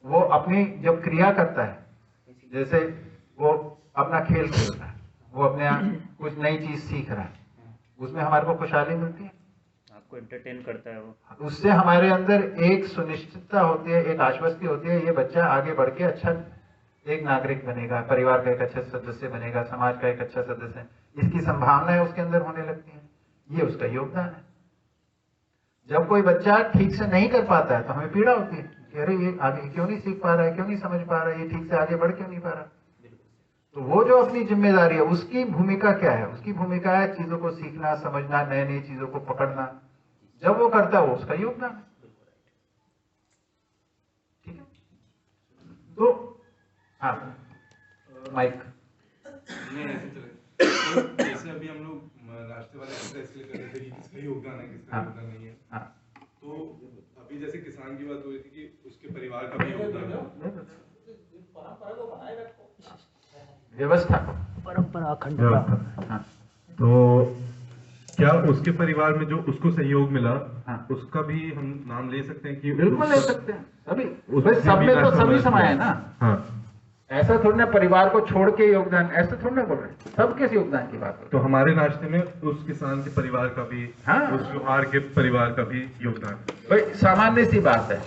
वो अपनी जब क्रिया करता है, जैसे वो अपना खेल खेलता है, वो अपने कुछ नई चीज सीख रहा है, उसमें हमारे को खुशहाली मिलती है, आपको एंटरटेन करता है वो। उससे हमारे अंदर एक सुनिश्चितता होती है, एक आश्वस्ति होती है, ये बच्चा आगे बढ़ के अच्छा एक नागरिक बनेगा, परिवार का एक अच्छा सदस्य बनेगा, समाज का एक अच्छा सदस्य, इसकी संभावनाएं उसके अंदर होने लगती हैं। ये उसका योगदान है। जब कोई बच्चा ठीक से नहीं कर पाता है तो हमें पीड़ा होती है कि अरे ये आगे क्यों नहीं सीख पा रहा है, क्यों नहीं समझ पा रहा है, ये ठीक से आगे बढ़ क्यों नहीं पा रहा। तो वो जो अपनी जिम्मेदारी है, उसकी भूमिका क्या है? उसकी भूमिका है चीजों को सीखना, समझना, नई नई चीजों को पकड़ना। जब वो करता है वो उसका योगदान है। ठीक है? तो हाँ, माइक। जैसे अभी हम लोग राष्ट्रीय वाले एक्सप्रेस के लिए कर रहे थे कि किसका योगदान है, किसका योगदान नहीं है। तो अभी जैसे किसान की बात हो रही थी कि उसके परिवार का भी योगदान है, व्यवस्था परंपरा अखंडता। हाँ। तो क्या उसके परिवार में जो उसको सहयोग मिला, उसका भी हम नाम ले सकते हैं कि बिल्कुल ले सकते हैं। सभी सब में तो सभी समाये ना। हाँ, ऐसा थोड़ी ना परिवार को छोड़ के योगदान, ऐसा थोड़ी ना बोल रहे, सबके योगदान की बात हो। तो हमारे रास्ते में उस किसान के परिवार का भी, उस त्योहार के परिवार का भी योगदान। भाई सामान्य सी बात है,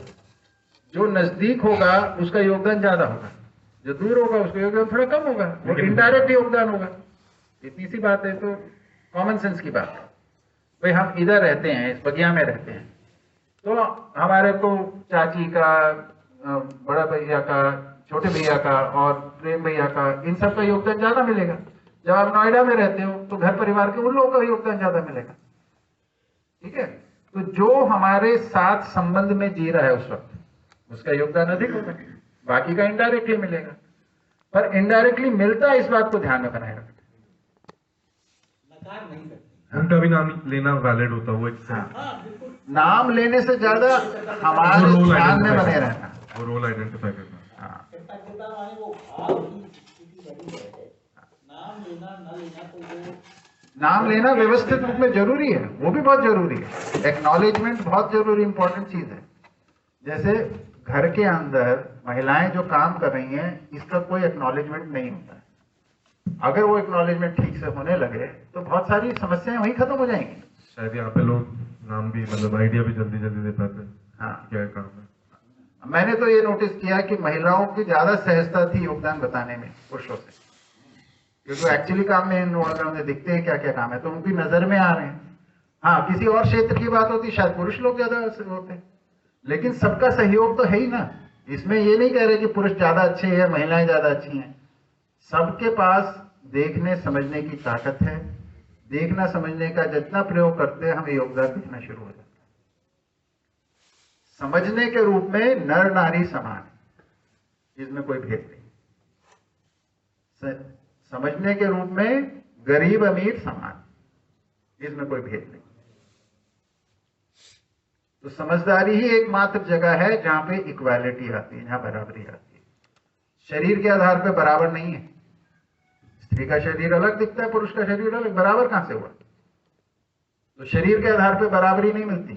जो नजदीक होगा उसका योगदान ज्यादा होगा, जो दूर होगा उसका योगदान थोड़ा कम होगा, और इनडायरेक्ट योगदान होगा। इतनी सी बात है, तो कॉमन सेंस की बात है। भाई हम इधर रहते हैं, इस बगिया में रहते हैं, तो हमारे को चाची का, बड़ा भैया का, छोटे भैया का और प्रेम भैया का, इन सब का योगदान ज्यादा मिलेगा। जब आप नोएडा में रहते हो तो घर परिवार के उन लोगों का योगदान ज्यादा मिलेगा। ठीक है? तो जो हमारे साथ संबंध में जी रहा है उस वक्त, उसका योगदान अधिक होगा, बाकी का इनडायरेक्टली मिलेगा। पर इनडायरेक्टली मिलता है, इस बात को ध्यान में बनाए रखना। उनका भी नाम लेना वैलिड होता है, वो एक नाम लेने से ज्यादा हमारे ध्यान में बने रहना, वो रोल आइडेंटिफाई करना। नाम लेना व्यवस्थित रूप में जरूरी है, वो भी बहुत जरूरी है। एक्नॉलेजमेंट बहुत जरूरी इंपॉर्टेंट चीज है। जैसे घर के अंदर महिलाएं जो काम कर रही हैं, इसका कोई एक्नॉलेजमेंट नहीं होता है। अगर वो एक्नॉलेजमेंट ठीक से होने लगे तो बहुत सारी समस्याएं वहीं खत्म हो जाएंगी। शायद यहाँ पे लोग नाम भी, मतलब आइडिया भी जल्दी जल्दी दे पाते हैं। हाँ, क्या काम है। मैंने तो ये नोटिस किया कि महिलाओं की ज्यादा सहजता थी योगदान बताने में पुरुषों से, क्योंकि एक्चुअली काम में इन्वॉल्व होते दिखते हैं क्या क्या काम है, तो उनकी नजर में आ रहे हैं। हाँ, किसी और क्षेत्र की बात होती शायद पुरुष लोग ज्यादा होते हैं, लेकिन सबका सहयोग तो है ही ना। इसमें ये नहीं कह रहे कि पुरुष ज्यादा अच्छे हैं, महिलाएं ज्यादा अच्छी हैं। सबके पास देखने समझने की ताकत है। देखना समझने का जितना प्रयोग करते हैं, हमें योगदान दिखना शुरू हो जाता है। समझने के रूप में नर नारी समान है, इसमें कोई भेद नहीं। समझने के रूप में गरीब अमीर समान, इसमें कोई भेद नहीं। तो समझदारी ही एकमात्र जगह है जहां पे इक्वालिटी आती है, जहां बराबरी आती है। शरीर के आधार पे बराबर नहीं है। स्त्री का शरीर अलग दिखता है, पुरुष का शरीर अलग, बराबर कहां से हुआ? तो शरीर के आधार पे बराबरी नहीं मिलती।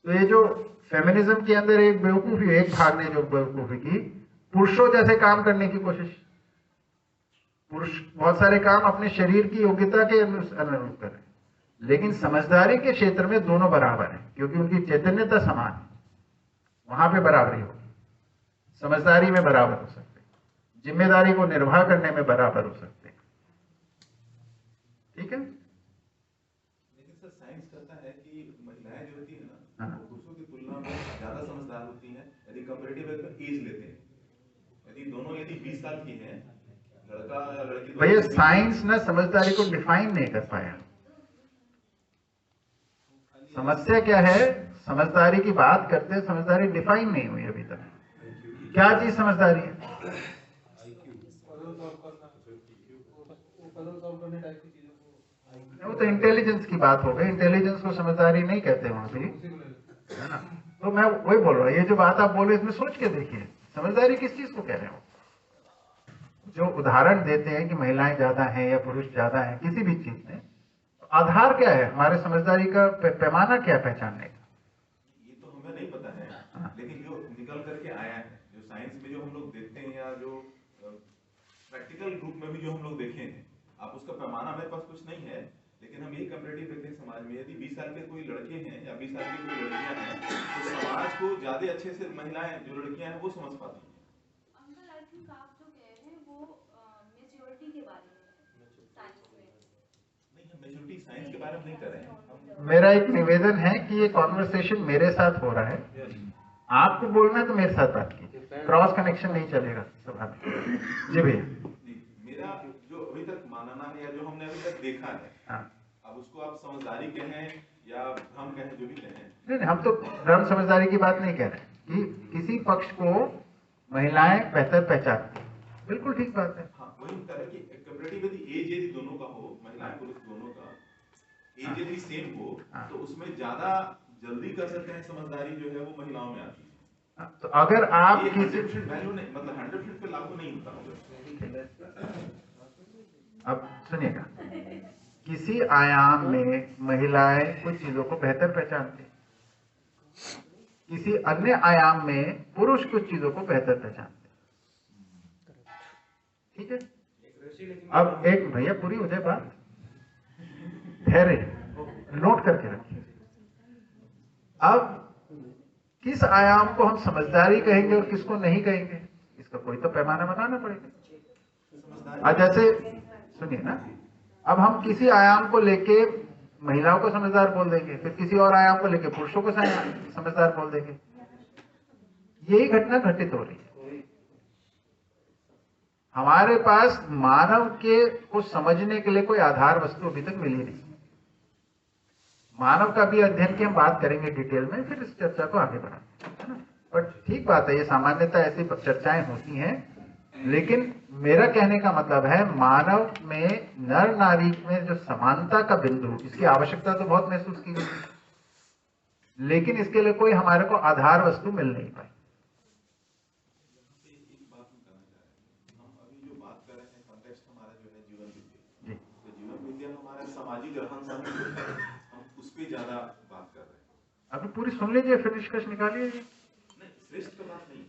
तो ये जो फेमिनिज्म के अंदर एक बेवकूफी, एक भाग ने जो बेवकूफी की, पुरुषों जैसे काम करने की कोशिश। पुरुष बहुत सारे काम अपने शरीर की योग्यता के अनुरूप कर रहे हैं, लेकिन समझदारी के क्षेत्र में दोनों बराबर हैं, क्योंकि उनकी चैतन्यता समान है। वहां पे बराबरी होगी। समझदारी में बराबर हो सकते हैं, जिम्मेदारी को निर्वाह करने में बराबर हो सकते हैं। ठीक है। लेकिन सर साइंस कहता है कि महिलाएं जो होती है ना, वो पुरुषों की तुलना में ज्यादा समझदार होती हैं यदि कंपैरेटिव एज लेते हैं। यदि दोनों 20 साल की हैं, लड़का या लड़की, भैया साइंस ना समझदारी को डिफाइन नहीं कर पाया। समस्या क्या है, समझदारी की बात करते हैं, समझदारी डिफाइन नहीं हुई अभी तक। क्या चीज समझदारी है? वो तो इंटेलिजेंस की बात हो गई, इंटेलिजेंस को समझदारी नहीं कहते वहां पे, है ना। तो मैं वही बोल रहा हूँ, ये जो बात आप बोल रहे हैं इसमें सोच के देखिए, समझदारी किस चीज को कह रहे हो। जो उदाहरण देते हैं कि महिलाएं ज्यादा हैं या पुरुष ज्यादा हैं किसी भी चीज में, आधार क्या है हमारे समझदारी का, पैमाना क्या पहचानने का? ये तो हमें नहीं पता है, लेकिन जो निकल करके आया है, जो साइंस में जो हम लोग देखते हैं या जो प्रैक्टिकल रूप में भी जो हम लोग देखे हैं, आप उसका पैमाना मेरे पास कुछ नहीं है, लेकिन हम यही कंपैरेटिव देखते हैं समाज में। यदि 20 साल के कोई लड़के हैं या 20 साल की कोई लड़कियां हैं, तो समाज को ज्यादा अच्छे से महिलाएं जो लड़कियां हैं वो समझ पाती हैं। साइंस के बारे में नहीं कर रहे हैं। मेरा एक निवेदन है कि ये कॉन्वर्सेशन मेरे साथ हो रहा है, आपको बोलना है तो मेरे साथ बात कीजिए, क्रॉस कनेक्शन नहीं चलेगा सभा में। जी भैया। मेरा जो अभी तक मानना है या जो हमने अभी तक देखा है, अब उसको आप समझदारी कहें या भ्रम कहें, जो भी कहें। नहीं, हम तो भ्रम समझदारी की बात नहीं कह रहे कि किसी पक्ष को महिलाएं बेहतर पहचानती हैं, बिल्कुल ठीक बात है। हाँ, वही तरह की कंपैरेटिव एज यदि दोनों का हो, महिलाएं पुरुष दोनों का एज यदि सेम हो, तो उसमें ज्यादा जल्दी कर सकते हैं समझदारी जो है वो महिलाओं में आती है। तो अगर आप किसी 100% वैल्यू नहीं, मतलब 100% पे लागू नहीं होता होगा। अब सुनिएगा, किसी आयाम में महिलाएं कुछ चीजों को बेहतर पहचानती हैं, किसी अन्य आयाम में पुरुष कुछ चीजों को बेहतर पहचानते हैं। ठीक है। अब एक भैया पूरी हो जाए बात, ठहरे, नोट करके रखिए। अब किस आयाम को हम समझदारी कहेंगे और किसको नहीं कहेंगे, इसका कोई तो पैमाना बनाना पड़ेगा। आज जैसे सुनिए ना, अब हम किसी आयाम को लेके महिलाओं को समझदार बोल देंगे, फिर किसी और आयाम को लेके पुरुषों को समझदार बोल देंगे। यही घटना घटित हो रही है। हमारे पास मानव के को समझने के लिए कोई आधार वस्तु अभी तक मिली नहीं। मानव का भी अध्ययन की हम बात करेंगे डिटेल में, फिर इस चर्चा को आगे बढ़ाएंगे, है ना। पर ठीक बात है, ये सामान्यतः ऐसी चर्चाएं होती हैं, लेकिन मेरा कहने का मतलब है मानव में नर नारी में जो समानता का बिंदु, इसकी आवश्यकता तो बहुत महसूस की गई, लेकिन इसके लिए कोई हमारे को आधार वस्तु मिल नहीं पाई। सामाजिक रहन सहन हम उस पे ज्यादा बात कर रहे हैं। अभी पूरी सुन लीजिए फिर निष्कर्ष निकालिए। श्रेष्ठ का बात नहीं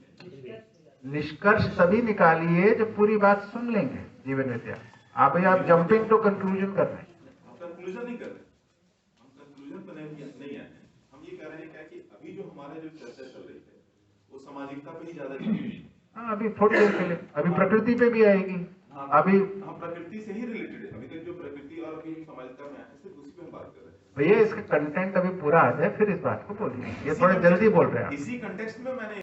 है, निष्कर्ष तभी निकालिए जब पूरी बात सुन लेंगे। जीवन विद्या आप जंपिंग टू कंक्लूजन कर रहे हैं। हम कंक्लूजन नहीं कर रहे, हम कंक्लूजन पर नहीं आए। हम ये कह रहे हैं क्या कि अभी जो हमारा जो चर्चा चल रही है वो सामाजिकता पे ही ज्यादा चल रही है। हाँ, अभी थोड़ी देर के लिए, अभी प्रकृति पे भी आएगी। अभी हम प्रकृति से ही रिलेटेड है, अभी तक जो प्रकृति और अभी समाजता में है सिर्फ उसी पे हम बात कर रहे हैं। भैया इसका कंटेंट अभी पूरा आ जाए फिर इस बात को बोलिए, ये थोड़े जल्दी बोल रहे हैं। इसी कंटेक्स्ट में मैंने